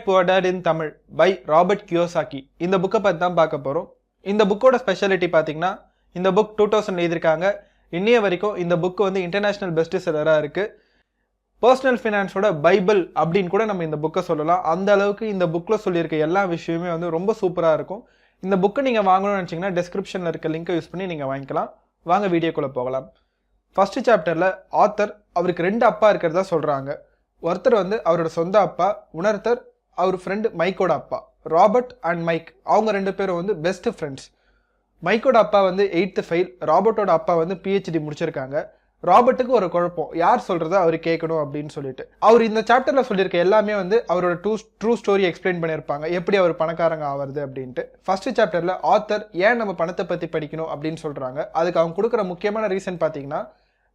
Poor Dad in Tamil by Robert Kiyosaki. இந்த புக்கை பற்றி தான் பார்க்க போகிறோம். இந்த புக்கோட ஸ்பெஷாலிட்டி பார்த்தீங்கன்னா இந்த புக் 2000 எழுதியிருக்காங்க. இன்னைய வரைக்கும் இந்த புக் வந்து இன்டர்நேஷ்னல் பெஸ்ட் செல்லராக இருக்குது. பர்சனல் ஃபினான்ஸோட பைபிள் அப்படின்னு கூட நம்ம இந்த புக்கை சொல்லலாம். அந்த அளவுக்கு இந்த புக்கில் சொல்லியிருக்க எல்லா விஷயமே வந்து ரொம்ப சூப்பராக இருக்கும். இந்த புக்கை நீங்கள் வாங்கணும்னு நினச்சிங்கன்னா டிஸ்கிரிப்ஷனில் இருக்க லிங்கை யூஸ் பண்ணி நீங்கள் வாங்கிக்கலாம். வாங்க வீடியோக்குள்ளே போகலாம். ஃபர்ஸ்ட் சாப்டரில் ஆத்தர் அவருக்கு 2 அப்பா இருக்கிறதா சொல்கிறாங்க. ஒருத்தர் வந்து அவரோட சொந்த அப்பா, இன்னொருத்தர் அவர் ஃப்ரெண்டு மைக்கோட அப்பா. ராபர்ட் அண்ட் மைக் அவங்க 2 பேரும் வந்து பெஸ்ட் ஃப்ரெண்ட்ஸ். மைக்கோட அப்பா வந்து 8th ஃபெயில், ராபர்ட்டோட அப்பா வந்து PhD முடிச்சிருக்காங்க. ராபர்ட்டுக்கு ஒரு குழப்பம், யார் சொல்றத அவர் கேட்கணும் அப்படின்னு சொல்லிட்டு. அவர் இந்த சாப்டர்ல சொல்லியிருக்க எல்லாமே வந்து அவரோட ட்ரூ ஸ்டோரி எக்ஸ்பிளைன் பண்ணியிருப்பாங்க, எப்படி அவர் பணக்காரங்க ஆவறது அப்படின்ட்டு. ஃபர்ஸ்ட் சாப்டர்ல ஆத்தர் ஏன் நம்ம பணத்தை பத்தி படிக்கணும் அப்படின்னு சொல்றாங்க. அதுக்கு அவங்க கொடுக்குற முக்கியமான ரீசன் பார்த்தீங்கன்னா,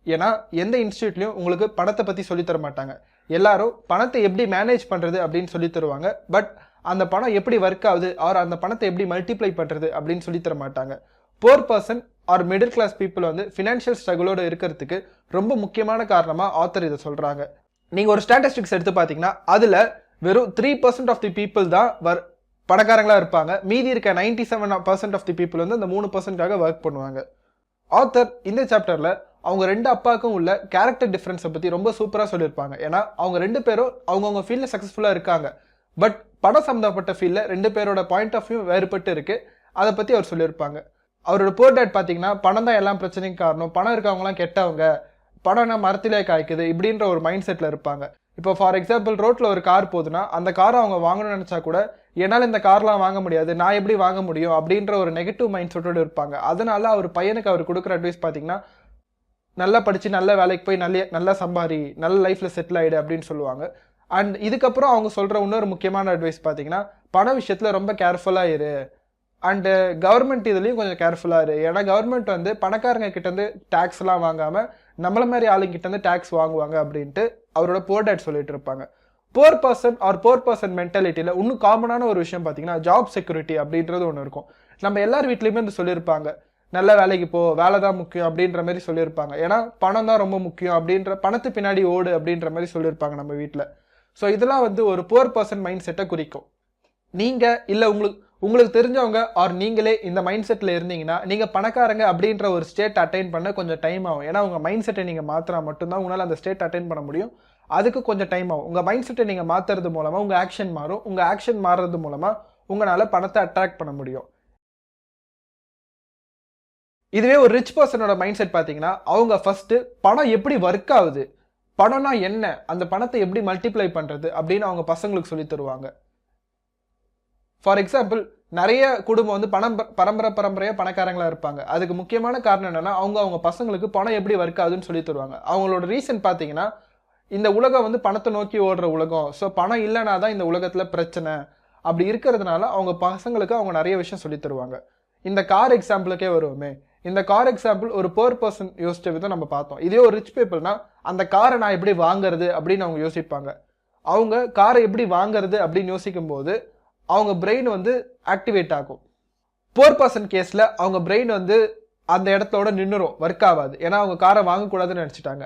ஏன்னா எந்த இன்ஸ்டியூட்லையும் உங்களுக்கு பணத்தை பற்றி சொல்லித்தர மாட்டாங்க. எல்லாரும் பணத்தை எப்படி மேனேஜ் பண்ணுறது அப்படின்னு சொல்லி தருவாங்க. பட் அந்த பணம் எப்படி ஒர்க் ஆகுது ஆர் அந்த பணத்தை எப்படி மல்டிப்ளை பண்ணுறது அப்படின்னு சொல்லி தர மாட்டாங்க. Poor person or middle class people வந்து ஃபினான்ஷியல் ஸ்ட்ரகிளோடு இருக்கிறதுக்கு ரொம்ப முக்கியமான காரணமாக ஆத்தர் இதை சொல்கிறாங்க. நீங்கள் ஒரு ஸ்டாட்டிஸ்டிக்ஸ் எடுத்து பார்த்தீங்கன்னா அதில் வெறும் 3% ஆஃப் தி பீப்புள் தான் பணக்காரங்களாக இருப்பாங்க. மீதி இருக்க 97% ஆஃப் தி பீப்புள் வந்து அந்த 3%க்காக ஒர்க் பண்ணுவாங்க. ஆத்தர் இந்த சாப்டரில் அவங்க 2 அப்பாவுக்கும் உள்ள கேரக்டர் டிஃப்ரென்ஸை பற்றி ரொம்ப சூப்பராக சொல்லியிருப்பாங்க. ஏன்னா அவங்க 2 பேரும் அவங்கவுங்க ஃபீல்டில் சக்ஸஸ்ஃபுல்லாக இருக்காங்க. பட் பணம் சம்மந்தப்பட்ட ஃபீல்டில் 2 பேரோட பாயிண்ட் ஆஃப் வியூ வேறுபட்டு இருக்குது. அதை பற்றி அவர் சொல்லியிருப்பாங்க. அவரோட புவர் டாட் பார்த்தீங்கன்னா பணம் தான் எல்லா பிரச்சனைக்கும் காரணம், பணம் இருக்கவங்களாம் கெட்டவங்க, பணம்னா மரத்திலே காய்க்குது இப்படின்ற ஒரு மைண்ட் செட்டில் இருப்பாங்க. இப்போ ஃபார் எக்ஸாம்பிள் ரோட்டில் ஒரு கார் போகுதுன்னா அந்த காரை அவங்க வாங்கணும்னு நினச்சா கூட என்னால் இந்த கார்லாம் வாங்க முடியாது, நான் எப்படி வாங்க முடியும் அப்படின்ற ஒரு நெகட்டிவ் மைண்ட் செட்டோடு இருப்பாங்க. அதனால அவர் பையனுக்கு அவர் கொடுக்குற அட்வைஸ் பார்த்தீங்கன்னா, நல்லா படித்து நல்ல வேலைக்கு போய் நல்லா சம்பாரி, நல்ல லைஃப்பில் செட்டில் ஆகிடு அப்படின்னு சொல்லுவாங்க. அண்ட் இதுக்கப்புறம் அவங்க சொல்கிற இன்னொரு முக்கியமான அட்வைஸ் பார்த்தீங்கன்னா, பண விஷயத்தில் ரொம்ப கேர்ஃபுல்லாக இரு. அண்டு கவர்மெண்ட் இதுலேயும் கொஞ்சம் கேர்ஃபுல்லாக இரு. ஏன்னா கவர்மெண்ட் வந்து பணக்காரங்க கிட்டேருந்து டேக்ஸ்லாம் வாங்காமல் நம்மள மாதிரி ஆளுங்கிட்டேருந்து டேக்ஸ் வாங்குவாங்க அப்படின்ட்டு அவரோட புவர் டாட் சொல்லிட்டு இருப்பாங்க. புவர் பர்சன் மென்டாலிட்டியில் இன்னும் காமனான ஒரு விஷயம் பார்த்தீங்கன்னா ஜாப் செக்யூரிட்டி அப்படின்றது ஒன்று இருக்கும். நம்ம எல்லார் வீட்லேயுமே வந்து சொல்லியிருப்பாங்க, நல்ல வேலைக்கு போ, வேலை தான் முக்கியம் அப்படின்ற மாதிரி சொல்லியிருப்பாங்க. ஏன்னா பணம் தான் ரொம்ப முக்கியம் அப்படின்ற, பணத்து பின்னாடி ஓடு அப்படின்ற மாதிரி சொல்லியிருப்பாங்க நம்ம வீட்டில். ஸோ இதெல்லாம் வந்து ஒரு புவர் பர்சன் மைண்ட் செட்டை குறிக்கும். நீங்கள் இல்லை உங்களுக்கு தெரிஞ்சவங்க ஆர் நீங்களே இந்த மைண்ட் செட்டில் இருந்தீங்கன்னா நீங்கள் பணக்காரங்க அப்படின்ற ஒரு ஸ்டேட் அட்டைன் பண்ண கொஞ்சம் டைம் ஆகும். ஏன்னா உங்கள் மைண்ட் செட்டை நீங்கள் மாற்றினா மட்டும்தான் உங்களால் அந்த ஸ்டேட் அட்டைன் பண்ண முடியும். அதுக்கு கொஞ்சம் டைம் ஆகும். உங்கள் மைண்ட் செட்டை நீங்கள் மாற்றுறது மூலமாக உங்கள் ஆக்ஷன் மாறும். உங்கள் ஆக்ஷன் மாறுறது மூலமாக உங்களால் பணத்தை அட்ராக்ட் பண்ண முடியும். இதுவே ஒரு ரிச் பர்சனோட மைண்ட் செட் பார்த்தீங்கன்னா, அவங்க ஃபர்ஸ்ட் பணம் எப்படி ஒர்க் ஆகுது, பணம்னா என்ன, அந்த பணத்தை எப்படி மல்டிப்ளை பண்ணுறது அப்படின்னு அவங்க பசங்களுக்கு சொல்லி தருவாங்க. ஃபார் எக்ஸாம்பிள் நிறைய குடும்பம் வந்து பரம்பரையாக பணக்காரங்களாக இருப்பாங்க. அதுக்கு முக்கியமான காரணம் என்னன்னா, அவங்க பசங்களுக்கு பணம் எப்படி ஒர்க் ஆகுதுன்னு சொல்லி தருவாங்க. அவங்களோட ரீசன் பார்த்தீங்கன்னா, இந்த உலகம் வந்து பணத்தை நோக்கி ஓடுற உலகம். ஸோ பணம் இல்லைனா தான் இந்த உலகத்தில் பிரச்சனை. அப்படி இருக்கிறதுனால அவங்க பசங்களுக்கு அவங்க நிறைய விஷயம் சொல்லி தருவாங்க. இந்த கார் எக்ஸாம்பிளுக்கே வருவோமே, இந்த கார் எக்ஸாம்பிள் ஒரு புவர் பர்சன் யோசிச்ச விதம் நம்ம பார்த்தோம். இதே ஒரு ரிச் பீப்புள்னா அந்த காரை நான் எப்படி வாங்குறது அப்படின்னு அவங்க யோசிப்பாங்க. அவங்க காரை எப்படி வாங்குறது அப்படின்னு யோசிக்கும் போது அவங்க பிரெயின் வந்து ஆக்டிவேட் ஆகும். புவர் பர்சன் கேஸில் அவங்க பிரெயின் வந்து அந்த இடத்தோட நின்றுரும், ஒர்க் ஆகாது. ஏன்னா அவங்க காரை வாங்கக்கூடாதுன்னு நினச்சிட்டாங்க.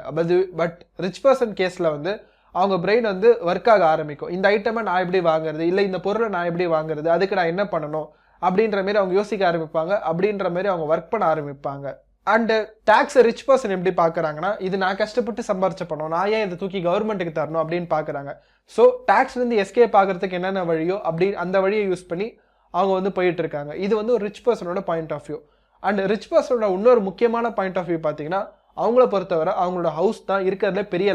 பட் ரிச் பர்சன் கேஸில் வந்து அவங்க பிரெயின் வந்து ஒர்க் ஆக ஆரம்பிக்கும். இந்த ஐட்டமை நான் எப்படி வாங்குறது, இல்லை இந்த பொருளை நான் எப்படி வாங்குறது, அதுக்கு நான் என்ன பண்ணணும் அப்படின்ற மாதிரி அவங்க யோசிக்க ஆரம்பிப்பாங்க. அப்படின்ற மாதிரி அவங்க ஒர்க் பண்ண ஆரம்பிப்பாங்க. அண்டு டேக்ஸை ரிச் பர்சன் எப்படி பார்க்குறாங்கன்னா, இது நான் கஷ்டப்பட்டு சம்பாரிச்ச பணம், நான் ஏன் இதை தூக்கி கவர்மெண்ட்டுக்கு தரணும் அப்படின்னு பார்க்குறாங்க. ஸோ டேக்ஸ்லேருந்து எஸ்கேப் ஆகிறதுக்கு என்னென்ன வழியோ அந்த வழியை யூஸ் பண்ணி அவங்க வந்து போயிட்டு இருக்காங்க. இது வந்து ஒரு ரிச் பர்சனோட point of view. And rich பர்சனோட இன்னொரு முக்கியமான பாயிண்ட் ஆஃப் வியூ பார்த்தீங்கன்னா, அவங்கள பொறுத்தவரை அவங்களோட ஹவுஸ் தான் இருக்கிறதுல பெரிய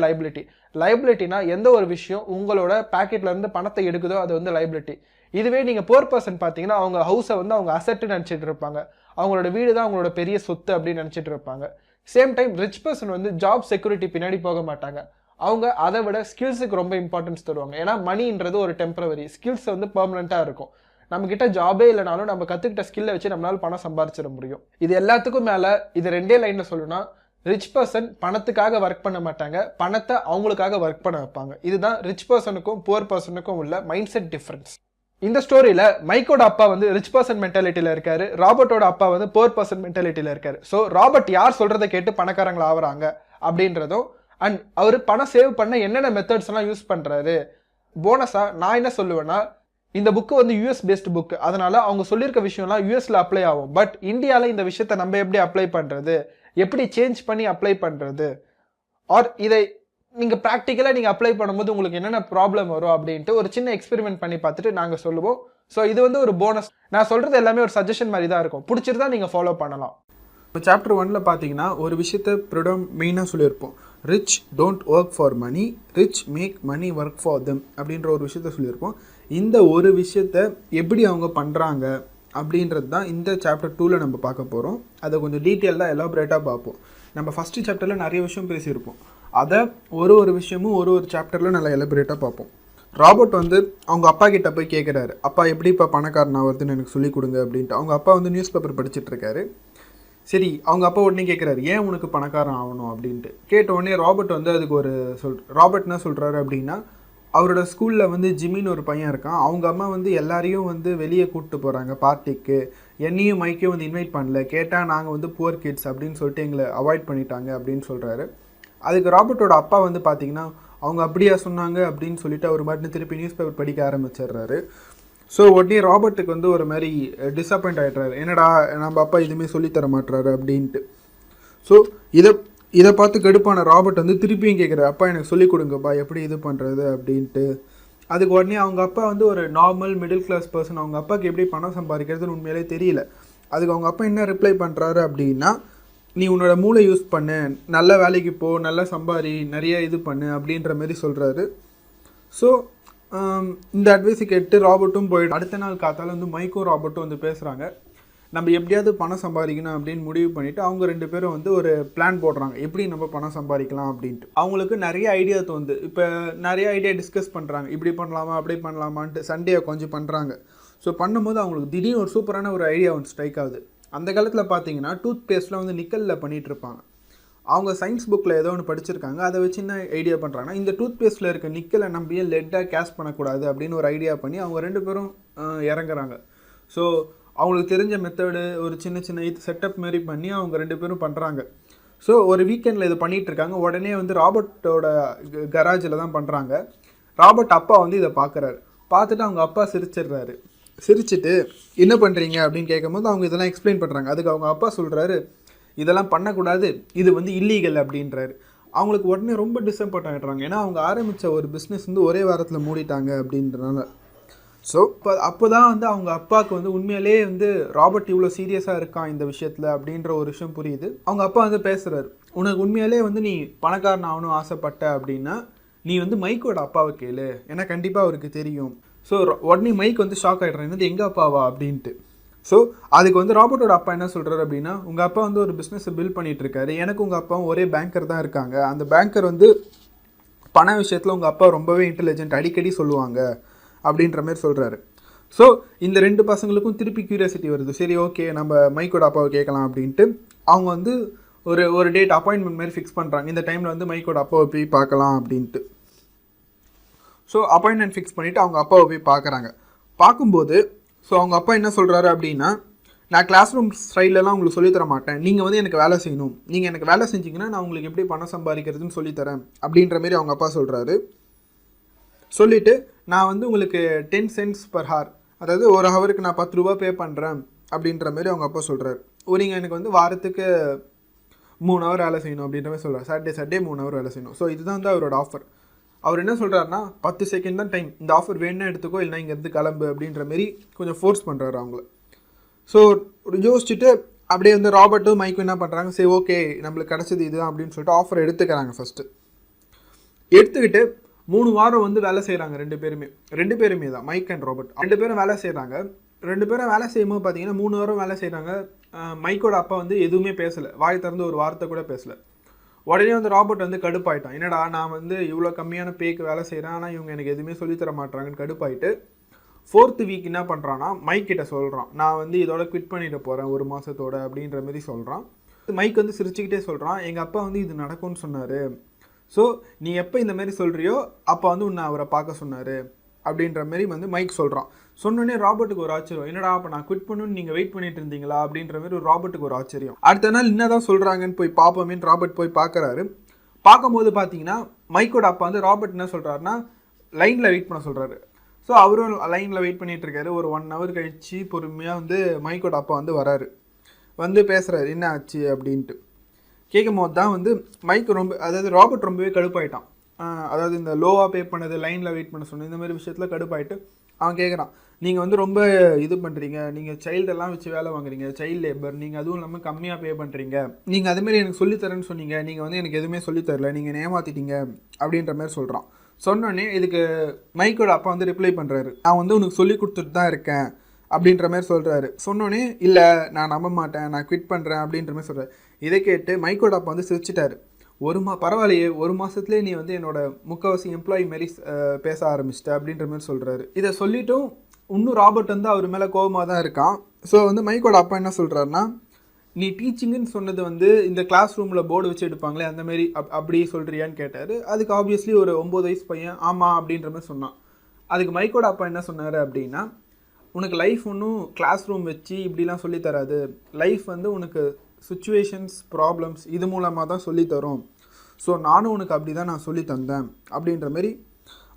லைபிலிட்டினா எந்த ஒரு விஷயம் உங்களோட பேக்கெட்லேருந்து பணத்தை எடுக்குதோ அது வந்து லைபிலிட்டி. இதுவே நீங்கள் புவர் பர்சன் பார்த்தீங்கன்னா அவங்க ஹவுஸை வந்து அவங்க அசெட்டு நினச்சிட்டு இருப்பாங்க. அவங்களோட வீடு தான் அவங்களோட பெரிய சொத்து அப்படின்னு நினச்சிட்டு இருப்பாங்க. சேம் டைம் ரிச் பர்சன் வந்து ஜாப் செக்யூரிட்டி பின்னாடி போக மாட்டாங்க. அவங்க அதை விட ஸ்கில்ஸுக்கு ரொம்ப இம்பார்ட்டன்ஸ் தருவாங்க. ஏன்னா மணின்றது ஒரு டெம்பரவரி, ஸ்கில்ஸ் வந்து பெர்மனெண்ட்டாக இருக்கும். நம்மக்கிட்ட ஜாபே இல்லைனாலும் நம்ம கற்றுக்கிட்ட ஸ்கில்லை வச்சு நம்மளால் பணம் சம்பாதிச்சிட முடியும். இது எல்லாத்துக்கும் மேலே இது 2 லைனில் சொல்லணும்னா, ரிச் பர்சன் பணத்துக்காக ஒர்க் பண்ண மாட்டாங்க, பணத்தை அவங்களுக்காக ஒர்க் பண்ண வைப்பாங்க. இதுதான் ரிச் பர்சனுக்கும் புவர் பர்சனுக்கும் உள்ள மைண்ட் செட் டிஃப்ரென்ஸ். இந்த ஸ்டோரியில மைக்கோட அப்பா வந்து ரிச் பர்சன் மென்டாலிட்டியில இருக்காரு, ராபர்ட்டோட அப்பா வந்து புவர் பர்சன் மென்டாலிட்டியில இருக்காரு. ஸோ ராபர்ட் யார் சொல்றதை கேட்டு பணக்காரங்களா ஆகுறாங்க அப்படின்றதும், அண்ட் அவர் பணம் சேவ் பண்ண என்னென்ன மெத்தட்ஸ் எல்லாம் யூஸ் பண்றாரு, போனஸாக நான் என்ன சொல்லுவேன்னா, இந்த புக்கு வந்து யூஎஸ் பேஸ்டு புக், அதனால அவங்க சொல்லியிருக்க விஷயம்லாம் யூஎஸ்ல அப்ளை ஆகும். பட் இந்தியாவில் இந்த விஷயத்த நம்ம எப்படி அப்ளை பண்ணுறது, எப்படி சேஞ்ச் பண்ணி அப்ளை பண்ணுறது, ஆர் இதை நீங்கள் ப்ராக்டிக்கலாக நீங்கள் அப்ளை பண்ணும்போது உங்களுக்கு என்னென்ன ப்ராப்ளம் வரும் அப்படின்ட்டு ஒரு சின்ன எக்ஸ்பெரிமெண்ட் பண்ணி பார்த்துட்டு நாங்கள் சொல்லுவோம். ஸோ இது வந்து ஒரு போனஸ். நான் சொல்கிறது எல்லாமே ஒரு சஜஷன் மாதிரி தான் இருக்கும். பிடிச்சிருந்தா நீங்கள் ஃபாலோ பண்ணலாம். இப்போ சாப்டர் 1ல் பார்த்தீங்கன்னா ஒரு விஷயத்த மெயினாக சொல்லியிருப்போம். Rich don't work for money, rich make money work for them அப்படின்ற ஒரு விஷயத்த சொல்லியிருப்போம். இந்த ஒரு விஷயத்த எப்படி அவங்க பண்ணுறாங்க அப்படின்றது தான் இந்த சாப்டர் 2ல் நம்ம பார்க்க போகிறோம். அதை கொஞ்சம் டீட்டெயிலாக எலாபரேட்டாக பார்ப்போம். நம்ம ஃபஸ்ட்டு சாப்டரில் நிறைய விஷயம் பேசியிருப்போம். அதை ஒரு விஷயமும் ஒரு சாப்டரில் நல்லா எலாபரேட்டாக பார்ப்போம். ராபர்ட் வந்து அவங்க அப்பா கிட்ட போய் கேட்குறாரு, அப்பா எப்படி இப்போ பணக்காரன் ஆகுறதுன்னு எனக்கு சொல்லிக் கொடுங்க அப்படின்ட்டு. அவங்க அப்பா வந்து நியூஸ் பேப்பர் படிச்சுட்ருக்காரு. சரி, அவங்க அப்பா உடனே கேட்குறாரு, ஏன் உனக்கு பணக்காரன் ஆகணும் அப்படின்ட்டு. கேட்ட உடனே ராபர்ட் வந்து அதுக்கு ஒரு ராபர்ட் என்ன சொல்கிறாரு அப்படின்னா, அவரோட ஸ்கூலில் வந்து ஜிம்மின்னு ஒரு பையன் இருக்கான். அவங்க அம்மா வந்து எல்லாரையும் வந்து வெளியே கூப்பிட்டு போகிறாங்க பார்ட்டிக்கு, என்னையும் மைக்கையும் வந்து இன்வைட் பண்ணல, கேட்டால் நாங்கள் வந்து புவர் கிட்ஸ் அப்படின்னு சொல்லிட்டு எங்களை அவாய்ட் பண்ணிட்டாங்க அப்படின்னு சொல்கிறாரு. அதுக்கு ராபர்ட்டோட அப்பா வந்து பார்த்தீங்கன்னா, அவங்க அப்படியா சொன்னாங்க அப்படின்னு சொல்லிட்டு அவர் மட்டும் திருப்பி நியூஸ் பேப்பர் படிக்க ஆரம்பிச்சிடுறாரு. ஸோ உடனே ராபர்ட்டுக்கு வந்து ஒரு மாதிரி டிஸப்பாயிண்ட் ஆகிடுறாரு. என்னடா நம்ம அப்பா எதுவுமே சொல்லித்தர மாட்டுறாரு அப்படின்ட்டு. ஸோ இதை பார்த்து கடுப்பான ராபர்ட் வந்து திருப்பியும் கேட்குறாரு, அப்பா எனக்கு சொல்லிக் கொடுங்கப்பா எப்படி இது பண்ணுறது அப்படின்ட்டு. அதுக்கு உடனே அவங்க அப்பா வந்து ஒரு நார்மல் மிடில் கிளாஸ் பர்சன், அவங்க அப்பாவுக்கு எப்படி பணம் சம்பாதிக்கிறதுன்னு உண்மையிலே தெரியல. அதுக்கு அவங்க அப்பா என்ன ரிப்ளை பண்ணுறாரு அப்படின்னா, நீ உன்னோட மூளை யூஸ் பண்ணு, நல்ல வேலைக்கு போ, நல்லா சம்பாரி, நிறைய இது பண்ணு அப்படின்ற மாதிரி சொல்கிறாரு. ஸோ இந்த அட்வைஸை கேட்டு ராபர்ட்டும் போயிட்டு அடுத்த நாள் காத்தால வந்து மைக்கும் ராபர்ட்டும் வந்து பேசுகிறாங்க. நம்ம எப்படியாவது பணம் சம்பாதிக்கணும் அப்படின்னு முடிவு பண்ணிவிட்டு அவங்க 2 பேரும் வந்து ஒரு பிளான் போடுறாங்க, எப்படி நம்ம பணம் சம்பாதிக்கலாம் அப்படின்ட்டு. அவங்களுக்கு நிறைய ஐடியா தோணுது. இப்போ நிறைய ஐடியா டிஸ்கஸ் பண்ணுறாங்க, இப்படி பண்ணலாமா அப்படி பண்ணலாமான்ட்டு சண்டே கொஞ்சம் பண்ணுறாங்க. ஸோ பண்ணும்போது அவங்களுக்கு திடீர்னு ஒரு சூப்பரான ஒரு ஐடியா வந்து ஸ்ட்ரைக் ஆகுது. அந்த காலத்தில் பார்த்தீங்கன்னா டூத் பேஸ்ட்டில் வந்து நிக்கலில் பண்ணிகிட்டு இருப்பாங்க. அவங்க சயின்ஸ் புக்கில் ஏதோ ஒன்று படிச்சிருக்காங்க. அதை வச்சு என்ன ஐடியா பண்ணுறாங்கன்னா, இந்த டூத் பேஸ்ட்டில் இருக்க நிக்கலை நம்ம ஏன் லெட்டாக கேஷ் பண்ணக்கூடாது அப்படின்னு ஒரு ஐடியா பண்ணி அவங்க 2 பேரும் இறங்குறாங்க. ஸோ அவங்களுக்கு தெரிஞ்ச மெத்தடு ஒரு சின்ன இது செட்டப் மாரி பண்ணி அவங்க 2 பேரும் பண்ணுறாங்க. ஸோ ஒரு வீக்கெண்டில் இது பண்ணிகிட்ருக்காங்க. உடனே வந்து ராபர்ட்டோட கராஜில் தான் பண்ணுறாங்க. ராபர்ட் அப்பா வந்து இதை பார்க்குறாரு. பார்த்துட்டு அவங்க அப்பா சிரிச்சிடுறாரு. சிரிச்சுட்டு என்ன பண்ணுறீங்க அப்படின்னு கேட்கும்போது அவங்க இதெல்லாம் எக்ஸ்பிளைன் பண்ணுறாங்க. அதுக்கு அவங்க அப்பா சொல்கிறாரு, இதெல்லாம் பண்ணக்கூடாது, இது வந்து இல்லீகல் அப்படின்றாரு. அவங்களுக்கு உடனே ரொம்ப டிசப்பாயிண்ட் ஆகிடுறாங்க. ஏன்னா அவங்க ஆரம்பித்த ஒரு பிஸ்னஸ் வந்து ஒரே வாரத்தில் மூடிட்டாங்க அப்படின்றனால. ஸோ அப்போ தான் வந்து அவங்க அப்பாவுக்கு வந்து உண்மையிலே வந்து ராபர்ட் இவ்வளோ சீரியஸாக இருக்கான் இந்த விஷயத்தில் அப்படின்ற ஒரு விஷயம் புரியுது. அவங்க அப்பா வந்து பேசுகிறாரு, உனக்கு உண்மையிலே வந்து நீ பணக்காரன் ஆகணும் ஆசைப்பட்ட அப்படின்னா நீ வந்து மைக்கோட அப்பாவை கேளு, ஏன்னா கண்டிப்பாக அவருக்கு தெரியும். ஸோ உடனே மைக் வந்து ஷாக் ஆகிடுறேன், என்னது எங்கள் அப்பாவா அப்படின்ட்டு. ஸோ அதுக்கு வந்து ராபர்ட்டோட அப்பா என்ன சொல்கிறாரு அப்படின்னா, உங்கள் அப்பா வந்து ஒரு பிஸ்னஸை பில்ட் பண்ணிகிட்ருக்காரு, எனக்கு உங்கள் அப்பாவும் ஒரே பேங்கர் தான் இருக்காங்க, அந்த பேங்கர் வந்து பண விஷயத்தில் உங்கள் அப்பா ரொம்பவே இன்டெலிஜென்ட், அடிக்கடி சொல்லுவாங்க அப்படின்ற மாதிரி சொல்கிறாரு. ஸோ இந்த 2 பசங்களுக்கும் திருப்பி க்யூரியாசிட்டி வருது. சரி ஓகே நம்ம மைக்கோட அப்பாவை கேட்கலாம் அப்படின்ட்டு அவங்க வந்து ஒரு டேட் அப்பாயின்மெண்ட் மாதிரி ஃபிக்ஸ் பண்ணுறாங்க. இந்த டைமில் வந்து மைக்கோட அப்பாவை போய் பார்க்கலாம் அப்படின்ட்டு. ஸோ அப்பாயின்மெண்ட் ஃபிக்ஸ் பண்ணிவிட்டு அவங்க அப்பாவை போய் பார்க்குறாங்க. பார்க்கும்போது ஸோ அவங்க அப்பா என்ன சொல்கிறாரு அப்படின்னா, நான் கிளாஸ் ரூம் ஸ்டைலெலாம் உங்களுக்கு சொல்லித்தர மாட்டேன், நீங்கள் வந்து எனக்கு வேலை செய்யணும், நீங்கள் எனக்கு வேலை செஞ்சிங்கன்னா நான் உங்களுக்கு எப்படி பணம் சம்பாதிக்கிறதுன்னு சொல்லித்தரேன் அப்படின்ற மாரி அவங்க அப்பா சொல்கிறாரு. சொல்லிவிட்டு நான் வந்து உங்களுக்கு 10 cents per hour, அதாவது ஒரு ஹவருக்கு நான் 10 ரூபா பே பண்ணுறேன் அப்படின்ற மாதிரி அவங்க அப்பா சொல்கிறாரு. நீங்கள் எனக்கு வந்து வாரத்துக்கு 3 hour வேலை செய்யணும் அப்படின்ற மாதிரி சொல்கிறார். சாட்டர்டே 3 hour வேலை செய்யணும். ஸோ இதுதான் வந்து அவரோட ஆஃபர். அவர் என்ன சொல்கிறாருன்னா, 10 செகண்ட் தான் டைம், இந்த ஆஃபர் வேணும்னா எடுத்துக்கோ, இல்லைனா இங்கேருந்து கிளம்பு அப்படின்ற மாரி கொஞ்சம் ஃபோர்ஸ் பண்ணுறாரு அவங்கள. ஸோ யோசிச்சுட்டு அப்படியே வந்து ராபர்ட்டும் மைக்கும் என்ன பண்ணுறாங்க, சரி ஓகே நம்மளுக்கு கிடச்சது இதுதான் அப்படின்னு சொல்லிட்டு ஆஃபர் எடுத்துக்கிறாங்க. ஃபஸ்ட்டு எடுத்துக்கிட்டு 3 வாரம் வந்து வேலை செய்கிறாங்க 2 பேருமே தான், மைக் அண்ட் ராபர்ட் 2 பேரும் வேலை செய்கிறாங்க. 2 பேரும் வேலை செய்யும்போது பார்த்தீங்கன்னா 3 வாரம் வேலை செய்கிறாங்க. மைக்கோட அப்பா வந்து எதுவுமே பேசலை, வாய் திறந்து ஒரு வார்த்தை கூட பேசலை. உடனே வந்து ராபர்ட் வந்து கடுப்பாயிட்டான், என்னடா நான் வந்து இவ்வளோ கம்மியான பேக்கு வேலை செய்கிறேன், ஆனால் இவங்க எனக்கு எதுவுமே சொல்லித்தர மாட்டாங்கன்னு கடுப்பாயிட்டு 4th வீக் என்ன பண்ணுறான்னா மைக் கிட்ட சொல்கிறான், நான் வந்து இதோட குவிட் பண்ணிட்டு போகிறேன் 1 மாதத்தோட அப்படின்ற மாதிரி சொல்கிறான். மைக் வந்து சிரிச்சுக்கிட்டே சொல்கிறான், எங்கள் அப்பா வந்து இது நடக்கும்னு சொன்னார், ஸோ நீ எப்போ இந்த மாதிரி சொல்கிறியோ அப்போ வந்து உன்னை அவரை பார்க்க சொன்னார் அப்படின்ற மாதிரி வந்து மைக் சொல்கிறான். சொன்னோடனே ராபர்ட்டுக்கு ஒரு ஆச்சரியம், என்னடா அப்போ நான் குவிட் பண்ணணும்னு நீங்கள் வெயிட் பண்ணிட்டு இருந்தீங்களா அப்படின்ற மாதிரி ஒரு ராபர்ட்டுக்கு ஒரு ஆச்சரியம். அடுத்த நாள் என்னதான் சொல்கிறாங்கன்னு போய் பார்ப்போமேன்னு ராபர்ட் போய் பார்க்குறாரு. பார்க்கும்போது பார்த்தீங்கன்னா மைக்கோட அப்பா வந்து ராபர்ட் என்ன சொல்கிறாருன்னா, லைனில் வெயிட் பண்ண சொல்கிறாரு. ஸோ அவரும் லைனில் வெயிட் பண்ணிகிட்டு இருக்காரு. ஒரு 1 hour கழித்து பொறுமையாக வந்து மைக்கோட அப்பா வந்து வராரு. வந்து பேசுகிறாரு என்ன ஆச்சு அப்படின்ட்டு. கேட்கும் போது தான் வந்து மைக் அதாவது ராபர்ட் ரொம்பவே கடுப்பாயிட்டான். அதாவது இந்த லோவாக பே பண்ணது, லைனில் வெயிட் பண்ண சொன்னது, இந்த மாதிரி விஷயத்தில் கடுப்பாயிட்டு அவன் கேட்குறான், நீங்கள் வந்து ரொம்ப இது பண்ணுறீங்க, நீங்கள் சைல்டெல்லாம் வச்சு வேலை வாங்குறீங்க, சைல்டு லேபர், நீங்கள் அதுவும் இல்லாமல் கம்மியாக பே பண்ணுறீங்க, நீங்கள் அதேமாதிரி எனக்கு சொல்லித்தரேன்னு சொன்னீங்க, நீங்கள் வந்து எனக்கு எதுவுமே சொல்லித்தரல, நீங்கள் ஏமாற்றிட்டீங்க அப்படின்ற மாதிரி சொல்கிறான். சொன்னோடனே இதுக்கு மைக்கோட அப்பா வந்து ரிப்ளை பண்ணுறாரு, நான் வந்து உனக்கு சொல்லி கொடுத்துட்டு தான் இருக்கேன் அப்படின்ற மாதிரி சொல்கிறாரு. சொன்னோடனே இல்லை நான் நம்ப மாட்டேன், நான் குவிட் பண்ணுறேன் அப்படின்ற மாதிரி சொல்கிறார். இதை கேட்டு மைக்கோட அப்பா வந்து சிரிச்சிட்டாரு. பரவாயில்லையே, 1 மாதத்துலேயே நீ வந்து என்னோட முக்கால்வாசி எம்ப்ளாயி மாரி பேச ஆரம்பிச்சிட்ட அப்படின்ற மாதிரி சொல்கிறாரு. இதை சொல்லிட்டும் இன்னும் ராபர்ட் வந்து அவர் மேலே கோபமாக தான் இருக்கான். ஸோ வந்து மைக்கோட அப்பா என்ன சொல்கிறாருன்னா, நீ டீச்சிங்குன்னு சொன்னது வந்து இந்த கிளாஸ் ரூமில் போர்டு வச்சு எடுப்பாங்களே அந்த மாரி அப்படி சொல்கிறியான்னு கேட்டார். அதுக்கு ஆப்வியஸ்லி ஒரு 9 வயசு பையன் ஆமாம் அப்படின்ற மாதிரி சொன்னான். அதுக்கு மைக்கோட அப்பா என்ன சொன்னார் அப்படின்னா, உனக்கு லைஃப் ஒன்றும் கிளாஸ் ரூம் வச்சு இப்படிலாம் சொல்லித்தராது, லைஃப் வந்து உனக்கு சுச்சுவேஷன்ஸ், ப்ராப்ளம்ஸ் இது மூலமாக தான் சொல்லித்தரும். ஸோ நானும் உனக்கு அப்படி தான் நான் சொல்லி தந்தேன் அப்படின்ற மாரி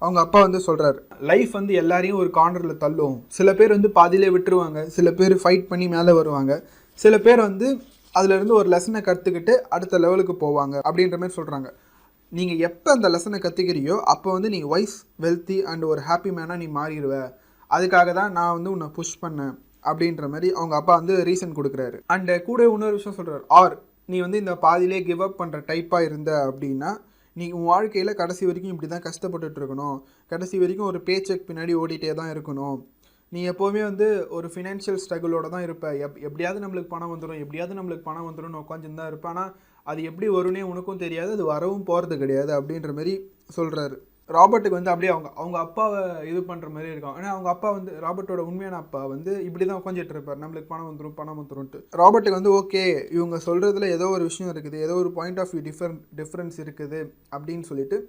அவங்க அப்பா வந்து சொல்கிறாரு. லைஃப் வந்து எல்லாரையும் ஒரு கார்னரில் தள்ளும். சில பேர் வந்து பாதியிலே விட்டுருவாங்க, சில பேர் ஃபைட் பண்ணி மேலே வருவாங்க, சில பேர் வந்து அதுலேருந்து ஒரு லெசனை கற்றுக்கிட்டு அடுத்த லெவலுக்கு போவாங்க அப்படின்ற மாதிரி சொல்கிறாங்க. நீங்கள் எப்போ அந்த லெசனை கற்றுக்கிறியோ அப்போ வந்து நீ வைஸ், வெல்த்தி அண்ட் ஒரு ஹாப்பி மேனாக நீ மாறிடுவ. அதுக்காக தான் நான் வந்து உன்னை புஷ் பண்ணேன் அப்படின்ற மாதிரி அவங்க அப்பா வந்து ரீசன் கொடுக்குறாரு. அண்ட் கூட இன்னொரு விஷயம் சொல்கிறார், நீ வந்து இந்த பாதியிலே கிவ் அப் பண்ணுற டைப்பாக இருந்த அப்படின்னா நீ உன் வாழ்க்கையில் கடைசி வரைக்கும் இப்படி தான் கஷ்டப்பட்டுட்டு இருக்கணும், கடைசி வரைக்கும் ஒரு பே செக் பின்னாடி ஓடிட்டே தான் இருக்கணும், நீ எப்போவுமே வந்து ஒரு ஃபினான்ஷியல் ஸ்ட்ரகிளோட தான் இருப்ப, எப்படியாவது நம்மளுக்கு பணம் வந்துடும் உட்காந்துன்னு தான் இருப்பேன், ஆனால் அது எப்படி வரும்னே உனக்கும் தெரியாது, அது வரவும் போகிறது கிடையாது அப்படின்ற மாதிரி சொல்கிறாரு. ராபர்ட்டுக்கு வந்து அப்படியே அவங்க அப்பாவை இது பண்ணுற மாதிரி இருக்கும். ஏன்னா அவங்க அப்பா வந்து ராபர்ட்டோட உண்மையான அப்பா வந்து இப்படி தான் உட்காந்துட்டு இருப்பார், நம்மளுக்கு பணம் வந்துரும்ட்டு. ராபர்ட்டுக்கு வந்து ஓகே இவங்க சொல்கிறதுல ஏதோ ஒரு விஷயம் இருக்குது, ஏதோ ஒரு பாயிண்ட் ஆஃப் வியூ டிஃப்ரென்ஸ் இருக்குது அப்படின்னு சொல்லிட்டு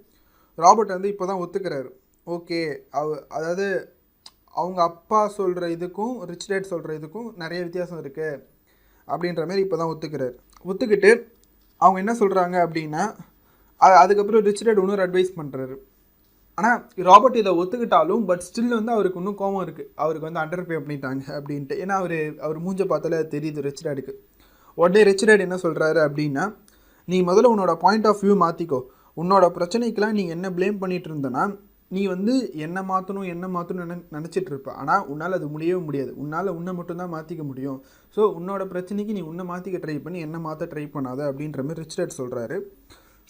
ராபர்ட் வந்து இப்போ தான் ஒத்துக்கிறாரு. ஓகே அதாவது அவங்க அப்பா சொல்கிற இதுக்கும் ரிச் டேட் சொல்கிற இதுக்கும் நிறைய வித்தியாசம் இருக்குது அப்படின்ற மாதிரி இப்போ தான் ஒத்துக்கிட்டு அவங்க என்ன சொல்கிறாங்க அப்படின்னா, அதுக்கப்புறம் ரிச் டேட் இன்னொரு அட்வைஸ் பண்ணுறாரு. ஆனால் ராபர்ட் இதை ஒத்துக்கிட்டாலும் பட் ஸ்டில் வந்து அவருக்கு இன்னும் கோபம் இருக்குது, அவருக்கு வந்து அண்டர் பே பண்ணிட்டாங்க அப்படின்ட்டு. ஏன்னா அவர் மூஞ்ச பார்த்தாலே தெரியுது ரிச் டேடுக்கு. உடனே ரிச் டேட் என்ன சொல்கிறாரு அப்படின்னா, நீ முதல்ல உன்னோட பாயிண்ட் ஆஃப் வியூ மாற்றிக்கோ, உன்னோட பிரச்சனைக்கெலாம் நீ என்ன ப்ளேம் பண்ணிகிட்டு இருந்தனா நீ வந்து என்ன மாற்றணும் நினச்சிட்டு இருப்ப, ஆனால் உன்னால் அது முடியவே முடியாது, உன்னால் உன்னை மட்டும்தான் மாற்றிக்க முடியும். ஸோ உன்னோட பிரச்சனைக்கு நீ உன்னை மாற்றிக்க ட்ரை பண்ணி என்ன மாற்ற ட்ரை பண்ணாத அப்படின்ற மாதிரி ரிச் டேட் சொல்கிறாரு.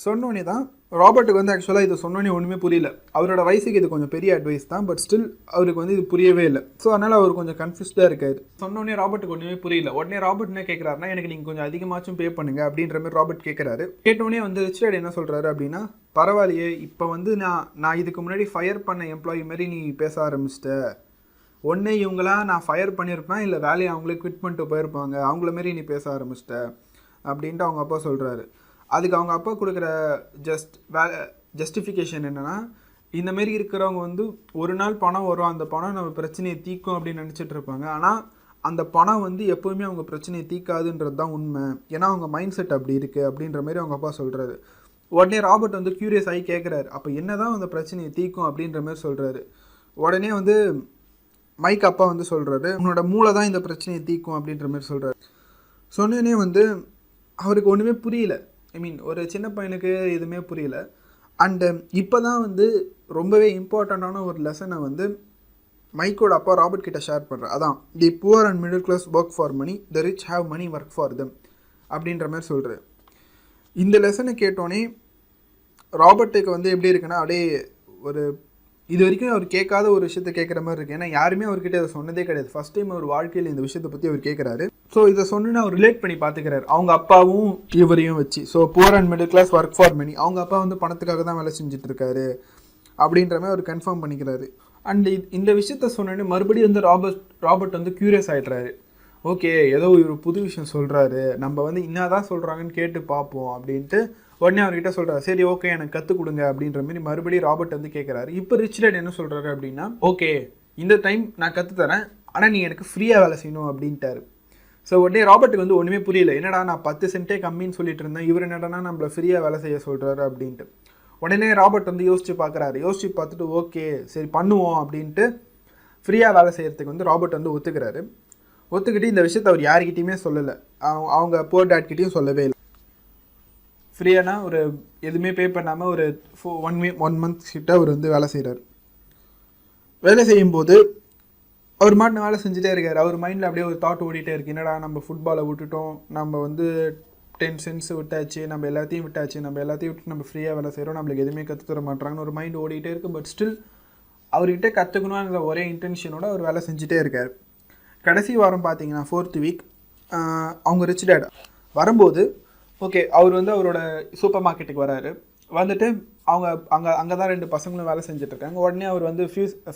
சொன்னோன்னே தான் ராபர்ட்டுக்கு வந்து ஆக்சுவலாக இது சொன்னோன்னே ஒன்றுமே புரியல. அவரோட வயசுக்கு இது கொஞ்சம் பெரிய அட்வைஸ் தான், பட் ஸ்டில் அவருக்கு வந்து இது புரியவே இல்லை. ஸோ அதனால் அவர் கொஞ்சம் கன்ஃபியூஸ்டாக இருக்காரு. சொன்னோன்னே ராபர்ட்டுக்கு ஒன்றுமே புரியல. உடனே ராபர்ட் என்ன கேட்குறாருன்னா, எனக்கு நீங்கள் கொஞ்சம் அதிகமாச்சும் பே பண்ணுங்க அப்படின்ற மாதிரி ராபர்ட் கேட்குறாரு. கேட்டோடனே வந்து ரிச் டேட் என்ன சொல்கிறாரு அப்படின்னா, பரவாயில்லையே இப்போ வந்து நான் இதுக்கு முன்னாடி ஃபயர் பண்ண எம்ப்ளாயி மாதிரி நீ பேச ஆரம்பிச்சிட்ட, ஒன்றே இவங்களாம் நான் ஃபயர் பண்ணியிருப்பேன், இல்லை வேலையை அவங்களே குவிட் பண்ணிட்டு போயிருப்பாங்க, அவங்கள மாரி நீ பேச ஆரம்பிச்சிட்ட அப்படின்ட்டு அவங்க அப்பா சொல்கிறாரு. அதுக்கு அவங்க அப்பா கொடுக்குற ஜஸ்டிஃபிகேஷன் என்னென்னா, இந்தமாரி இருக்கிறவங்க வந்து ஒரு நாள் பணம் வரும், அந்த பணம் நம்ம பிரச்சனையை தீர்க்கும் அப்படின்னு நினச்சிட்டு இருப்பாங்க. ஆனால் அந்த பணம் வந்து எப்போவுமே அவங்க பிரச்சனையை தீர்க்காதுன்றது தான் உண்மை, ஏன்னா அவங்க மைண்ட் செட் அப்படி இருக்குது அப்படின்ற மாதிரி அவங்க அப்பா சொல்கிறாரு. உடனே ராபர்ட் வந்து க்யூரியஸ் ஆகி கேட்குறாரு, அப்போ என்ன தான் அந்த பிரச்சனையை தீர்க்கும் அப்படின்ற மாதிரி சொல்கிறாரு. உடனே வந்து மைக் அப்பா வந்து சொல்கிறாரு, உன்னோட மூளை தான் இந்த பிரச்சனையை தீர்க்கும் அப்படின்ற மாதிரி சொல்கிறாரு. சொன்னோடனே வந்து அவருக்கு ஒன்றுமே புரியல. ஒரு சின்ன பையனுக்கு எதுவுமே புரியல. அண்டு இப்போ தான் வந்து ரொம்பவே இம்பார்ட்டண்ட்டான ஒரு லெசனை வந்து மைக்கோட அப்பா ராபர்ட் கிட்ட ஷேர் பண்ணுறார். அதான் the poor and middle class work for money, the rich have money work for them அப்படின்ற மாதிரி சொல்கிறார். இந்த லெசனை கேட்டோன்னே ராபர்ட்டுக்கு வந்து எப்படி இருக்குன்னா, அப்படியே ஒரு இது வரைக்கும் அவர் கேட்காத ஒரு விஷயத்தை கேட்குற மாதிரி இருக்குது. ஏன்னா யாருமே அவர்கிட்ட அதை சொன்னதே கிடையாது. ஃபஸ்ட் டைம் அவர் வாழ்க்கையில் இந்த விஷயத்தை பற்றி அவர் கேட்குறாரு. ஸோ இதை சொன்னு அவர் ரிலேட் பண்ணி பார்த்துக்கிறாரு, அவங்க அப்பாவும் இவரையும் வச்சு. So poor and middle class work for money, அவங்க அப்பா வந்து பணத்துக்காக தான் வேலை செஞ்சுட்ருக்காரு அப்படின்ற மாதிரி அவர் கன்ஃபார்ம் பண்ணிக்கிறாரு. அண்ட் இந்த விஷயத்த சொன்னோன்னே மறுபடியும் வந்து ராபர்ட் வந்து க்யூரியஸ் ஆகிடுறாரு. ஓகே ஏதோ ஒரு புது விஷயம் சொல்கிறாரு, நம்ம வந்து என்னதான் சொல்கிறாங்கன்னு கேட்டு பார்ப்போம் அப்படின்ட்டு உடனே அவர்கிட்ட சொல்கிறாரு, சரி ஓகே எனக்கு கற்றுக் கொடுங்க அப்படின்ற மாதிரி மறுபடியும் ராபர்ட் வந்து கேட்குறாரு. இப்போ ரிச் டேட் என்ன சொல்கிறாரு அப்படின்னா, ஓகே இந்த டைம் நான் கற்றுத்தரேன், ஆனால் நீ எனக்கு ஃப்ரீயாக வேலை செய்யணும் அப்படின்ட்டாரு. ஸோ உடனே ராபர்ட்டுக்கு வந்து ஒன்றுமே புரியல, என்னடா நான் 10 சென்ட்டே கம்மின்னு சொல்லிட்டு இருந்தேன், இவர் என்னடா நம்மளை ஃப்ரீயாக வேலை செய்ய சொல்கிறாரு அப்படின்ட்டு. உடனே ராபர்ட் வந்து யோசிச்சு பார்த்துட்டு ஓகே சரி பண்ணுவோம் அப்படின்ட்டு ஃப்ரீயாக வேலை செய்கிறதுக்கு வந்து ராபர்ட் வந்து ஒத்துக்கிட்டு இந்த விஷயத்தை அவர் யார்கிட்டையுமே சொல்லலை, அவங்க போர் டேட்கிட்டையும் சொல்லவே இல்லை. ஃப்ரீயானா ஒரு எதுவுமே பே பண்ணாமல் ஒரு 1 month கிட்ட அவர் வந்து வேலை செய்கிறார். வேலை செய்யும்போது அவர் மாட்டின வேலை செஞ்சுட்டே இருக்கார். அவர் மைண்டில் அப்படியே ஒரு தாட் ஓடிட்டே இருக்கு, என்னடா நம்ம ஃபுட்பாலை விட்டுட்டோம், நம்ம வந்து 10 cents விட்டாச்சு, நம்ம எல்லாத்தையும் விட்டு நம்ம ஃப்ரீயாக வேலை செய்கிறோம், நம்மளுக்கு எதுவுமே கற்றுத்தர மாட்டாங்கன்னு ஒரு மைண்ட் ஓடிட்டே இருக்குது. பட் ஸ்டில் அவர்கிட்ட கற்றுக்கணுன்ற ஒரே இன்டென்ஷனோட அவர் வேலை செஞ்சுட்டே இருக்கார். கடைசி வாரம் பார்த்தீங்கன்னா 4th week அவங்க ரிச் டேட் வரும்போது ஓகே அவர் வந்து அவரோட சூப்பர் மார்க்கெட்டுக்கு வராரு. வந்துட்டு அவங்க அங்கே தான் 2 பசங்களும் வேலை செஞ்சுட்ருக்காங்க. உடனே அவர் வந்து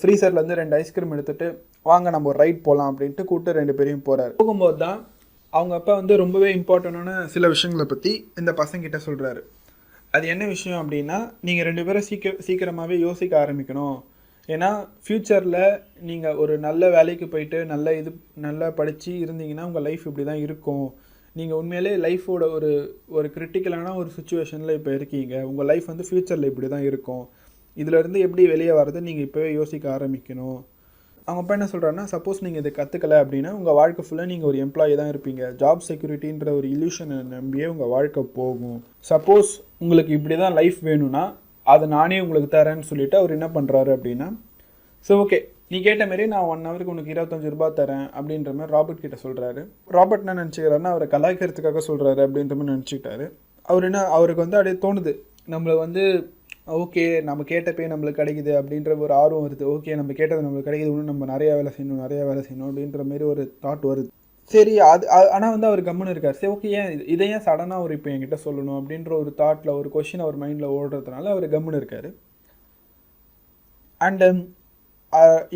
ஃப்ரீசர்லேருந்து 2 ஐஸ்கிரீம் எடுத்துகிட்டு வாங்க நம்ம ஒரு ரைட் போகலாம் அப்படின்ட்டு கூப்பிட்டு 2 பேரையும் போகிறாரு. போகும்போது தான் அவங்க அப்பா வந்து ரொம்பவே இம்பார்ட்டண்டான சில விஷயங்களை பற்றி இந்த பசங்கிட்ட சொல்கிறாரு. அது என்ன விஷயம் அப்படின்னா, நீங்கள் 2 பேரும் சீக்கிரமாகவே யோசிக்க ஆரம்பிக்கணும். ஏன்னா ஃப்யூச்சரில் நீங்கள் ஒரு நல்ல வேலைக்கு போயிட்டு நல்லா படித்து இருந்தீங்கன்னா உங்கள் லைஃப் இப்படி தான் இருக்கும். நீங்கள் உண்மையிலே லைஃபோட ஒரு கிரிட்டிக்கலான ஒரு சுச்சுவேஷனில் இப்போ இருக்கீங்க. உங்கள் லைஃப் வந்து ஃப்யூச்சரில் இப்படி தான் இருக்கும். இதிலேருந்து எப்படி வெளியே வர்றது நீங்கள் இப்போவே யோசிக்க ஆரம்பிக்கணும். அவங்க அப்பா என்ன சொல்கிறாருன்னா, சப்போஸ் நீங்கள் இதை கற்றுக்கலை அப்படின்னா உங்கள் வாழ்க்கை ஃபுல்லாக நீங்கள் ஒரு எம்ப்ளாயி தான் இருப்பீங்க. ஜாப் செக்யூரிட்டின்ற ஒரு இல்யூஷனை நம்பியே உங்கள் வாழ்க்கை போகும். சப்போஸ் உங்களுக்கு இப்படி தான் லைஃப் வேணும்னா அதை நானே உங்களுக்கு தரேன்னு சொல்லிவிட்டு அவர் என்ன பண்ணுறாரு அப்படின்னா, ஸோ ஓகே நீ கேட்ட மாரி நான் 1 ஹவருக்கு உனக்கு 25 ரூபா தரேன் அப்படின்ற மாதிரி ராபர்ட் கிட்ட சொல்கிறாரு. ராபர்ட் என்ன நினச்சிக்கிறாருன்னா, அவரை கலாய்க்கிறதுக்காக சொல்கிறாரு அப்படின்ற மாதிரி நினச்சிக்கிட்டாரு. அவருக்கு வந்து அப்படியே தோணுது, நம்மளை வந்து ஓகே நம்ம கேட்டப்பே நம்மளுக்கு கிடைக்குது அப்படின்ற ஒரு ஆர்வம் வருது. ஓகே நம்ம கேட்டது நம்மளுக்கு கிடைக்குது, இன்னும் நம்ம நிறையா வேலை செய்யணும் அப்படின்ற மாதிரி ஒரு தாட் வருது. சரி ஆனால் வந்து அவர் கம்முன்னு இருக்கார். சரி ஓகே இதை ஏன் சடனாக அவர் இப்போ என்கிட்ட சொல்லணும் அப்படின்ற ஒரு தாட்டில் ஒரு கொஷின் அவர் மைண்டில் ஓடுறதுனால அவர் கம்முன்னு இருக்கார். அண்டு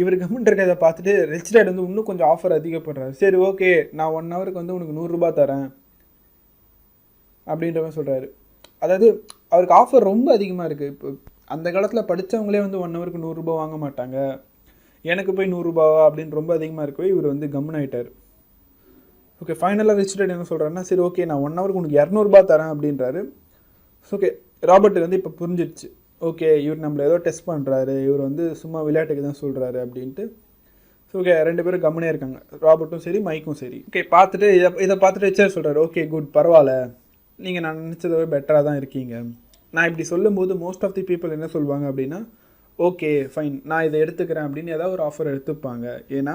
இவர் கம்முன்னு இருக்கிறத பார்த்துட்டு ரிச் டேட் வந்து இன்னும் கொஞ்சம் ஆஃபர் அதிகப்படுறாரு. சரி ஓகே நான் 1 ஹவருக்கு வந்து உனக்கு 100 ரூபா தரேன் அப்படின்ற மாதிரி சொல்கிறாரு. அதாவது அவருக்கு ஆஃபர் ரொம்ப அதிகமாக இருக்குது. இப்போ அந்த காலத்தில் படித்தவங்களே வந்து 1 ஹவருக்கு 100 ரூபா வாங்க மாட்டாங்க, எனக்கு போய் 100 ரூபாவா அப்படின்னு ரொம்ப அதிகமாக இருக்கவே இவர் வந்து கம்முன்னு ஆகிட்டார். ஓகே ஃபைனலாக ரிச் டேட் என்ன சொல்கிறாருன்னா, சரி ஓகே நான் 1 ஹவருக்கு உனக்கு 200 ரூபா தரேன் அப்படின்றாரு. ஓகே ராபர்ட் வந்து இப்போ புரிஞ்சிடுச்சு, ஓகே இவர் நம்மளை ஏதோ டெஸ்ட் பண்ணுறாரு, இவர் வந்து சும்மா விளையாட்டுக்கு தான் சொல்கிறாரு அப்படின்ட்டு. ஸோ ஓகே 2 பேரும் கம்முனே இருக்காங்க, ராபர்ட்டும் சரி மைக்கும் சரி. ஓகே பார்த்துட்டு இதை பார்த்துட்டு ரிச்சர் சொல்கிறாரு, ஓகே குட் பரவாயில்ல, நீங்கள் நான் நினச்சதை பெட்டராக தான் இருக்கீங்க. நான் இப்படி சொல்லும்போது மோஸ்ட் ஆஃப் தி பீப்புள் என்ன சொல்லுவாங்க அப்படின்னா, ஓகே ஃபைன் நான் இதை எடுத்துக்கிறேன் அப்படின்னு ஏதாவது ஒரு ஆஃபர் எடுத்துப்பாங்க. ஏன்னா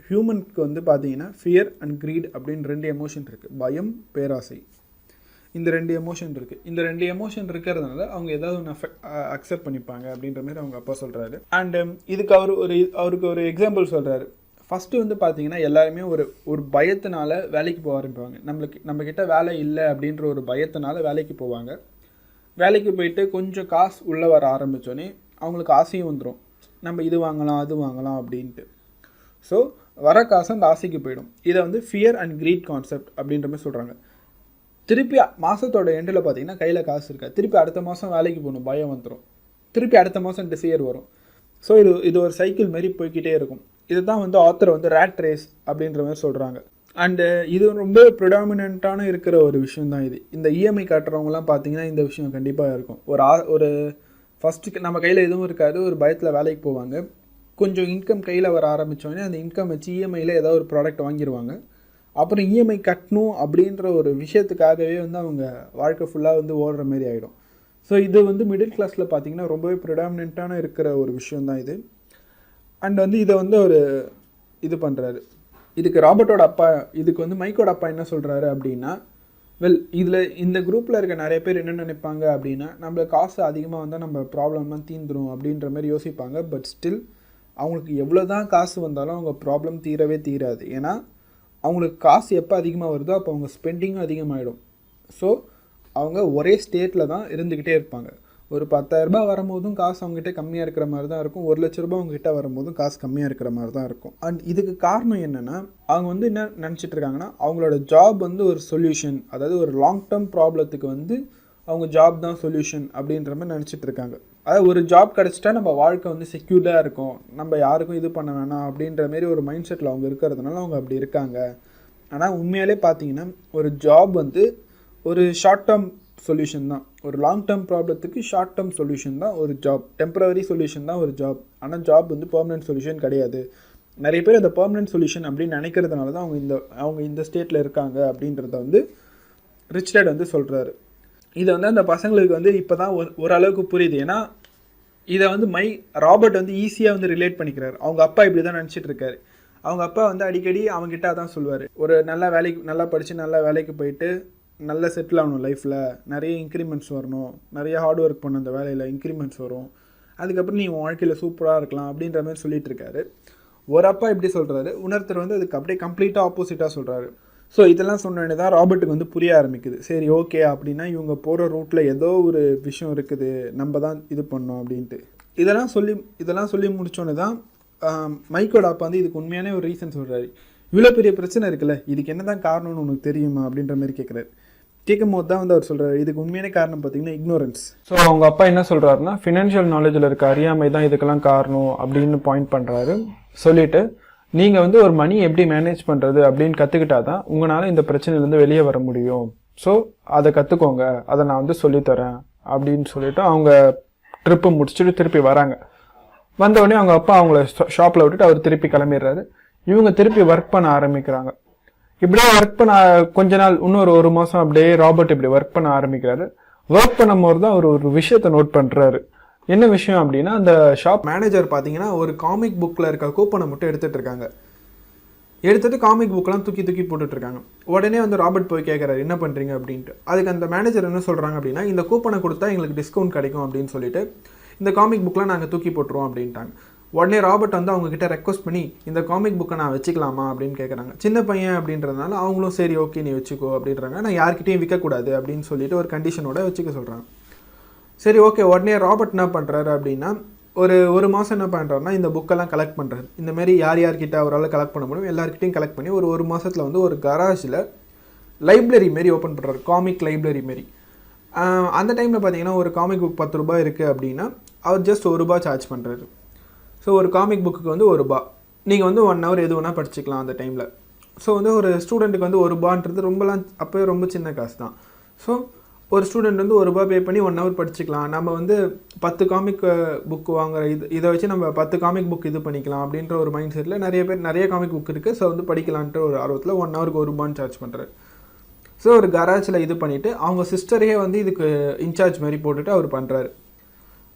ஹியூமனுக்கு வந்து பார்த்தீங்கன்னா ஃபியர் அண்ட் க்ரீட் அப்படின்னு 2 எமோஷன் இருக்குது, பயம் பேராசை. இந்த 2 எமோஷன் இருக்குது. இந்த 2 எமோஷன் இருக்கிறதுனால அவங்க ஏதாவது ஒன்று அக்செப்ட் பண்ணிப்பாங்க அப்படின்ற மாதிரி அவங்க அப்பா சொல்கிறாரு. அண்டு இதுக்கு அவருக்கு ஒரு எக்ஸாம்பிள் சொல்கிறாரு. ஃபஸ்ட்டு வந்து பார்த்தீங்கன்னா எல்லாருமே ஒரு பயத்தினால வேலைக்கு போக ஆரம்பிப்பாங்க. நம்மக்கிட்ட வேலை இல்லை அப்படின்ற ஒரு பயத்தினால வேலைக்கு போவாங்க. வேலைக்கு போயிட்டு கொஞ்சம் காசு உள்ளே வர ஆரம்பித்தோன்னே அவங்களுக்கு ஆசையும் வந்துடும், நம்ம இது வாங்கலாம் அது வாங்கலாம் அப்படின்ட்டு. ஸோ வர காசு அந்த ஆசைக்கு போயிடும். இதை வந்து ஃபியர் அண்ட் க்ரீட் கான்செப்ட் அப்படின்ற மாதிரி சொல்கிறாங்க. திருப்பி மாதத்தோட எண்டில் பார்த்தீங்கன்னா கையில் காசு இருக்கா, திருப்பி அடுத்த மாதம் வேலைக்கு போகணும் பயம் வந்துடும், திருப்பி அடுத்த மாதம் டிசையர் வரும். ஸோ இது ஒரு சைக்கிள் மாரி போய்கிட்டே இருக்கும். இது தான் வந்து ஆத்தர் வந்து ரேட் ரேஸ் அப்படின்ற மாதிரி சொல்கிறாங்க. அண்டு இது ரொம்ப ப்ரிடாமினண்ட்டான இருக்கிற ஒரு விஷயம் தான் இது. இந்த இஎம்ஐ கட்டுறவங்கலாம் பார்த்தீங்கன்னா இந்த விஷயம் கண்டிப்பாக இருக்கும். ஒரு ஃபஸ்ட்டு நம்ம கையில் எதுவும் இருக்காது, ஒரு பயத்தில் வேலைக்கு போவாங்க. கொஞ்சம் இன்கம் கையில் வர ஆரம்பித்தோடனே அந்த இன்கம் வச்சு இஎம்ஐயில் ஏதாவது ஒரு ப்ராடக்ட் வாங்கிடுவாங்க. அப்புறம் இஎம்ஐ கட்டணும் அப்படின்ற ஒரு விஷயத்துக்காகவே வந்து அவங்க வாழ்க்கை ஃபுல்லாக வந்து ஓடுற மாதிரி ஆகிடும். ஸோ இது வந்து மிடில் கிளாஸில் பார்த்தீங்கன்னா ரொம்பவே ப்ரிடாமினண்ட்டான இருக்கிற ஒரு விஷயந்தான் இது. அண்ட் வந்து இதை வந்து ஒரு இது பண்ணுறாரு. இதுக்கு ராபர்ட்டோட அப்பா, இதுக்கு வந்து மைக்கோட அப்பா என்ன சொல்கிறாரு அப்படின்னா, இந்த குரூப்பில் இருக்க நிறைய பேர் என்ன நினைப்பாங்க அப்படின்னா, நம்மளுக்கு காசு அதிகமாக வந்தால் நம்ம ப்ராப்ளம்லாம் தீந்துடும் அப்படின்ற மாதிரி யோசிப்பாங்க. பட் ஸ்டில் அவங்களுக்கு எவ்வளோ தான் காசு வந்தாலும் அவங்க ப்ராப்ளம் தீரவே தீராது. ஏன்னா அவங்களுக்கு காசு எப்போ அதிகமாக வருதோ அப்போ அவங்க ஸ்பெண்டிங்கும் அதிகமாகிடும். ஸோ அவங்க ஒரே ஸ்டேட்டில் தான் இருந்துக்கிட்டே இருப்பாங்க. ஒரு 10,000 வரும்போதும் காசு அவங்ககிட்ட கம்மியாக இருக்கிற மாதிரி தான் இருக்கும், 1,00,000 அவங்ககிட்ட வரும்போதும் காசு கம்மியாக இருக்கிற மாதிரி தான் இருக்கும். அண்ட் இதுக்கு காரணம் என்னென்னா, அவங்க வந்து என்ன நினச்சிட்டு இருக்காங்கன்னா, அவங்களோட ஜாப் வந்து ஒரு சொல்யூஷன், அதாவது ஒரு லாங் டேர்ம் ப்ராப்ளத்துக்கு வந்து அவங்க ஜாப் தான் சொல்யூஷன் அப்படின்ற மாதிரி நினச்சிட்டு இருக்காங்க. அதாவது ஒரு ஜாப் கிடச்சிட்டா நம்ம வாழ்க்கை வந்து செக்யூர்டாக இருக்கும், நம்ம யாருக்கும் இது பண்ண வேணாம் அப்படின்ற மாரி ஒரு மைண்ட் செட்டில் அவங்க இருக்கிறதுனால அவங்க அப்படி இருக்காங்க. ஆனால் உண்மையாலே பார்த்தீங்கன்னா ஒரு ஜாப் வந்து ஒரு ஷார்ட் டேர்ம் சொல்யூஷன் தான். ஒரு லாங் டேர்ம் ப்ராப்ளத்துக்கு ஷார்ட் டேர்ம் சொல்யூஷன் தான் ஒரு ஜாப், டெம்பரவரி சொல்யூஷன் தான் ஒரு ஜாப். ஆனால் ஜாப் வந்து பெர்மனன்ட் சொல்யூஷன் கிடையாது. நிறைய பேர் அந்த பெர்மனன்ட் சொல்யூஷன் அப்படின்னு நினைக்கிறதுனால தான் அவங்க இந்த ஸ்டேட்டில் இருக்காங்க அப்படின்றத வந்து ரிச் டேட் வந்து சொல்கிறாரு. இதை வந்து அந்த பசங்களுக்கு வந்து இப்போ தான் ஓரளவுக்கு புரியுது. ஏன்னா இதை வந்து ராபர்ட் வந்து ஈஸியாக வந்து ரிலேட் பண்ணிக்கிறார். அவங்க அப்பா இப்படி தான் நினச்சிட்டு இருக்காரு. அவங்க அப்பா வந்து அடிக்கடி அவங்ககிட்ட அதான் சொல்லுவார், ஒரு நல்லா படித்து நல்ல வேலைக்கு போயிட்டு நல்லா செட்டில் ஆகணும் லைஃப்பில், நிறைய இன்க்ரிமெண்ட்ஸ் வரணும், நிறைய ஹார்ட் ஒர்க் பண்ண அந்த வேலையில் இன்க்ரிமெண்ட்ஸ் வரும், அதுக்கப்புறம் நீ உன் வாழ்க்கையில் சூப்பராக இருக்கலாம் அப்படின்ற மாதிரி சொல்லிட்டு இருக்காரு. ஒரு அப்பா இப்படி சொல்கிறாரு, இன்னொருத்தர் வந்து அதுக்கு அப்படியே கம்ப்ளீட்டாக ஆப்போசிட்டாக சொல்கிறாரு. ஸோ இதெல்லாம் சொன்னோடனே தான் ராபர்ட்டுக்கு வந்து புரிய ஆரம்பிக்குது. சரி ஓகே, அப்படின்னா இவங்க போகிற ரூட்டில் ஏதோ ஒரு விஷயம் இருக்குது, நம்ம தான் இது பண்ணோம் அப்படின்ட்டு. இதெல்லாம் சொல்லி முடிச்சோன்னே தான் மைக்கோட அப்பா வந்து இதுக்கு உண்மையான ஒரு ரீசன் சொல்கிறாரு. இவ்வளோ பெரிய பிரச்சனை இருக்குல்ல, இதுக்கு என்ன தான் காரணம்னு உனக்கு தெரியுமா அப்படின்ற மாதிரி கேட்குறாரு. கேட்கும் போது தான் வந்து அவர் சொல்கிறாரு, இதுக்கு உண்மையான காரணம் பார்த்தீங்கன்னா இக்னோரன்ஸ். ஸோ அவங்க அப்பா என்ன சொல்கிறாருன்னா, ஃபினான்ஷியல் நாலேஜில் இருக்க அறியாமை தான் இதுக்கெல்லாம் காரணம் அப்படின்னு பாயிண்ட் பண்ணுறாரு. சொல்லிவிட்டு நீங்கள் வந்து ஒரு மணி எப்படி மேனேஜ் பண்ணுறது அப்படின்னு கற்றுக்கிட்டா தான் உங்களால் இந்த பிரச்சனையிலேருந்து வெளியே வர முடியும். ஸோ அதை கற்றுக்கோங்க, அதை நான் வந்து சொல்லித்தரேன் அப்படின்னு சொல்லிவிட்டு அவங்க ட்ரிப்பு முடிச்சுட்டு திருப்பி வராங்க. வந்தவுடனே அவங்க அப்பா அவங்கள ஷாப்பில் விட்டுட்டு அவர் திருப்பி கிளம்பிடுறாரு. இவங்க திருப்பி ஒர்க் பண்ண ஆரம்பிக்கிறாங்க. இப்படியே ஒர்க் பண்ண கொஞ்ச நாள், இன்னொரு 1 மாதம் அப்படியே ராபர்ட் இப்படி ஒர்க் பண்ண ஆரம்பிக்கிறாரு. ஒர்க் பண்ணும்போது தான் அவர் ஒரு விஷயத்தை நோட் பண்ணுறாரு. என்ன விஷயம் அப்படின்னா, அந்த ஷாப் மேனேஜர் பார்த்தீங்கன்னா ஒரு காமிக் புக்கில் இருக்க கூப்பனை மட்டும் எடுத்துகிட்டு இருக்காங்க. எடுத்துகிட்டு காமிக் புக்கெலாம் தூக்கி போட்டுட்ருக்காங்க. உடனே வந்து ராபர்ட் போய் கேட்குறாரு, என்ன பண்ணுறீங்க அப்படின்ட்டு. அதுக்கு அந்த மேனேஜர் என்ன சொல்கிறாங்க அப்படின்னா, இந்த கூப்பனை கொடுத்தா எங்களுக்கு டிஸ்கவுண்ட் கிடைக்கும் அப்படின்னு சொல்லிட்டு இந்த காமிக் புக்கெலாம் நாங்கள் தூக்கி போட்டுருவோம் அப்படின்ட்டாங்க. உடனே ராபர்ட் வந்து அவங்கக்கிட்ட ரெக்வஸ்ட் பண்ணி, இந்த காமிக் புக்கை நான் வச்சுக்கலாமா அப்படின்னு கேட்குறாங்க. சின்ன பையன் அப்படின்றதுனால அவங்களும் சரி ஓகே நீ வச்சுக்கோ அப்படின்றாங்க. நான் யார்கிட்டையும் விற்கக்கூடாது அப்படின்னு சொல்லிட்டு ஒரு கண்டிஷனோட வச்சுக்க சொல்கிறாங்க. சரி ஓகே. உடனே ராபர்ட் என்ன பண்ணுறாரு அப்படின்னா, ஒரு மாதம் என்ன பண்ணுறாருன்னா இந்த புக்கெல்லாம் கலெக்ட் பண்ணுறாரு. இந்தமாரி யார்கிட்ட அவரால் கலெக்ட் பண்ண முடியும் எல்லாருக்கிட்டையும் கலெக்ட் பண்ணி ஒரு மாதத்தில் வந்து ஒரு கராஜில் லைப்ரரி மாரி ஓப்பன் பண்ணுறாரு, காமிக் லைப்ரரி மாரி. அந்த டைமில் பார்த்தீங்கன்னா ஒரு காமிக் புக் 10 ரூபாய் இருக்குது அப்படின்னா அவர் ஜஸ்ட் ₹1 சார்ஜ் பண்ணுறாரு. ஸோ ஒரு காமிக் புக்குக்கு வந்து ₹1. நீங்கள் வந்து 1 ஹவர் எது வேணால் படிச்சுக்கலாம் அந்த டைமில். ஸோ வந்து ஒரு ஸ்டூடெண்ட்டுக்கு வந்து ₹1 ரொம்பலாம் அப்போயே ரொம்ப சின்ன காசு தான். ஸோ ஒரு ஸ்டூடெண்ட் வந்து ₹1 பே பண்ணி 1 ஹவர் படிச்சுக்கலாம். நம்ம வந்து 10 காமிக் புக் வாங்குற இதை வச்சு நம்ம 10 காமிக் புக் இது பண்ணிக்கலாம் அப்படின்ற ஒரு மைண்ட் செட்டில் நிறைய பேர் நிறைய காமிக் புக் இருக்குது. ஸோ வந்து படிக்கலான்ட்டு ஒரு ஆர்வத்தில் 1 ஹவருக்கு ₹1 சார்ஜ் பண்ணுறாரு. ஸோ ஒரு கராஜில் இது பண்ணிவிட்டு அவங்க சிஸ்டரையே வந்து இதுக்கு இன்சார்ஜ் மாதிரி போட்டுட்டு அவர் பண்ணுறாரு.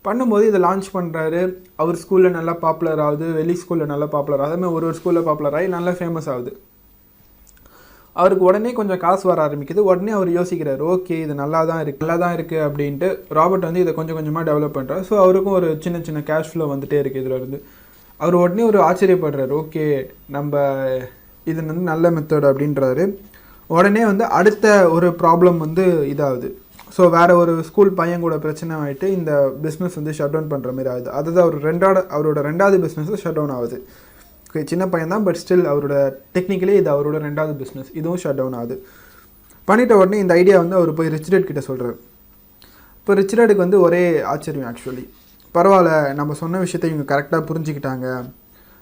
பண்ணும்போது இதை லான்ச் பண்ணுறாரு. அவர் ஸ்கூலில் நல்லா பாப்புலர் ஆகுது, வெளி ஸ்கூலில் நல்லா பாப்புலர் ஆகுது, அதுமாதிரி ஒரு ஸ்கூலில் பாப்புலர் ஆகி நல்லா ஃபேமஸ் ஆகுது. அவருக்கு உடனே கொஞ்சம் காசு வர ஆரம்பிக்குது. உடனே அவர் யோசிக்கிறார், ஓகே இது நல்லா தான் இருக்குது அப்படின்ட்டு அப்படின்ட்டு ராபர்ட் வந்து இதை கொஞ்சம் கொஞ்சமாக டெவலப் பண்ணுறாரு. ஸோ அவருக்கும் ஒரு சின்ன கேஷ் ஃப்ளோ வந்துகிட்டே இருக்குது இதில் இருந்து. அவர் உடனே ஒரு ஆச்சரியப்படுறாரு, ஓகே நம்ம இது வந்து நல்ல மெத்தட் அப்படின்றாரு. உடனே வந்து அடுத்த ஒரு ப்ராப்ளம் வந்து இதாகுது. ஸோ வேறு ஒரு ஸ்கூல் பையன் கூட பிரச்சனை ஆகிட்டு இந்த பிஸ்னஸ் வந்து ஷட் டவுன் பண்ணுற மாதிரி ஆகுது. அதுதான் அவரோட ரெண்டாவது பிஸ்னஸ் ஷட் டவுன் ஆகுது. ஓகே சின்ன பையன் தான், பட் ஸ்டில் அவரோட டெக்னிக்கலி இது அவரோட ரெண்டாவது பிஸ்னஸ், இதுவும் ஷட் டவுன் ஆகுது. பண்ணிட்ட உடனே இந்த ஐடியா வந்து அவர் போய் ரிச் டேட் கிட்ட சொல்கிறார். இப்போ ரிச் டேட்டுக்கு வந்து ஒரே ஆச்சரியம் ஆக்சுவலி. பரவாயில்ல நம்ம சொன்ன விஷயத்தை இவங்க கரெக்டாக புரிஞ்சுக்கிட்டாங்க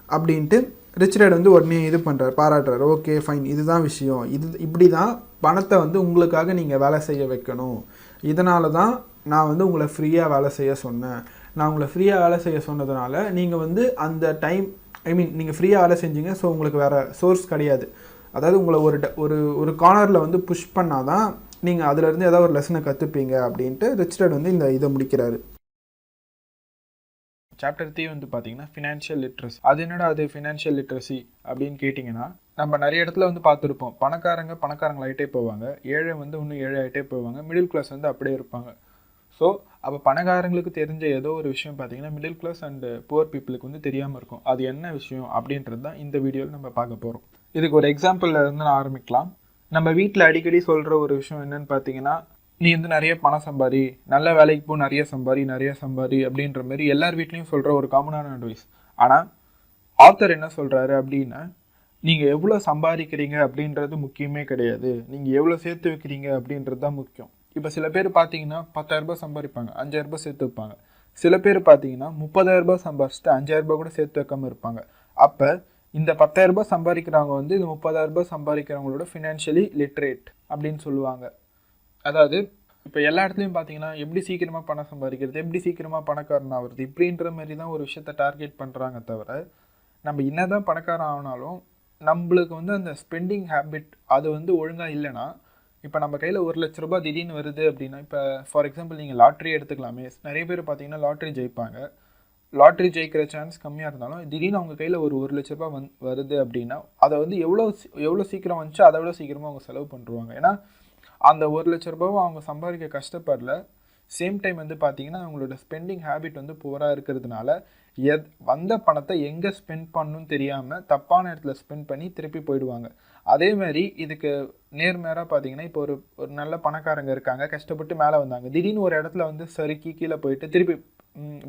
அப்படின்ட்டு ரிச் டேட் வந்து உடனே இது பண்ணுறாரு, பாராட்டுறாரு. ஓகே ஃபைன், இதுதான் விஷயம், இப்படி தான் பணத்தை வந்து உங்களுக்காக நீங்கள் வேலை செய்ய வைக்கணும். இதனால தான் நான் வந்து உங்களை ஃப்ரீயாக வேலை செய்ய சொன்னேன். நான் உங்களை ஃப்ரீயாக வேலை செய்ய சொன்னதுனால நீங்கள் வந்து அந்த டைம் நீங்கள் ஃப்ரீயாக வேலை செஞ்சீங்க. ஸோ உங்களுக்கு வேறு சோர்ஸ் கிடையாது. அதாவது உங்களை ஒரு கார்னரில் வந்து புஷ் பண்ணால் தான் நீங்கள் அதிலேருந்து ஏதாவது ஒரு லெசனை கற்றுப்பீங்க அப்படின்ட்டு ரிச் டேட் வந்து இதை முடிக்கிறாரு. சாப்டர் 3 வந்து பார்த்தீங்கன்னா ஃபினான்ஷியல் லிட்ரஸி. அது என்னடா அது ஃபினான்ஷியல் லிட்ரஸி அப்படின்னு கேட்டிங்கன்னா, நம்ம நிறைய இடத்துல வந்து பார்த்துருப்போம். பணக்காரங்களாகிட்டே போவாங்க, ஏழை வந்து இன்னும் ஏழை ஆகிட்டே போவாங்க, மிடில் கிளாஸ் வந்து அப்படியே இருப்பாங்க. ஸோ அப்போ பணக்காரங்களுக்கு தெரிஞ்ச ஏதோ ஒரு விஷயம் பார்த்தீங்கன்னா மிடில் கிளாஸ் அண்டு புவர் பீப்புளுக்கு வந்து தெரியாமல் இருக்கும். அது என்ன விஷயம் அப்படின்றது தான் இந்த வீடியோவில் நம்ம பார்க்க போகிறோம். இதுக்கு ஒரு எக்ஸாம்பிளில் இருந்து நான் ஆரம்பிக்கலாம். நம்ம வீட்டில் அடிக்கடி சொல்கிற ஒரு விஷயம் என்னன்னு பார்த்தீங்கன்னா, நீ வந்து நிறைய பணம் சம்பாதி, நல்ல வேலைக்கு போ, நிறைய சம்பாதி அப்படின்ற மாதிரி எல்லார் வீட்லேயும் சொல்கிற ஒரு காமனான அட்வைஸ். ஆனால் ஆத்தர் என்ன சொல்கிறாரு அப்படின்னா, நீங்கள் எவ்வளோ சம்பாதிக்கிறீங்க அப்படின்றது முக்கியமே கிடையாது, நீங்கள் எவ்வளோ சேர்த்து வைக்கிறீங்க அப்படின்றது தான் முக்கியம். இப்போ சில பேர் பார்த்தீங்கன்னா 10,000 சம்பாதிப்பாங்க, 5,000 சேர்த்து வைப்பாங்க. சில பேர் பார்த்தீங்கன்னா 30,000 சம்பாதிச்சுட்டு 5,000 கூட சேர்த்து வைக்காமல் இருப்பாங்க. அப்போ இந்த 10,000 சம்பாதிக்கிறவங்க வந்து இந்த 30,000 சம்பாதிக்கிறவங்களோட ஃபினான்ஷியலி லிட்ரேட் அப்படின்னு சொல்லுவாங்க. அதாவது இப்போ எல்லா இடத்துலையும் பார்த்தீங்கன்னா எப்படி சீக்கிரமாக பணம் சம்பாதிக்கிறது, எப்படி சீக்கிரமாக பணக்காரன் ஆகுறது, இப்படின்ற மாதிரி தான் ஒரு விஷயத்தை டார்கெட் பண்ணுறாங்க தவிர, நம்ம என்னதான் பணக்காரன் ஆனாலும் நம்மளுக்கு வந்து அந்த ஸ்பெண்டிங் ஹேபிட் அது வந்து ஒழுங்காக இல்லைன்னா, இப்போ நம்ம கையில் 1,00,000 ரூபாய் திடீர்னு வருது அப்படின்னா, இப்போ ஃபார் எக்ஸாம்பிள் நீங்கள் லாட்ரி எடுத்துக்கலாமே. நிறைய பேர் பார்த்தீங்கன்னா லாட்ரி ஜெயிப்பாங்க. லாட்ரி ஜெயிக்கிற சான்ஸ் கம்மியாக இருந்தாலும் திடீர்னு அவங்க கையில் ஒரு 1,00,000 ரூபாய் வருது அப்படின்னா, அதை வந்து எவ்வளோ சீக்கிரம் வந்துச்சு அதை விட சீக்கிரமாக அவங்க செலவு பண்ணுவாங்க. ஏன்னா அந்த 1,00,000 ரூபாவை அவங்க சம்பாதிக்க கஷ்டப்படல. சேம் டைம் வந்து பார்த்தீங்கன்னா அவங்களோட ஸ்பெண்டிங் ஹேபிட் வந்து புவராக இருக்கிறதுனால வந்த பணத்தை எங்கே ஸ்பெண்ட் பண்ணணும்னு தெரியாமல் தப்பான இடத்துல ஸ்பெண்ட் பண்ணி திருப்பி போயிடுவாங்க. அதே மாதிரி இதுக்கு நேர்மேராக பார்த்தீங்கன்னா, இப்போ ஒரு நல்ல பணக்காரங்க இருக்காங்க, கஷ்டப்பட்டு மேலே வந்தாங்க, திடீர்னு ஒரு இடத்துல வந்து சறுக்கி கீழே போயிட்டு திருப்பி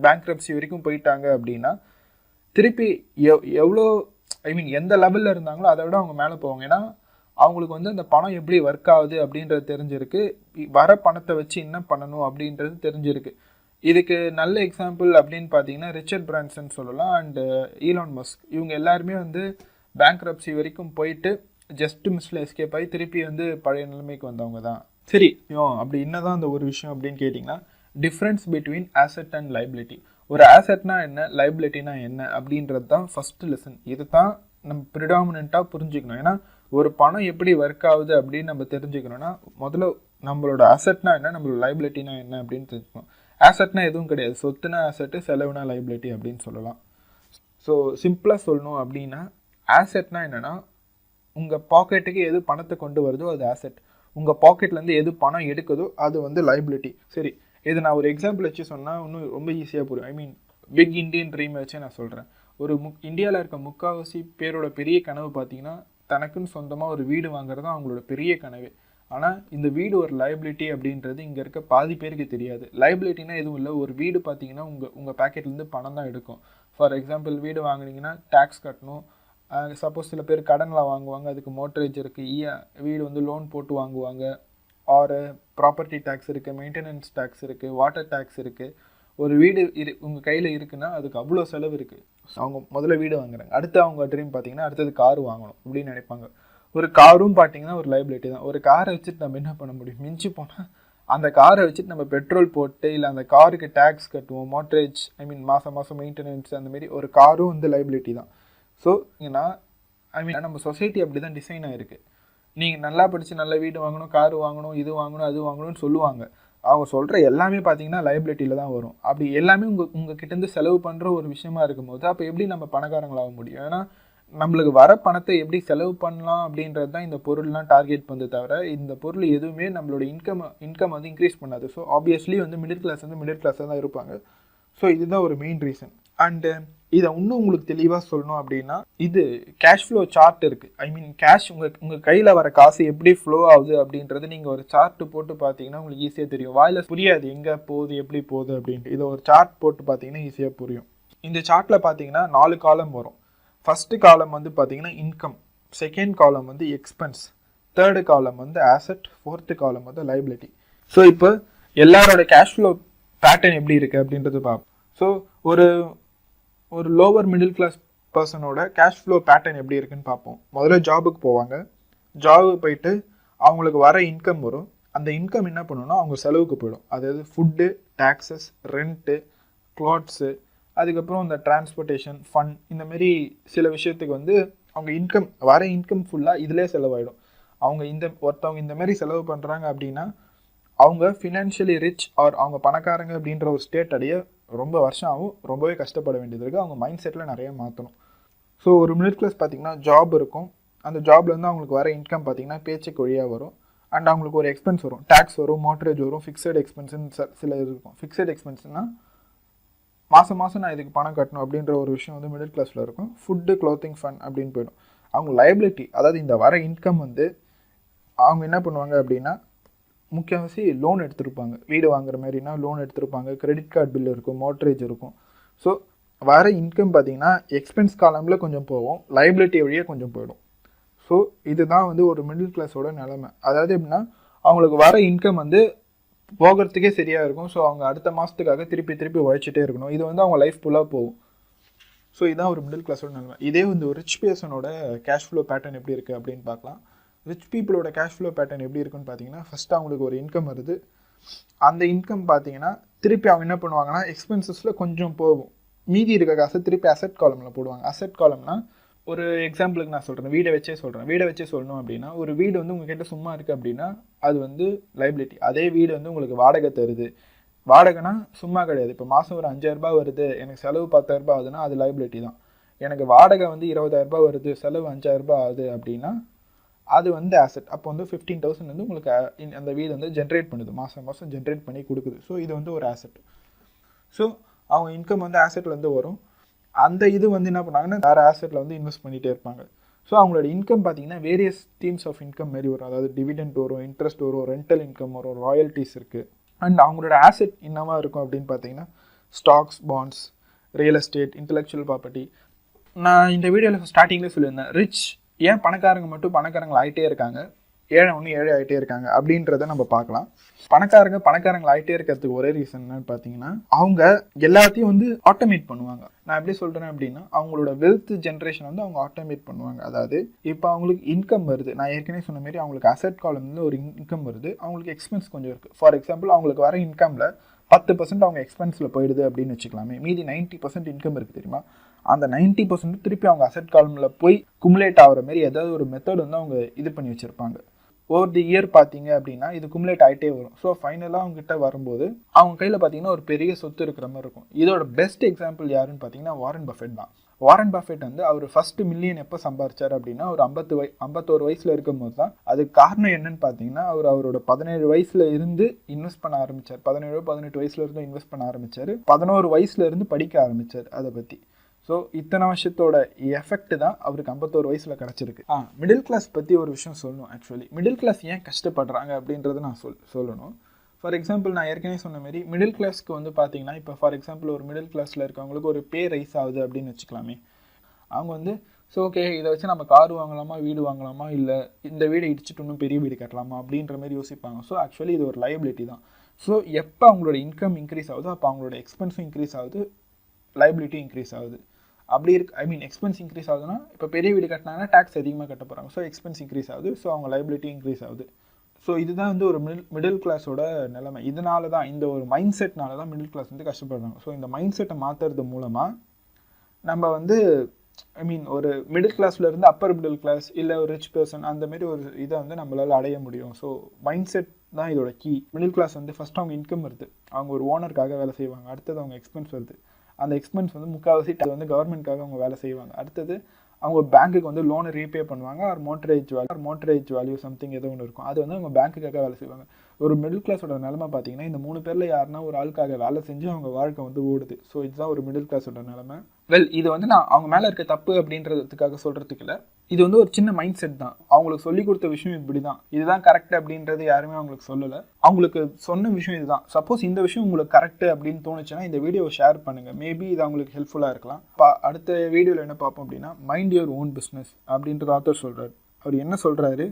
பேங்க்ரப்சி வரைக்கும் போயிட்டாங்க அப்படின்னா, திருப்பி எவ்வளோ எந்த லெவலில் இருந்தாங்களோ அதை விட அவங்க மேலே போவாங்க. ஏன்னா அவங்களுக்கு வந்து அந்த பணம் எப்படி ஒர்க் ஆகுது அப்படின்றது தெரிஞ்சிருக்கு, வர பணத்தை வச்சு என்ன பண்ணணும் அப்படின்றது தெரிஞ்சிருக்கு. இதுக்கு நல்ல எக்ஸாம்பிள் அப்படின்னு பார்த்தீங்கன்னா ரிச்சர்ட் பிரான்சன் சொல்லலாம், அண்டு ஈலான் மஸ்க். இவங்க எல்லாருமே வந்து பேங்க்ரப்சி வரைக்கும் போயிட்டு ஜஸ்ட் மிஸ்ல எஸ்கேப் ஆகி திருப்பி வந்து பழைய நிலைமைக்கு வந்தவங்க தான். சரி, அப்படி என்னதான் அந்த ஒரு விஷயம் அப்படின்னு கேட்டிங்கன்னா, difference between asset and liability. ஒரு ஆசெட்னா என்ன, லைபிலிட்டினா என்ன அப்படின்றது தான் ஃபர்ஸ்ட் லெசன். இது தான் நம்ம ப்ரிடாமினண்ட்டாக புரிஞ்சுக்கணும். ஏன்னா ஒரு பணம் எப்படி ஒர்க் ஆகுது அப்படின்னு நம்ம தெரிஞ்சுக்கணும்னா முதல்ல நம்மளோட ஆசெட்னா என்ன, நம்மளோட லைபிலிட்டினா என்ன அப்படின்னு தெரிஞ்சுக்கணும். ஆசெட்னா எதுவும் கிடையாது, சொத்துனா ஆசெட்டு, செலவுனா லைபிலிட்டி அப்படின்னு சொல்லலாம். ஸோ சிம்பிளாக சொல்லணும் அப்படின்னா, ஆசெட்னா என்னென்னா உங்கள் பாக்கெட்டுக்கு எது பணத்தை கொண்டு வருதோ அது ஆசெட், உங்கள் பாக்கெட்லேருந்து எது பணம் எடுக்குதோ அது வந்து லைபிலிட்டி. சரி, இது நான் ஒரு எக்ஸாம்பிள் வச்சு சொன்னால் இன்னும் ரொம்ப ஈஸியாக புரியும். பிக் இண்டியன் ட்ரீம் வச்சு நான் சொல்கிறேன். ஒரு இந்தியாவில் இருக்க முக்கால்வாசி பேரோட பெரிய கனவு பார்த்தீங்கன்னா தனக்குன்னு சொந்தமாக ஒரு வீடு வாங்குறது தான் அவங்களோட பெரிய கனவு. ஆனால் இந்த வீடு ஒரு லைபிலிட்டி அப்படின்றது இங்கே இருக்க பாதி பேருக்கு தெரியாது. லைபிலிட்டினா எதுவும் இல்லை, ஒரு வீடு பார்த்தீங்கன்னா உங்கள் பேக்கெட்லேருந்து பணம் தான் எடுக்கும். ஃபார் எக்ஸாம்பிள் வீடு வாங்குனீங்கன்னா டேக்ஸ் கட்டணும். சப்போஸ் சில பேர் கடனில் வாங்குவாங்க, அதுக்கு மோட்ரேஜ் இருக்குது, வீடு வந்து லோன் போட்டு வாங்குவாங்க, ஆர் ப்ராப்பர்ட்டி டேக்ஸ் இருக்குது, மெயின்டெனன்ஸ் டேக்ஸ் இருக்குது, வாட்டர் டேக்ஸ் இருக்குது. ஒரு வீடு உங்கள் கையில் இருக்குன்னா அதுக்கு அவ்வளோ செலவு இருக்குது. அவங்க முதல்ல வீடு வாங்குறாங்க, அடுத்து அவங்க ட்ரீம் பார்த்தீங்கன்னா அடுத்தது கார் வாங்கணும் அப்படின்னு நினைப்பாங்க. ஒரு காரும் பார்த்தீங்கன்னா ஒரு லைபிலிட்டி தான். ஒரு காரை வச்சுட்டு நம்ம என்ன பண்ண முடியும், மிஞ்சி போனால் அந்த காரை வச்சுட்டு நம்ம பெட்ரோல் போட்டு இல்லை அந்த காருக்கு டேக்ஸ் கட்டுவோம், மோட்ரேஜ் மாதம் மாதம் மெயின்டெனன்ஸ், அந்தமாரி ஒரு காரும் வந்து லைபிலிட்டி தான். ஸோ ஏன்னா நம்ம சொசைட்டி அப்படி தான் டிசைன் ஆகிருக்கு. நீங்கள் நல்லா படித்து நல்ல வீடு வாங்கணும், கார் வாங்கணும், இது வாங்கணும், அது வாங்கணும்னு சொல்லுவாங்க. அவங்க சொல்கிற எல்லாமே பார்த்தீங்கன்னா லைபிலிட்டியில் தான் வரும். அப்படி எல்லாமே உங்கள் கிட்டேருந்து செலவு பண்ணுற ஒரு விஷயமா இருக்கும்போது அப்போ எப்படி நம்ம பணக்காரங்களாக முடியும்? ஏன்னா நம்மளுக்கு வர பணத்தை எப்படி செலவு பண்ணலாம் அப்படின்றது தான் இந்த பொருள்லாம் டார்கெட் பண்ணது தவிர, இந்த பொருள் எதுவுமே நம்மளோட இன்கம் வந்து இன்க்ரீஸ் பண்ணாது. ஸோ ஆப்வியஸ்லி வந்து மிடில் கிளாஸாக தான் இருப்பாங்க. ஸோ இதுதான் ஒரு மெயின் ரீசன். அண்டு இதை இன்னும் உங்களுக்கு தெளிவாக சொல்லணும் அப்படின்னா, இது கேஷ் ஃப்ளோ சார்ட் இருக்குது. கேஷ் உங்கள் கையில் வர காசு எப்படி ஃப்ளோ ஆகுது அப்படின்றது நீங்கள் ஒரு சார்ட் போட்டு பார்த்தீங்கன்னா உங்களுக்கு ஈஸியாக தெரியும். வாயில் புரியாது எங்கே போகுது எப்படி போகுது அப்படின்ட்டு. இதை ஒரு சார்ட் போட்டு பார்த்தீங்கன்னா ஈஸியாக புரியும். இந்த சார்ட்டில் பார்த்தீங்கன்னா 4 காலம் வரும். ஃபஸ்ட்டு காலம் வந்து பார்த்தீங்கன்னா இன்கம், செகண்ட் காலம் வந்து எக்ஸ்பென்ஸ், தேர்டு காலம் வந்து ஆசெட், ஃபோர்த்து காலம் வந்து லைபிலிட்டி. ஸோ இப்போ எல்லாரோட கேஷ் ஃப்ளோ பேட்டர்ன் எப்படி இருக்குது அப்படின்றது பார்ப்போம். ஸோ ஒரு லோவர் மிடில் கிளாஸ் பர்சனோட கேஷ் ஃப்ளோ பேட்டர்ன் எப்படி இருக்குன்னு பார்ப்போம். முதல்ல ஜாபுக்கு போவாங்க, ஜாபுக்கு போயிட்டு அவங்களுக்கு வர இன்கம் வரும். அந்த இன்கம் என்ன பண்ணணும்னா அவங்க செலவுக்கு போயிடும். அதாவது ஃபுட்டு, டேக்ஸஸ், ரெண்ட்டு, க்ளாத்ஸு, அதுக்கப்புறம் இந்த டிரான்ஸ்போர்ட்டேஷன், ஃபண்ட், இந்தமாரி சில விஷயத்துக்கு வந்து அவங்க வர இன்கம் ஃபுல்லாக இதிலே செலவாயிடும். ஒருத்தவங்க இந்தமாரி செலவு பண்ணுறாங்க அப்படின்னா அவங்க ஃபினான்ஷியலி ரிச் ஆர் அவங்க பணக்காரங்க அப்படின்ற ஒரு ஸ்டேட் அடைய ரொம்ப வருஷம் ஆகும், ரொம்பவே கஷ்டப்பட வேண்டியது இருக்குது. அவங்க மைண்ட் செட்டில் நிறைய மாற்றணும். ஸோ ஒரு மிடில் கிளாஸ் பார்த்திங்கன்னா ஜாப் இருக்கும், அந்த ஜாப்லேருந்து அவங்களுக்கு வர இன்கம் பார்த்திங்கன்னா பேச்சுக்கு வழியாக வரும். அண்ட் அவங்களுக்கு ஒரு எக்ஸ்பென்ஸ் வரும், டேக்ஸ் வரும், மோட்ரேஜ் வரும், ஃபிக்ஸட் எக்ஸ்பென்ஸ்ன்னு சில இருக்கும். ஃபிக்ஸட் எக்ஸ்பென்ஸ்னால் மாதம் நான் இதுக்கு பணம் கட்டணும் அப்படின்ற ஒரு விஷயம் வந்து மிடில் கிளாஸில் இருக்கும். ஃபுட்டு, க்ளோத்திங், ஃபண்ட் அப்படின்னு போயிடும். அவங்க லைபிலிட்டி, அதாவது இந்த வர இன்கம் வந்து அவங்க என்ன பண்ணுவாங்க அப்படின்னா முக்கியவாசி லோன் எடுத்திருப்பாங்க. வீடு வாங்குற மாதிரினா லோன் எடுத்திருப்பாங்க, கிரெடிட் கார்டு பில் இருக்கும், மோட்ரேஜ் இருக்கும். ஸோ வர இன்கம் பார்த்திங்கன்னா எக்ஸ்பென்ஸ் காலமில் கொஞ்சம் போகும், லைபிலிட்டி வழியாக கொஞ்சம் போயிடும். ஸோ இதுதான் வந்து ஒரு மிடில் கிளாஸோட நிலைமை. அதாவது எப்படின்னா அவங்களுக்கு வர இன்கம் வந்து போகிறதுக்கே சரியாக இருக்கும். ஸோ அவங்க அடுத்த மாதத்துக்காக திருப்பி உழைச்சிட்டே இருக்கணும். இது வந்து அவங்க லைஃப் ஃபுல்லாக போகும். ஸோ இதுதான் ஒரு மிடில் கிளாஸோட நிலைமை. இதே வந்து ஒரு ரிச் பர்சனோட கேஷ் ஃப்ளோ பேட்டர்ன் எப்படி இருக்குது அப்படின்னு பார்க்கலாம். ரிச் பீப்புளோட கேஷ் ஃப்ளோ பேட்டர்ன் எப்படி இருக்குன்னு பார்த்தீங்கன்னா, ஃபஸ்ட்டு அவங்களுக்கு ஒரு இன்கம் வருது, அந்த இன்கம் பார்த்தீங்கன்னா திருப்பி அவங்க என்ன பண்ணுவாங்கன்னா எக்ஸ்பென்சஸில் கொஞ்சம் போகும், மீதி இருக்க காசை திருப்பி அசெட் காலமில் போடுவாங்க. அசெட் காலம்னா ஒரு எக்ஸாம்பிளுக்கு நான் சொல்கிறேன், வீடை வச்சே சொல்லணும் அப்படின்னா, ஒரு வீடு வந்து உங்ககிட்ட சும்மா இருக்குது அப்படின்னா அது வந்து லைபிலிட்டி. அதே வீடு வந்து உங்களுக்கு வாடகை தருது, வாடகைனா சும்மா கிடையாது. இப்போ மாதம் ஒரு 5,000 ரூபாய் வருது, எனக்கு செலவு 10,000 ரூபாய் ஆகுதுன்னா அது லைபிலிட்டி தான். எனக்கு வாடகை வந்து 20,000 ரூபாய் வருது, செலவு 5,000 ரூபாய் ஆகுது அப்படின்னா அது வந்து ஆசெட். அப்போ வந்து 15,000 வந்து உங்களுக்கு அந்த வீடு வந்து ஜென்ரேட் பண்ணுது, மாதம் ஜென்ரேட் பண்ணி கொடுக்குது. ஸோ இது வந்து ஒரு ஆசெட். ஸோ அவங்க இன்கம் வந்து ஆசெட்லேருந்து வரும். அந்த இது வந்து என்ன பண்ணாங்கன்னா வேறு ஆசெட்டில் வந்து இன்வெஸ்ட் பண்ணிகிட்டே இருப்பாங்க. ஸோ அவங்களோட இன்கம் பார்த்தீங்கன்னா வேரியஸ் தீம்ஸ் ஆஃப் இன்கம் மாரி வரும். அதாவது டிவிடெண்ட் வரும், இன்ட்ரெஸ்ட் வரும், ரெண்டல் இன்கம் வரும், ராயல்ட்டிஸ் இருக்குது. அண்ட் அவங்களோட ஆசெட் என்னவா இருக்கும் அப்படின்னு பார்த்தீங்கன்னா stocks, bonds, real estate, intellectual property. நான் இந்த வீடியோவில் ஸ்டார்டிங்லேயே சொல்லியிருந்தேன், ரிச் ஏன் பணக்காரங்க மட்டும் பணக்காரங்க ஆகிட்டே இருக்காங்க, ஏழை ஒன்று ஏழை ஆகிட்டே இருக்காங்க அப்படின்றத நம்ம பார்க்கலாம். பணக்காரங்க ஆகிட்டே இருக்கிறதுக்கு ஒரே ரீசன் என்னன்னு பார்த்தீங்கன்னா அவங்க எல்லாத்தையும் வந்து ஆட்டோமேட் பண்ணுவாங்க. நான் எப்படி சொல்கிறேன் அப்படின்னா அவங்களோட வெல்த் ஜென்ரேஷன் வந்து அவங்க ஆட்டோமேட் பண்ணுவாங்க. அதாவது இப்போ அவங்களுக்கு இன்கம் வருது, நான் ஏற்கனவே சொன்ன மாதிரி அவங்களுக்கு அசெட் காலம்ல ஒரு இன்கம் வருது, அவங்களுக்கு எக்ஸ்பென்ஸ் கொஞ்சம் இருக்குது. ஃபார் எக்ஸாம்பிள் அவங்களுக்கு வர இன்கமில் 10% அவங்க எக்ஸ்பென்ஸில் போயிடுது அப்படின்னு வச்சுக்கலாமே, மீதி 90% இன்கம் இருக்குது தெரியுமா. அந்த 90% திருப்பி அவங்க அசெட் காலமில் போய் குமுலேட் ஆகிற மாதிரி ஏதாவது ஒரு மெத்தட் வந்து அவங்க இது பண்ணி வச்சுருப்பாங்க. ஓவர் தி இயர் பார்த்தீங்க அப்படின்னா இது குமுலேட் ஆகிட்டே வரும். ஸோ ஃபைனலாக அவங்ககிட்ட வரும்போது அவங்க கையில் பார்த்தீங்கன்னா ஒரு பெரிய சொத்து இருக்கிற மாதிரி இருக்கும். இதோட பெஸ்ட் எக்ஸாம்பிள் யாருன்னு பார்த்தீங்கன்னா வாரன் பஃபெட் தான். வாரன் பஃபெட் வந்து அவர் ஃபர்ஸ்ட் மில்லியன் எப்போ சம்பாரிச்சார் அப்படின்னா ஒரு 51 வயசில் இருக்கும்போது தான். அதுக்கு காரணம் என்னன்னு பார்த்தீங்கன்னா அவரோட 17 வயசுல இருந்து இன்வெஸ்ட் பண்ண ஆரம்பித்தார். 17-18 வயசுல இருந்து இன்வெஸ்ட் பண்ண ஆரம்பித்தார். 11 வயசுல இருந்து படிக்க ஆரம்பித்தார் அதை பற்றி. ஸோ இத்தனை வருஷத்தோட எஃபெக்ட் தான் அவருக்கு 51 வயசில் கிடச்சிருக்கு. மிடில் கிளாஸ் பற்றி ஒரு விஷயம் சொல்லணும். ஆக்சுவலி மிடில் கிளாஸ் ஏன் கஷ்டப்படுறாங்க அப்படின்றத நான் சொல்லணும். ஃபார் எக்ஸாம்பிள் நான் ஏற்கனவே சொன்ன மாதிரி மிடில் கிளாஸ்க்கு வந்து பார்த்தீங்கன்னா இப்போ ஃபார் எக்ஸாம்பிள் ஒரு மிடில் கிளாஸில் இருக்கவங்களுக்கு ஒரு பே ரைஸ் ஆகுது அப்படின்னு வச்சுக்கலாமே. அவங்க வந்து ஸோ ஓகே இதை வச்சு நம்ம கார் வாங்கலாமா, வீடு வாங்கலாமா, இல்லை இந்த வீடை இடிச்சுட்டு இன்னும் பெரிய வீடு கட்டலாமா அப்படின்ற மாதிரி யோசிப்பாங்க. ஸோ ஆக்சுவலி இது ஒரு லைபிலிட்டி தான். ஸோ எப்போ அவங்களோட இன்கம் இன்க்ரீஸ் ஆகுதோ அப்போ அவங்களோட எக்ஸ்பென்ஸும் இன்க்ரீஸ் ஆகுது, லைபிலிட்டி இன்க்ரீஸ் ஆகுது. அப்படி இருக்கு, ஐ மீன் எக்ஸ்பென்ஸ் இன்க்ரீஸ் ஆகுதுன்னா இப்போ பெரிய வீடு கட்டினாங்கன்னா டேக்ஸ் அதிகமாக கட்ட போகிறாங்க. ஸோ எக்ஸ்பென்ஸ் இன்க்ரீஸ் ஆகுது, ஸோ அவங்க லைபிலிட்டி இன்க்ரீஸ் ஆகுது. ஸோ இதுதான் வந்து ஒரு மிடில் கிளாஸோட நிலைமை. இதனால தான் இந்த ஒரு மைண்ட் செட்னால தான் மிடில் கிளாஸ் வந்து கஷ்டப்படுறாங்க. ஸோ இந்த மைண்ட் செட்டை மாற்றுறது மூலமாக நம்ம வந்து ஐ மீன் ஒரு மிடில் கிளாஸில் இருந்து அப்பர் மிடில் கிளாஸ் இல்லை ஒரு ரிச் பர்சன் அந்த மாதிரி ஒரு இதை வந்து நம்மளால் அடைய முடியும். ஸோ மைண்ட் செட் தான் இதோட கீ. மிடில் கிளாஸ் வந்து ஃபஸ்ட் அவங்க இன்கம் வருது, அவங்க ஒரு ஓனருக்காக வேலை செய்வாங்க. அடுத்தது அவங்க எக்ஸ்பென்ஸ் வருது, அந்த எக்ஸ்பென்ஸ் வந்து முக்கால்வாசி அது வந்து கவர்மெண்ட்காக அவங்க வேலை செய்வாங்க. அடுத்தது அவங்க பேங்க்குக்கு வந்து லோனை ரீபே பண்ணுவாங்க, ஆர் மோட்டரேஜ் வேல்யூ சம்திங் ஏதோ ஒன்று இருக்கும், அது வந்து அவங்க பேங்க்குக்காக வேலை செய்வாங்க. ஒரு மிடில் கிளாஸோட நிலைமை பார்த்தீங்கன்னா இந்த 3 பேரில் யாருன்னா ஒரு ஆளுக்காக வேலை செஞ்சு அவங்க வாழ்க்கை வந்து ஓடுது. ஸோ இதுதான் ஒரு மிடில் கிளாஸோட நிலைமை. இது வந்து நான் அவங்க மேலே இருக்க தப்பு அப்படின்றதுக்காக சொல்கிறதுக்கு இல்லை, இது வந்து ஒரு சின்ன மைண்ட் செட் தான். அவங்களுக்கு சொல்லி கொடுத்த விஷயம் இப்படி தான், இதுதான் கரெக்ட் அப்படின்றது யாருமே அவங்களுக்கு சொல்லலை. அவங்களுக்கு சொன்ன விஷயம் இதுதான். சப்போஸ் இந்த விஷயம் உங்களுக்கு கரெக்ட் அப்படின்னு தோணுச்சுன்னா இந்த வீடியோவை ஷேர் பண்ணுங்கள், மேபி இது அவங்களுக்கு ஹெல்ப்ஃபுல்லாக இருக்கலாம். அடுத்த வீடியோவில் என்ன பார்ப்போம் அப்படின்னா மைண்ட் யுவர் ஓன் பிஸ்னஸ் அப்படின்றது ஆத்தர் சொல்கிறார். அவர் என்ன சொல்கிறாரு,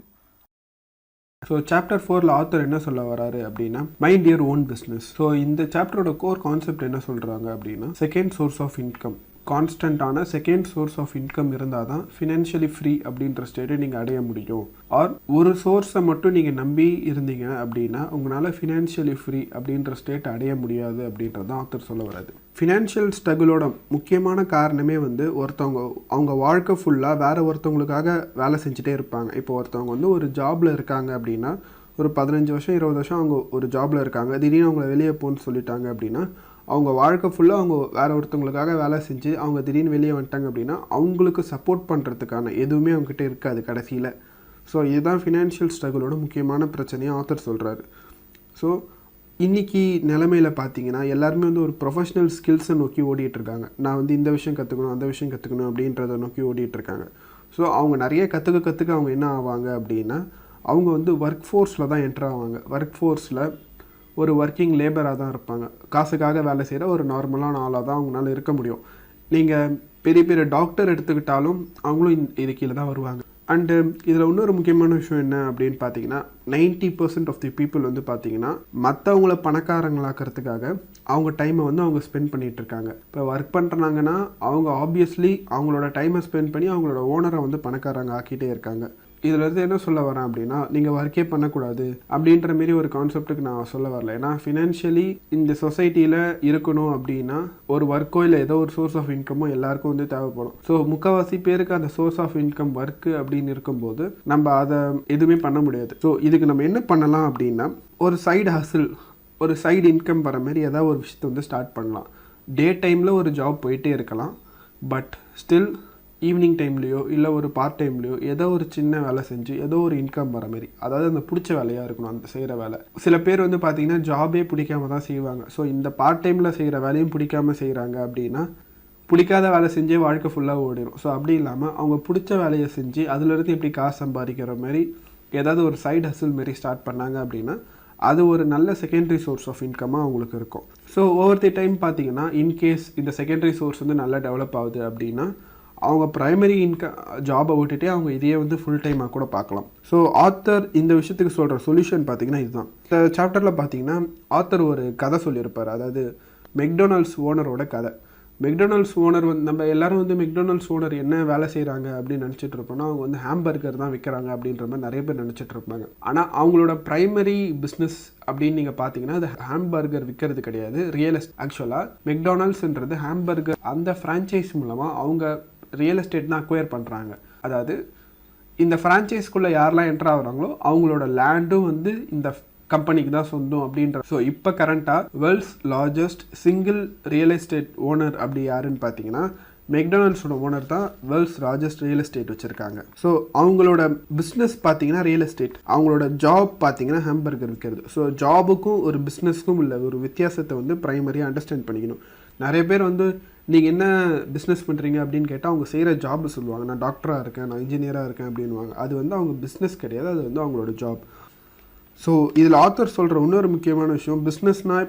ஸோ சாப்டர் 4ல் ஆத்தர் என்ன சொல்ல வராரு அப்படின்னா mind your own business. So இந்த சாப்டரோட கோர் கான்செப்ட் என்ன சொல்கிறாங்க அப்படின்னா செகண்ட் சோர்ஸ் ஆஃப் இன்கம், கான்ஸ்டன்டான செகண்ட் சோர்ஸ் ஆஃப் இன்கம் இருந்தால் தான் ஃபினான்ஷியலி ஃப்ரீ அப்படின்ற ஸ்டேட்டை நீங்கள் அடைய முடியும். ஆர் ஒரு சோர்ஸை மட்டும் நீங்கள் நம்பி இருந்தீங்க அப்படின்னா உங்களால் ஃபினான்ஷியலி ஃப்ரீ அப்படின்ற ஸ்டேட்டை அடைய முடியாது அப்படின்றது தான் ஆத்தர் சொல்ல வராது. ஃபினான்ஷியல் ஸ்ட்ரகிளோட முக்கியமான காரணமே வந்து ஒருத்தவங்க அவங்க வாழ்க்கை ஃபுல்லாக வேறு ஒருத்தவங்களுக்காக வேலை செஞ்சுட்டே இருப்பாங்க. இப்போ ஒருத்தவங்க வந்து ஒரு ஜாபில் இருக்காங்க அப்படின்னா ஒரு 15 வருஷம் 20 வருஷம் அவங்க ஒரு ஜாபில் இருக்காங்க, திடீர்னு அவங்கள வெளியே போன்னு சொல்லிட்டாங்க அப்படின்னா அவங்க வாழ்க்கை ஃபுல்லாக அவங்க வேறு ஒருத்தவங்களுக்காக வேலை செஞ்சு அவங்க திடீர்னு வெளியே வந்துட்டாங்க அப்படின்னா அவங்களுக்கு சப்போர்ட் பண்ணுறதுக்கான எதுவுமே அவங்ககிட்ட இருக்காது கடைசியில். ஸோ இதுதான் ஃபினான்ஷியல் ஸ்ட்ரகிளோட முக்கியமான பிரச்சனையாக ஆத்தர் சொல்கிறாரு. ஸோ இன்றைக்கி நிலமையில் பார்த்தீங்கன்னா எல்லாருமே வந்து ஒரு ப்ரொஃபஷ்னல் ஸ்கில்ஸை நோக்கி ஓடிட்டுருக்காங்க. நான் வந்து இந்த விஷயம் கற்றுக்கணும் அந்த விஷயம் கற்றுக்கணும் அப்படின்றத நோக்கி ஓடிட்டுருக்காங்க. ஸோ அவங்க நிறைய கற்றுக்க அவங்க என்ன ஆவாங்க அப்படின்னா அவங்க வந்து ஒர்க் ஃபோர்ஸில் தான் என்ட்ரு ஆவாங்க. ஒர்க் ஃபோர்ஸில் ஒரு ஒர்க்கிங் லேபராக தான் இருப்பாங்க. காசுக்காக வேலை செய்கிற ஒரு நார்மலான ஆளாக தான் அவங்களால இருக்க முடியும். நீங்கள் பெரிய பெரிய டாக்டர் எடுத்துக்கிட்டாலும் அவங்களும் இது கீழே தான் வருவாங்க. அண்டு இதில் இன்னொரு முக்கியமான விஷயம் என்ன அப்படின்னு பார்த்தீங்கன்னா 90% ஆஃப் தி பீப்புள் வந்து பார்த்தீங்கன்னா மற்றவங்கள பணக்காரங்களாக்கிறதுக்காக அவங்க டைமை வந்து அவங்க ஸ்பெண்ட் பண்ணிகிட்டு இருக்காங்க. இப்போ ஒர்க் பண்ணுறாங்கன்னா அவங்க ஆப்வியஸ்லி அவங்களோட டைமை ஸ்பெண்ட் பண்ணி அவங்களோட ஓனரை வந்து பணக்காரங்க ஆக்கிட்டே இருக்காங்க. இதில் இருந்து என்ன சொல்ல வரேன் அப்படின்னா, நீங்கள் ஒர்க்கே பண்ணக்கூடாது அப்படின்ற மாரி ஒரு கான்செப்ட்டுக்கு நான் சொல்ல வரல. ஏன்னா ஃபினான்ஷியலி இந்த சொசைட்டியில் இருக்கணும் அப்படின்னா ஒரு ஒர்க்கோ இல்லை ஏதோ ஒரு சோர்ஸ் ஆஃப் இன்கமோ எல்லாருக்கும் வந்து தேவைப்படும். ஸோ முக்கால்வாசி பேருக்கு அந்த சோர்ஸ் ஆஃப் இன்கம் ஒர்க்கு அப்படின்னு இருக்கும்போது நம்ம அதை எதுவுமே பண்ண முடியாது. ஸோ இதுக்கு நம்ம என்ன பண்ணலாம் அப்படின்னா, ஒரு சைடு ஹசில், ஒரு சைடு இன்கம் வர மாதிரி ஏதாவது ஒரு விஷயத்தை வந்து ஸ்டார்ட் பண்ணலாம். டே டைமில் ஒரு ஜாப் போயிட்டே இருக்கலாம், பட் ஸ்டில் ஈவினிங் டைம்லேயோ இல்லை ஒரு பார்ட் டைம்லேயோ ஏதோ ஒரு சின்ன வேலை செஞ்சு ஏதோ ஒரு இன்கம் வர மாதிரி, அதாவது அந்த பிடிச்ச வேலையாக இருக்கணும் அந்த செய்கிற வேலை. சில பேர் வந்து பார்த்திங்கன்னா ஜாபே பிடிக்காம தான் செய்வாங்க. ஸோ இந்த பார்ட் டைமில் செய்கிற வேலையும் பிடிக்காம செய்கிறாங்க அப்படின்னா பிடிக்காத வேலை செஞ்சே வாழ்க்கை ஃபுல்லாக ஓடிடும். ஸோ அப்படி இல்லாமல் அவங்க பிடிச்ச வேலையை செஞ்சு அதுலேருந்து எப்படி காசு சம்பாதிக்கிற மாதிரி ஏதாவது ஒரு சைடு ஹசில் மாரி ஸ்டார்ட் பண்ணாங்க அப்படின்னா அது ஒரு நல்ல செகண்டரி சோர்ஸ் ஆஃப் இன்கமாக அவங்களுக்கு இருக்கும். ஸோ ஓவர் தி டைம் பார்த்தீங்கன்னா இன்கேஸ் இந்த செகண்டரி சோர்ஸ் வந்து நல்லா டெவலப் ஆகுது அப்படின்னா அவங்க ப்ரைமரி ஜாபை விட்டுட்டே அவங்க இதையே வந்து ஃபுல் டைமாக கூட பார்க்கலாம். ஸோ ஆத்தர் இந்த விஷயத்துக்கு சொல்கிற சொல்யூஷன் பார்த்தீங்கன்னா இதுதான். இந்த சாப்டரில் பார்த்தீங்கன்னா ஆத்தர் ஒரு கதை சொல்லியிருப்பார், அதாவது மெக்டொனால்ட்ஸ் ஓனரோட கதை. மெக்டொனால்ட்ஸ் ஓனர் வந்து நம்ம எல்லாரும் வந்து மெக்டொனால்ட்ஸ் ஓனர் என்ன வேலை செய்கிறாங்க அப்படின்னு நினச்சிட்டு இருப்போம்னா அவங்க வந்து ஹாம்பர்கர் தான் விற்கிறாங்க அப்படின்ற மாதிரி நிறைய பேர் நினச்சிட்டு இருப்பாங்க. ஆனால் அவங்களோட ப்ரைமரி பிஸ்னஸ் அப்படின்னு நீங்கள் பார்த்தீங்கன்னா அது ஹாம்பர்கர் விற்கிறது கிடையாது. ஆக்சுவலாக மெக்டொனால்ட்ஸ்ன்றது ஹாம்பர்கர் அந்த ஃப்ரான்ச்சைஸ் மூலமாக அவங்க ரியல் எஸ்டேட் தான் அக்வயர் பண்ணுறாங்க. அதாவது இந்த ஃப்ரான்ச்சைஸ்குள்ளே யாரெல்லாம் என்ட்ரு ஆகுறாங்களோ அவங்களோட லேண்டும் வந்து இந்த கம்பெனிக்கு தான் சொந்தம் அப்படின்ற. ஸோ இப்போ கரண்ட்டாக world's largest single real estate owner அப்படி யாருன்னு பார்த்தீங்கன்னா மெக்டொனால்ட்ஸோட ஓனர் தான் வேர்ல்ட்ஸ் லார்ஜஸ்ட் ரியல் எஸ்டேட் வச்சுருக்காங்க. ஸோ அவங்களோட பிஸ்னஸ் பார்த்தீங்கன்னா ரியல் எஸ்டேட், அவங்களோட ஜாப் பார்த்தீங்கன்னா ஹாம்பர்கர் விற்கிறது. ஸோ ஜாபுக்கும் ஒரு பிஸ்னஸ்க்கும் உள்ள ஒரு வித்தியாசத்தை வந்து ப்ரைமரியாக அண்டர்ஸ்டாண்ட் பண்ணிக்கணும். நிறைய பேர் வந்து நீங்கள் என்ன பிஸ்னஸ் பண்ணுறீங்க அப்படின்னு கேட்டால் அவங்க செய்கிற ஜாப் சொல்லுவாங்க. நான் டாக்டராக இருக்கேன், நான் இன்ஜினியராக இருக்கேன் அப்படின்வாங்க. அது வந்து அவங்க பிஸ்னஸ் கிடையாது, அது வந்து அவங்களோட ஜாப். ஸோ இதில் ஆத்தர் சொல்கிற இன்னொரு முக்கியமான விஷயம், பிஸ்னஸ்னால்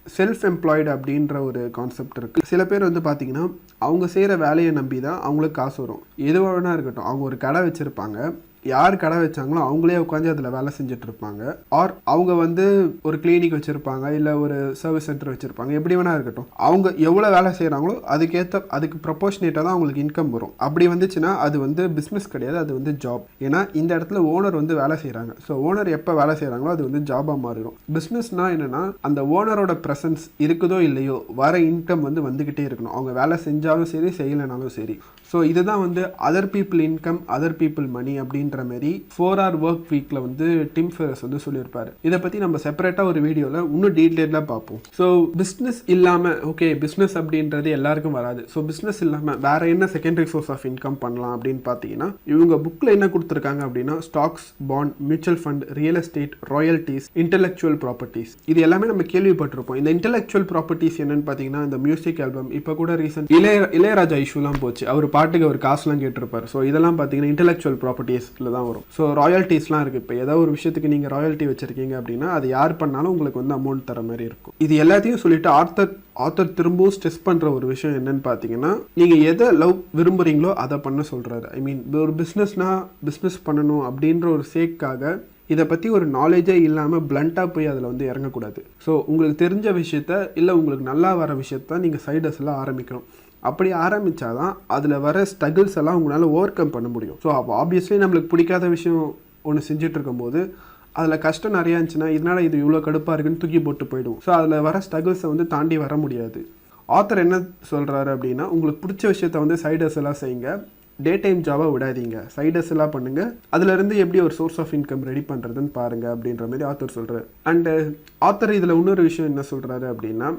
செல்ஃப் எம்ப்ளாய்டு அப்படின்ற ஒரு கான்செப்ட் இருக்குது. சில பேர் வந்து பார்த்திங்கன்னா அவங்க செய்கிற வேலையை நம்பி தான் அவங்களுக்கு காசு வரும். எதுவாக வேணா இருக்கட்டும், அவங்க ஒரு கடை வச்சுருப்பாங்க, யார் கடை வச்சாங்களோ அவங்களே உட்காந்து அதில் வேலை செஞ்சுட்டு இருப்பாங்க. ஆர் அவங்க வந்து ஒரு கிளினிக் வச்சுருப்பாங்க, இல்லை ஒரு சர்வீஸ் சென்டர் வச்சுருப்பாங்க, எப்படி வேணா இருக்கட்டும். அவங்க எவ்வளோ வேலை செய்கிறாங்களோ அதுக்கு ப்ரொபோஷனேட்டாக தான் அவங்களுக்கு இன்கம் வரும். அப்படி வந்துச்சுன்னா அது வந்து பிஸ்னஸ் கிடையாது, அது வந்து ஜாப். ஏன்னா இந்த இடத்துல ஓனர் வந்து வேலை செய்கிறாங்க. ஸோ ஓனர் எப்போ வேலை செய்கிறாங்களோ அது வந்து ஜாபாக மாறிடும். பிஸ்னஸ்னால் என்னென்னா அந்த ஓனரோட ப்ரெசன்ஸ் இருக்குதோ இல்லையோ வர இன்கம் வந்து வந்துக்கிட்டே இருக்கணும், அவங்க வேலை செஞ்சாலும் சரி செய்யலைனாலும் சரி. ஸோ இதுதான் வந்து other people income other people money அப்படின்ற மாதிரி 4-hour ஒர்க் வீக்கில் வந்து டிம் ஃபெரஸ் வந்து சொல்லியிருப்பாரு. இதை பற்றி நம்ம செப்பரேட்டாக ஒரு வீடியோவில் இன்னும் டீட்டெயிலாக பார்ப்போம். ஸோ பிஸ்னஸ் இல்லாமல், ஓகே பிஸ்னஸ் அப்படின்றது எல்லாருக்கும் வராது. ஸோ பிஸ்னஸ் இல்லாமல் வேற என்ன செகண்டரி சோர்ஸ் ஆஃப் இன்கம் பண்ணலாம் அப்படின்னு பார்த்தீங்கன்னா இவங்க புக்கில் என்ன கொடுத்துருக்காங்க அப்படின்னா stocks, bond, mutual fund, real estate, royalties, intellectual properties, இது எல்லாமே நம்ம கேள்விப்பட்டிருப்போம். இந்த இன்டெலெக்சுவல் ப்ராப்பர்ட்டிஸ் என்னன்னு பார்த்தீங்கன்னா இந்த மியூசிக் ஆல்பம், இப்போ கூட ரீசெண்ட் இளையராஜா இஷ்யூலாம் போச்சு, அவர் பாட்டுக்கு ஒரு காசுலாம் கேட்டிருப்பார். ஸோ இதெல்லாம் பார்த்தீங்கன்னா இன்டெலெக்சுவல் ப்ராப்பர்ட்டிஸில் தான் வரும். ஸோ ராயல்ட்டிஸ்லாம் இருக்குது. இப்போ ஏதாவது ஒரு விஷயத்துக்கு நீங்கள் ராயல்ட்டி வச்சுருக்கீங்க அப்படின்னா அது யார் பண்ணாலும் உங்களுக்கு வந்து அமௌண்ட் தர மாதிரி இருக்கும். இது எல்லாத்தையும் சொல்லிட்டு ஆத்தர் திரும்பவும் ஸ்ட்ரெஸ் பண்ணுற ஒரு விஷயம் என்னன்னு பார்த்தீங்கன்னா நீங்கள் எதை விரும்புகிறீங்களோ அதை பண்ண சொல்கிறாரு. ஐ மீன் ஒரு பிஸ்னஸ் பண்ணணும் அப்படின்ற ஒரு சேக்காக இதை பற்றி ஒரு நாலேஜே இல்லாமல் பிளண்ட்டாக போய் அதில் வந்து இறங்கக்கூடாது. ஸோ உங்களுக்கு தெரிஞ்ச விஷயத்த இல்லை உங்களுக்கு நல்லா வர விஷயத்த நீங்கள் சைடஸ்லாம் ஆரம்பிக்கணும். அப்படி ஆரம்பித்தாதான் அதில் வர ஸ்ட்ரகிள்ஸ் எல்லாம் உங்களால் ஓவர் கம் பண்ண முடியும். ஸோ அப்போ ஆப்வியஸ்லி நம்மளுக்கு பிடிக்காத விஷயம் ஒன்று செஞ்சுட்டு இருக்கும்போது அதில் கஷ்டம் நிறையா இருந்துச்சுன்னா இதனால் இது இவ்வளோ கடுப்பாக இருக்குன்னு தூக்கி போட்டு போயிடுவோம். ஸோ அதில் வர ஸ்ட்ரகிள்ஸை வந்து தாண்டி வர முடியாது. ஆத்தர் என்ன சொல்கிறாரு அப்படின்னா உங்களுக்கு பிடிச்ச விஷயத்த வந்து சைடஸ் எல்லாம் செய்யுங்க, டே டைம் ஜாபாக விடாதீங்க, சைடஸ் எல்லாம் பண்ணுங்கள், அதுலேருந்து எப்படி ஒரு சோர்ஸ் ஆஃப் இன்கம் ரெடி பண்ணுறதுன்னு பாருங்கள் அப்படின்ற மாதிரி ஆத்தர் சொல்கிறார். அண்டு ஆத்தர் இதில் இன்னொரு விஷயம் என்ன சொல்கிறாரு அப்படின்னா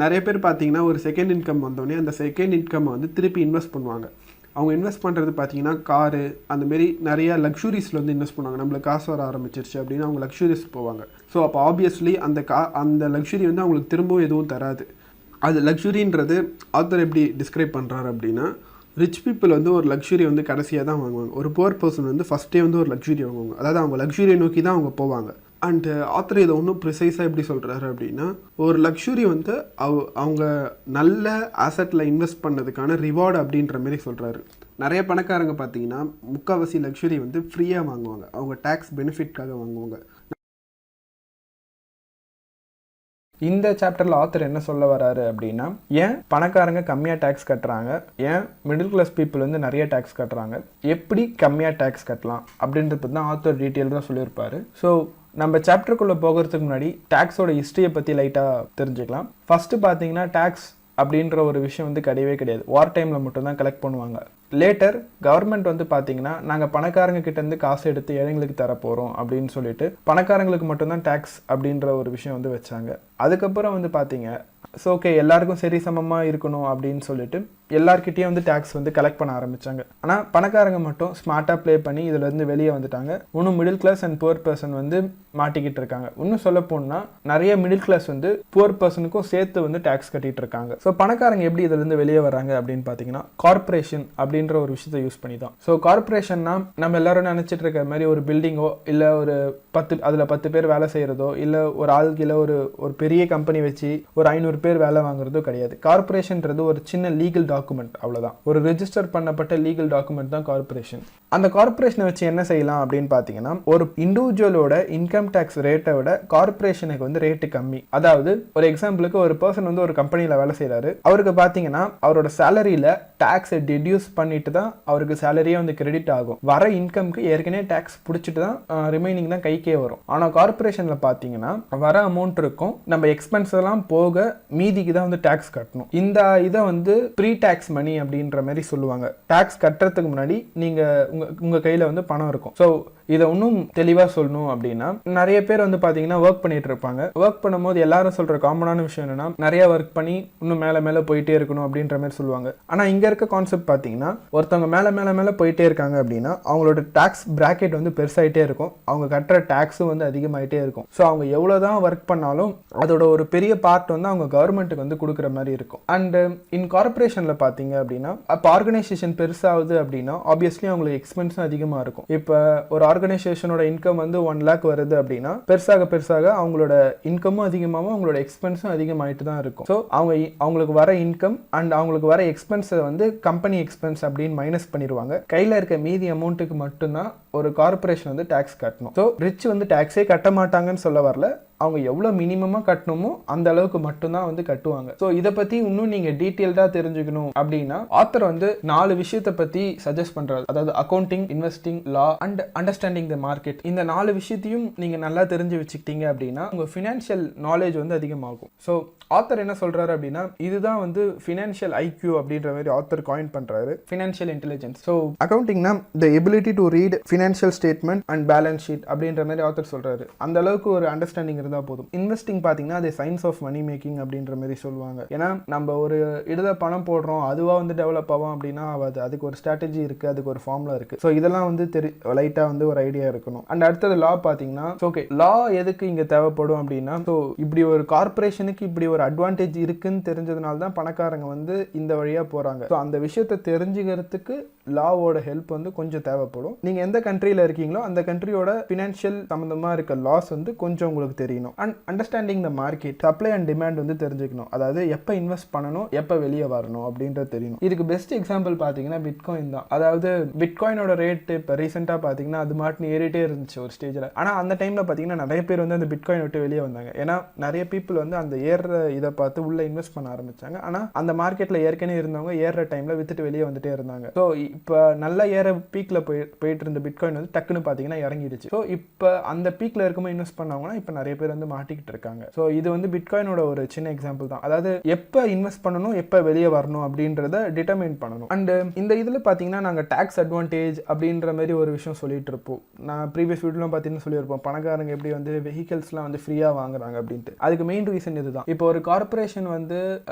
நிறைய பேர் பார்த்தீங்கன்னா ஒரு செகண்ட் இன்கம் வந்தோடனே அந்த செகண்ட் இன்கம் வந்து திருப்பி இன்வெஸ்ட் பண்ணுவாங்க. அவங்க இன்வெஸ்ட் பண்ணுறது பார்த்தீங்கன்னா காரு அந்தமாரி நிறையா லக்ஸுரிஸில் வந்து இன்வெஸ்ட் பண்ணுவாங்க. நம்மளுக்கு காசு வர ஆரம்பிச்சிருச்சு அப்படின்னு அவங்க லக்ஸுரிஸ் போவாங்க. ஸோ அப்போ ஆப்வியஸ்லி அந்த லக்ஸுரி வந்து அவங்களுக்கு திரும்பவும் எதுவும் தராது. அது லக்ஸுரின்றது ஆத்தர் எப்படி டிஸ்கிரைப் பண்ணுறாரு அப்படின்னா ரிச் பீப்புள் வந்து ஒரு லக்ஸுரி வந்து கடைசியாக தான் வாங்குவாங்க, ஒரு புவர் பர்சன் வந்து ஃபஸ்ட்டே வந்து ஒரு லக்ஸுரி வாங்குவாங்க. அதாவது அவங்க லக்ஸுரியை நோக்கி தான் அவங்க போவாங்க. அண்டு ஆத்தர் இதை ஒன்றும் ப்ரிசைஸாக எப்படி சொல்கிறாரு அப்படின்னா ஒரு லக்ஸுரி வந்து அவங்க நல்ல ஆசட்டில் இன்வெஸ்ட் பண்ணதுக்கான ரிவார்டு அப்படின்ற மாரி சொல்கிறாரு. நிறைய பணக்காரங்க பார்த்தீங்கன்னா முக்கால்வாசி லக்ஸுரி வந்து ஃப்ரீயாக வாங்குவாங்க, அவங்க டேக்ஸ் பெனிஃபிட்காக வாங்குவாங்க. இந்த சாப்டரில் ஆத்தர் என்ன சொல்ல வராரு அப்படின்னா, ஏன் பணக்காரங்க கம்மியாக டேக்ஸ் கட்டுறாங்க, ஏன் மிடில் கிளாஸ் பீப்புள் வந்து நிறைய டேக்ஸ் கட்டுறாங்க, எப்படி கம்மியாக டேக்ஸ் கட்டலாம் அப்படின்றது தான் ஆத்தர் டீட்டெயில்டாக சொல்லியிருப்பாரு. ஸோ நம்ம சாப்டருக்குள்ளே போகிறதுக்கு முன்னாடி டேக்ஸோட ஹிஸ்ட்ரியை பற்றி லைட்டாக தெரிஞ்சுக்கலாம். ஃபஸ்ட்டு பார்த்தீங்கன்னா டேக்ஸ் அப்படின்ற ஒரு விஷயம் வந்து கிடையவே கிடையாது. வார் டைமில் மட்டும்தான் கலெக்ட் பண்ணுவாங்க. லேட்டர் கவர்மெண்ட் வந்து பார்த்தீங்கன்னா நாங்கள் பணக்காரங்க கிட்டேருந்து காசு எடுத்து ஏழைங்களுக்கு தரப்போகிறோம் அப்படின்னு சொல்லிட்டு பணக்காரங்களுக்கு மட்டும்தான் டேக்ஸ் அப்படின்ற ஒரு விஷயம் வந்து வச்சாங்க. அதுக்கப்புறம் வந்து பார்த்தீங்க ஸோ ஓகே எல்லாருக்கும் சரி சமமாக இருக்கணும் அப்படின்னு சொல்லிட்டு எல்லார்கிட்டையும் வந்து டேக்ஸ் வந்து கலெக்ட் பண்ண ஆரம்பித்தாங்க. ஆனால் பணக்காரங்க மட்டும் ஸ்மார்ட்டாக ப்ளே பண்ணி இதுலேருந்து வெளியே வந்துட்டாங்க. இன்னும் middle class and poor person வந்து மாட்டிக்கிட்டு இருக்காங்க. இன்னும் சொல்ல போனால் நிறைய மிடில் கிளாஸ் வந்து புவர் பர்சனுக்கும் சேர்த்து வந்து டேக்ஸ் கட்டிட்டு இருக்காங்க. ஸோ பணக்காரங்க எப்படி இதுலேருந்து வெளியே வராங்க அப்படின்னு பார்த்தீங்கன்னா கார்பரேஷன் அப்படின்ற ஒரு விஷயத்தை யூஸ் பண்ணி தான். ஸோ கார்பரேஷன்னா நம்ம எல்லாரும் நினச்சிட்டு இருக்க மாதிரி ஒரு பில்டிங்கோ இல்லை ஒரு 10 பேர் வேலை செய்கிறதோ இல்லை ஒரு ஆளுக்கு இல்லை ஒரு பெரிய கம்பெனி வச்சு ஒரு 500 பேர் வேலை வாங்குறதோ கிடையாது. கார்பரேஷன்ன்றது ஒரு சின்ன லீகல் டாக்குமெண்ட், அவ்வளோதான். ஒரு ரெஜிஸ்டர் பண்ணப்பட்ட லீகல் டாக்குமெண்ட் தான் கார்பரேஷன். அந்த கார்பரேஷனை வச்சு என்ன செய்யலாம் அப்படின்னு பார்த்தீங்கன்னா, ஒரு இண்டிவிஜுவலோட இன்கம் டேக்ஸ் ரேட்டை விட கார்பரேஷனுக்கு வந்து ரேட்டு கம்மி. அதாவது ஒரு எக்ஸாம்பிளுக்கு ஒரு பர்சன் வந்து ஒரு கம்பெனியில் வேலை செய்கிறாரு. அவருக்கு பார்த்தீங்கன்னா அவரோட சேலரியில் டேக்ஸை டிடியூஸ் பண்ணிட்டு தான் அவருக்கு சேலரியே வந்து கிரெடிட் ஆகும். வர இன்கம்க்கு ஏற்கனவே டேக்ஸ் பிடிச்சிட்டு தான் ரிமைனிங் தான் கைக்கே வரும். ஆனால் கார்பரேஷனில் பார்த்தீங்கன்னா வர அமௌண்ட் இருக்கும், நம்ம எக்ஸ்பென்ஸ் எல்லாம் போக மீதிக்கு தான் வந்து டேக்ஸ் கட்டணும். இந்த இதை வந்து ப்ரீ டேக்ஸ் மணி அப்படின்ற மாதிரி சொல்லுவாங்க. டேக்ஸ் கட்டுறதுக்கு முன்னாடி நீங்கள் உங்க கையில் வந்து பணம் இருக்கும். ஸோ இதை இன்னும் தெளிவாக சொல்லணும் அப்படின்னா, நிறைய பேர் வந்து பார்த்தீங்கன்னா ஒர்க் பண்ணிட்டு இருப்பாங்க. ஒர்க் பண்ணும்போது எல்லாரும் சொல்கிற காமனான விஷயம் என்னன்னா, நிறைய ஒர்க் பண்ணி இன்னும் மேலே மேலே போயிட்டே இருக்கணும் அப்படின்ற மாதிரி சொல்லுவாங்க. ஆனால் இங்கே இருக்க கான்செப்ட் பார்த்தீங்கன்னா, ஒருத்தவங்க மேலே போயிட்டே இருக்காங்க அப்படின்னா அவங்களோட டேக்ஸ் பிராக்கெட் வந்து பெருசாகிட்டே இருக்கும், அவங்க கட்டுற டேக்ஸும் வந்து அதிகமாகிட்டே இருக்கும். ஸோ அவங்க எவ்வளோதான் ஒர்க் பண்ணாலும் அதோட ஒரு பெரிய பார்ட் வந்து அவங்க கவர்மெண்ட்டுக்கு வந்து கொடுக்குற மாதிரி இருக்கும். அண்ட் இன் கார்பரேஷனில் பார்த்தீங்க அப்படின்னா, அப்போ ஆர்கனைசேஷன் பெருசாகுது அப்படின்னா ஆப்வியஸ்லி அவங்களுக்கு எக்ஸ்பென்ஸும் அதிகமாக இருக்கும். இப்போ ஒரு ஆர்கனைசேஷனோட இன்கம் வந்து 1 lakh வருது அப்படின்னா பெருசாக அவங்களோட இன்கமும் அதிகமாகவும் அவங்களோட எக்ஸ்பென்ஸும் அதிகமாகிட்டு தான் இருக்கும். ஸோ அவங்களுக்கு வர இன்கம் அண்ட் அவங்களுக்கு வர எக்ஸ்பென்ஸை வந்து கம்பெனி எக்ஸ்பென்ஸ் அப்படின்னு மைனஸ் பண்ணிடுவாங்க. கையில் இருக்க மீதி அமௌண்ட்டுக்கு மட்டும்தான் ஒரு கார்பரேஷன் வந்து டேக்ஸ் கட்டணும். ஸோ ரிச் வந்து டேக்ஸே கட்ட மாட்டாங்கன்னு சொல்ல வரல, அவங்க எவ்வளோ மினிமமாக கட்டணுமோ அந்த அளவுக்கு மட்டும்தான் வந்து கட்டுவாங்க. ஸோ இதை பற்றி இன்னும் நீங்கள் டீட்டெயில்டாக தெரிஞ்சுக்கணும் அப்படின்னா ஆத்தர் வந்து 4 விஷயத்தை பற்றி சஜஸ்ட் பண்ணுறாரு. அதாவது accounting, investing, law and understanding the market. இந்த 4 விஷயத்தையும் நீங்கள் நல்லா தெரிஞ்சு வச்சுக்கிட்டீங்க அப்படின்னா உங்கள் ஃபினான்ஷியல் நாலேஜ் வந்து அதிகமாகும். ஸோ ஆத்தர் என்ன சொல்கிறாரு அப்படின்னா, இதுதான் வந்து ஃபினான்ஷியல் ஐக்யூ அப்படின்ற மாதிரி ஆத்தர் காயின் பண்ணுறாரு, ஃபினான்ஷியல் இன்டெலிஜென்ஸ். ஸோ அக்கௌண்டிங்னா the ability to read financial statement and balance sheet அப்படின்ற மாதிரி ஆத்தர் சொல்கிறாரு. அந்த அளவுக்கு ஒரு அண்டர்ஸ்டாண்டிங் இருந்தால் போதும். இன்வெஸ்டிங் பார்த்தீங்கன்னா அது சயின்ஸ் ஆஃப் மணி மேக்கிங் அப்படின்ற மாதிரி சொல்லுவாங்க. ஏன்னா நம்ம ஒரு இடத்துல பணம் போடுறோம், அதுவாக வந்து டெவலப் ஆகும் அப்படின்னா அதுக்கு ஒரு ஸ்ட்ராட்டஜி இருக்குது, அதுக்கு ஒரு ஃபார்முலா இருக்குது. ஸோ இதெல்லாம் வந்து லைட்டாக வந்து ஒரு ஐடியா இருக்கணும். அண்ட் அடுத்தது லா பார்த்தீங்கன்னா, ஓகே லா எதுக்கு இங்கே தேவைப்படும் அப்படின்னா, ஸோ இப்படி ஒரு கார்பரேஷனுக்கு இப்படி ஒரு அட்வான்டேஜ் இருக்குன்னு தெரிஞ்சதுனால தான் பணக்காரங்க வந்து இந்த வழியாக போகிறாங்க. ஸோ அந்த விஷயத்தை தெரிஞ்சுக்கிறதுக்கு லாவோட ஹெல்ப் வந்து கொஞ்சம் தேவைப்படும். நீங்கள் எந்த கண்ட்ரியில் இருக்கீங்களோ அந்த கண்ட்ரியோட ஃபினான்ஷியல் சம்மந்தமாக இருக்க லாஸ் வந்து கொஞ்சம் உங்களுக்கு தெரியணும். And understanding the market, supply and demand வந்து தெரிஞ்சுக்கணும். அதாவது எப்போ இன்வெஸ்ட் பண்ணணும், எப்போ வெளியே வரணும் அப்படின்றது தெரியணும். இதுக்கு பெஸ்ட் எக்ஸாம்பிள் பார்த்தீங்கன்னா பிட்காயின் தான். அதாவது பிட்காயினோட ரேட்டு இப்போ ரீசெண்டாக பார்த்தீங்கன்னா அது மாட்டுன்னு ஏறிட்டே இருந்துச்சு ஒரு ஸ்டேஜில். ஆனால் அந்த டைமில் பார்த்தீங்கன்னா நிறைய பேர் வந்து அந்த பிட்காயின் விட்டு வெளியே வந்தாங்க. ஏன்னா நிறைய பீப்புள் வந்து அந்த ஏறுற இதை பார்த்து உள்ளே இன்வெஸ்ட் பண்ண ஆரம்பிச்சாங்க. ஆனால் அந்த மார்க்கெட்டில் ஏற்கனவே இருந்தவங்க ஏறுற டைமில் வித்துட்டு வெளியே வந்துட்டே இருந்தாங்க. ஸோ இப்போ நல்லா ஏற பீக்கில் போயிட்டு இருந்த பிட்காயின் வந்து டக்குன்னு பார்த்தீங்கன்னா இறங்கிடுச்சு. ஸோ இப்போ அந்த பீக்கில் இருக்கும்போது இன்வெஸ்ட் பண்ணவங்கன்னா இப்போ நிறைய பேர் வந்து மாட்டிக்கிட்டு இருக்காங்க. ஸோ இது வந்து பிட்காயினோட ஒரு சின்ன எக்ஸாம்பிள் தான். அதாவது எப்போ இன்வெஸ்ட் பண்ணணும், எப்போ வெளியே வரணும் அப்படின்றத டிட்டர்மைன் பண்ணணும். அண்ட் இந்த இதில் பார்த்தீங்கன்னா நாங்கள் டேக்ஸ் அட்வான்டேஜ் அப்படின்ற மாதிரி ஒரு விஷயம் சொல்லிட்டு இருப்போம். நான் ப்ரீவியஸ் வீடியோலாம் பார்த்தீங்கன்னா சொல்லியிருப்போம் பணக்காரங்க எப்படி வந்து வெஹிக்கல்ஸ்லாம் வந்து ஃப்ரீயாக வாங்குறாங்க அப்படின்ட்டு. அதுக்கு மெயின் ரீசன் இதுதான். இப்போ ஒரு கார்பரேஷன் வந்து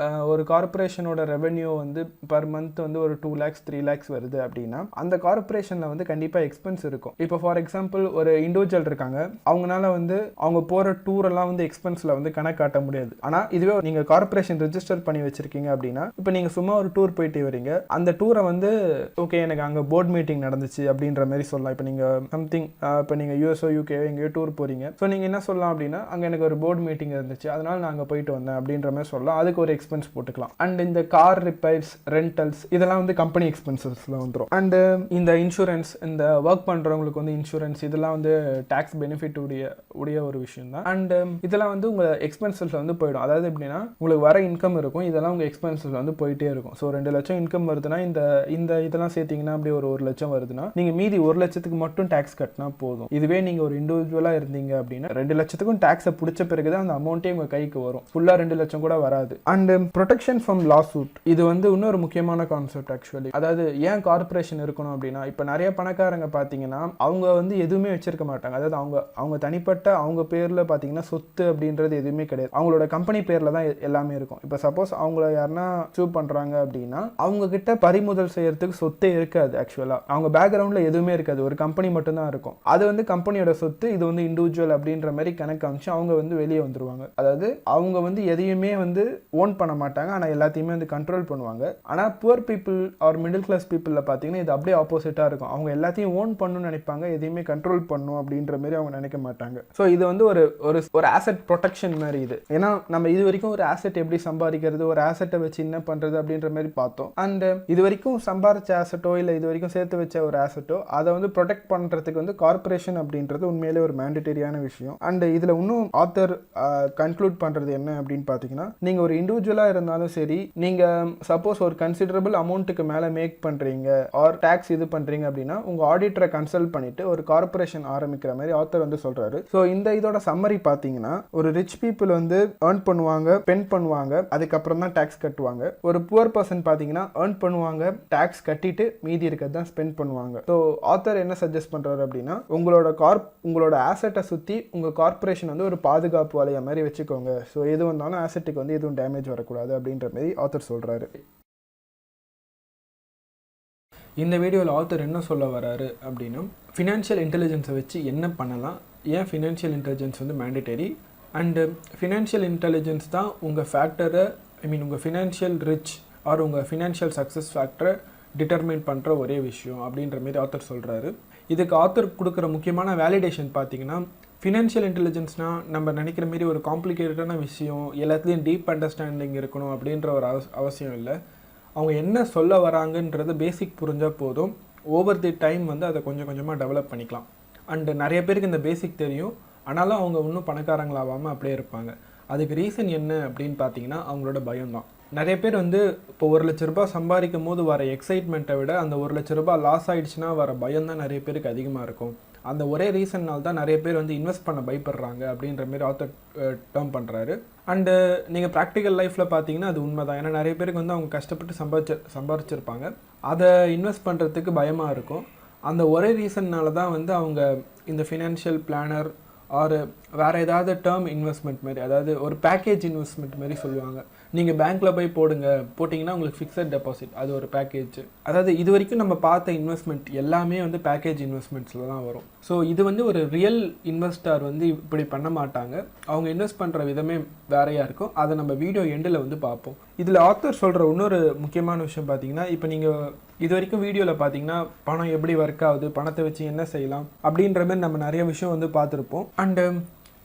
ஒரு கார்பரேஷனோட ரெவென்யூ வந்து பர் மந்த் வந்து ஒரு 2 lakhs 3 lakhs வருது அப்படின்னா அந்த கார்பரேஷனில் வந்து கண்டிப்பாக எக்ஸ்பென்ஸ் இருக்கும். இப்போ ஃபார் எக்ஸாம்பிள் ஒரு இண்டிவிஜுவல் இருக்காங்க, அவங்களால வந்து அவங்க போகிற டூர் எல்லாம் வந்து எக்ஸ்பென்ஸில் வந்து கணக்கு காட்ட முடியாது. ஆனால் இதுவே நீங்கள் கார்பரேஷன் ரெஜிஸ்டர் பண்ணி வச்சிருக்கீங்க அப்படின்னா இப்போ நீங்கள் சும்மா ஒரு டூர் போயிட்டு வரீங்க, அந்த டூரை வந்து ஓகே எனக்கு அங்கே போர்ட் மீட்டிங் நடந்துச்சு அப்படின்ற மாதிரி சொல்லலாம். இப்போ நீங்கள் சம்திங் இப்போ நீங்கள் யூஎஸ்ஓ யூகே எங்கேயோ டூர் போகிறீங்க, ஸோ நீங்கள் என்ன சொல்லலாம் அப்படின்னா அங்கே எனக்கு ஒரு போர்ட் மீட்டிங் இருந்துச்சு அதனால நான் அங்கே போயிட்டு வந்தேன் அப்படின்ற மாதிரி சொல்லலாம். அதுக்கு ஒரு எக்ஸ்பென்ஸ் போட்டுக்கலாம். அண்ட் இந்த கார் ரிப்பேர்ஸ், ரெண்டல்ஸ் இதெல்லாம் வந்து கம்பெனி எக்ஸ்பென்சஸ்ல வந்துடும். அண்டு இந்த இன்சூரன்ஸ், இந்த ஒர்க் பண்ணுறவங்களுக்கு வந்து இன்சூரன்ஸ், இதெல்லாம் வந்து டேக்ஸ் பெனிஃபிட் உடைய ஒரு விஷயம் தான். அண்டு இதெல்லாம் வந்து உங்கள் எக்ஸ்பென்சஸ் வந்து போயிடும். அதாவது எப்படின்னா உங்களுக்கு வர இன்கம் இருக்கும், இதெல்லாம் உங்கள் எக்ஸ்பென்சஸ் வந்து போயிட்டே இருக்கும். ஸோ 2 லட்சம் இன்கம் வருதுன்னா இந்த இதெல்லாம் சேர்த்திங்கன்னா அப்படி ஒரு 1 லட்சம் வருதுன்னா நீங்கள் மீதி 1 லட்சத்துக்கு மட்டும் டேக்ஸ் கட்டினா போதும். இதுவே நீங்கள் ஒரு இண்டிவிஜுவலாக இருந்தீங்க அப்படின்னா 2 லட்சத்துக்கும் டேக்ஸை பிடிச்ச பிறகு தான் அந்த அமௌண்ட்டே உங்கள் கைக்கு வரும். ஃபுல்லாக 2 லட்சம் கூட வராது. And protection from lawsuit, இது வந்து இன்னொரு முக்கியமான கான்செப்ட் ஆக்சுவலி. அதாவது ஏன் கார்பரேஷன் இருக்கணும் அப்படின்னா, இப்போ நிறைய பணக்காரங்க பார்த்தீங்கன்னா அவங்க வந்து எதுவுமே வச்சிருக்க மாட்டாங்க. அதாவது அவங்க தனிப்பட்ட அவங்க பேரில் பார்த்தீங்கன்னா சொத்து அப்படின்றது எதுவுமே கிடையாது. அவங்களோட கம்பெனி பேரில் தான் எல்லாமே இருக்கும். இப்போ சப்போஸ் அவங்கள யாருன்னா சூ பண்ணுறாங்க அப்படின்னா அவங்க கிட்ட பறிமுதல் செய்யறதுக்கு சொத்தே இருக்காது. ஆக்சுவலாக அவங்க பேக்ரவுண்டில் எதுவுமே இருக்காது, ஒரு கம்பெனி மட்டும்தான் இருக்கும். அது வந்து கம்பெனியோட சொத்து, இது வந்து இண்டிவிஜுவல் அப்படின்ற மாதிரி கணக்கு காமிச்சு அவங்க வந்து வெளியே வந்துருவாங்க. அதாவது அவங்க வந்து எதையுமே வந்து ஓன் பண்ண மாட்டாங்க, ஆனால் எல்லாத்தையுமே வந்து கண்ட்ரோல் பண்ணுவாங்க. ஆனால் poor people or middle class பீப்புளில் பார்த்தீங்கன்னா இது அப்படியே ஆப்போசிட்டாக இருக்கும். அவங்க எல்லாத்தையும் ஓன் பண்ணணும்னு நினைப்பாங்க, எதையுமே கண்ட்ரோல் பண்ணணும் அப்படின்ற மாதிரி அவங்க நினைக்க மாட்டாங்க. ஸோ இது வந்து ஒரு ஆசெட் ப்ரொடெக்ஷன் மாதிரி இது. ஏன்னா நம்ம இது வரைக்கும் ஒரு ஆசெட் எப்படி சம்பாதிக்கிறது, ஒரு ஆசெட்டை வச்சு என்ன பண்ணுறது அப்படின்ற மாதிரி பார்த்தோம். அண்ட் இது வரைக்கும் சம்பாதிச்ச ஆசெட்டோ இல்லை இது வரைக்கும் சேர்த்து வச்ச ஒரு ஆசெட்டோ அதை வந்து ப்ரொடெக்ட் பண்ணுறதுக்கு வந்து கார்பரேஷன் அப்படின்றது உண்மையிலே ஒரு மேண்டட்டரியான விஷயம். அண்ட் இதில் இன்னும் ஆத்தர் கன்க்ளூட் பண்ணுறது என்ன அப்படின்னு பார்த்தீங்கன்னா, நீங்கள் ஒரு இண்டிவிஜுவலாக இருந்தாலும் சரி, நீங்கள் சப்போஸ் ஒரு கன்சிடரபிள் அமௌண்ட்டுக்கு மேலே மேக் பண்ணுறீங்க ஆர் டேக்ஸ் இது பண்ணுறீங்க அப்படின்னா உங்கள் ஆடிட்டரை கன்சல்ட் பண்ணிட்டு ஒரு கார்பரேஷன் ஆரம்பிக்கிற மாதிரி ஆத்தர் வந்து சொல்கிறாரு. ஸோ இதோட சம்மரி பார்த்தீங்கன்னா, ஒரு ரிச் பீப்புள் வந்து ஏர்ன் பண்ணுவாங்க, ஸ்பெண்ட் பண்ணுவாங்க, அதுக்கப்புறம் தான் டேக்ஸ் கட்டுவாங்க. ஒரு புவர் பர்சன் பார்த்தீங்கன்னா ஏர்ன் பண்ணுவாங்க, டேக்ஸ் கட்டிட்டு மீதி இருக்கிறது தான் ஸ்பெண்ட் பண்ணுவாங்க. ஸோ ஆத்தர் என்ன சஜஸ்ட் பண்ணுறாரு அப்படின்னா, உங்களோட ஆசெட்டை சுற்றி உங்கள் கார்பரேஷன் வந்து ஒரு பாதுகாப்பு வலைய மாதிரி வச்சுக்கோங்க. ஸோ எது வந்தாலும் ஆசெட்டுக்கு வந்து எதுவும் டேமேஜ் வரக்கூடாது அப்படின்ற மாதிரி ஆத்தர் சொல்கிறாரு. இந்த வீடியோவில் ஆத்தர் என்ன சொல்ல வராரு அப்படின்னா, ஃபினான்ஷியல் இன்டெலிஜென்ஸை வச்சு என்ன பண்ணலாம், ஏன் ஃபினான்ஷியல் இன்டெலிஜென்ஸ் வந்து மேண்டேட்டரி, அண்டு ஃபினான்ஷியல் இன்டெலிஜென்ஸ் தான் உங்கள் ஃபேக்டரை உங்கள் ஃபினான்ஷியல் ரிச் ஆர் உங்கள் ஃபினான்ஷியல் சக்ஸஸ் ஃபேக்டரை டிட்டர்மைன் பண்ணுற ஒரே விஷயம் அப்படின்ற மாதிரி ஆத்தர் சொல்கிறாரு. இதுக்கு ஆத்தர் கொடுக்குற முக்கியமான வேலிடேஷன் பார்த்தீங்கன்னா, ஃபினான்ஷியல் இன்டெலிஜென்ஸ்னால் நம்ம நினைக்கிற மாரி ஒரு காம்ப்ளிகேட்டடான விஷயம், எல்லாத்துலேயும் டீப் அண்டர்ஸ்டாண்டிங் இருக்கணும் அப்படின்ற ஒரு அவசியம் இல்லை. அவங்க என்ன சொல்ல வராங்கன்றது பேசிக் புரிஞ்சால் போதும். ஓவர் தி டைம் வந்து அதை கொஞ்சம் கொஞ்சமாக டெவலப் பண்ணிக்கலாம். அண்டு நிறைய பேருக்கு இந்த பேசிக் தெரியும், ஆனாலும் அவங்க இன்னும் பணக்காரங்களாகாமல் அப்படியே இருப்பாங்க. அதுக்கு ரீசன் என்ன அப்படின்னு பார்த்தீங்கன்னா அவங்களோட பயம்தான். நிறைய பேர் வந்து இப்போ 1 லட்ச ரூபாய் சம்பாதிக்கும் போது வர எக்ஸைட்மெண்ட்டை விட அந்த 1 லட்ச ரூபாய் லாஸ் ஆகிடுச்சுன்னா வர பயம் தான் நிறைய பேருக்கு அதிகமாக இருக்கும். அந்த ஒரே ரீசன்னால் தான் நிறைய பேர் வந்து இன்வெஸ்ட் பண்ண பயப்படுறாங்க அப்படின்ற மாதிரி ஆத்தர் டேர்ம் பண்ணுறாரு. அண்டு நீங்கள் ப்ராக்டிக்கல் லைஃப்பில் பார்த்தீங்கன்னா அது உண்மை தான். ஏன்னா நிறைய பேருக்கு வந்து அவங்க கஷ்டப்பட்டு சம்பாரிச்சிருப்பாங்க, அதை இன்வெஸ்ட் பண்ணுறதுக்கு பயமாக இருக்கும். அந்த ஒரே ரீசன்னால தான் வந்து அவங்க இந்த ஃபினான்ஷியல் பிளானர் ஆர் வேறு ஏதாவது டேர்ம் இன்வெஸ்ட்மெண்ட் மாதிரி, அதாவது ஒரு பேக்கேஜ் இன்வெஸ்ட்மெண்ட் மாதிரி சொல்லுவாங்க. நீங்கள் பேங்க்கில் போய் போட்டிங்கன்னா உங்களுக்கு ஃபிக்ஸட் டெபாசிட், அது ஒரு பேக்கேஜ். அதாவது இது வரைக்கும் நம்ம பார்த்த இன்வெஸ்ட்மெண்ட் எல்லாமே வந்து பேக்கேஜ் இன்வெஸ்ட்மெண்ட்ஸில் தான் வரும். ஸோ இது வந்து ஒரு ரியல் இன்வெஸ்டர் வந்து இப்படி பண்ண மாட்டாங்க, அவங்க இன்வெஸ்ட் பண்ணுற விதமே வேறையாக இருக்கும். அதை நம்ம வீடியோ எண்டில் வந்து பார்ப்போம். இதில் ஆத்தர் சொல்கிற இன்னொரு முக்கியமான விஷயம் பார்த்தீங்கன்னா, இப்போ நீங்கள் இது வரைக்கும் வீடியோவில் பார்த்தீங்கன்னா பணம் எப்படி ஒர்க் ஆகுது, பணத்தை வச்சு என்ன செய்யலாம் அப்படின்ற மாதிரி நம்ம நிறைய விஷயம் வந்து பார்த்துருப்போம். அண்டு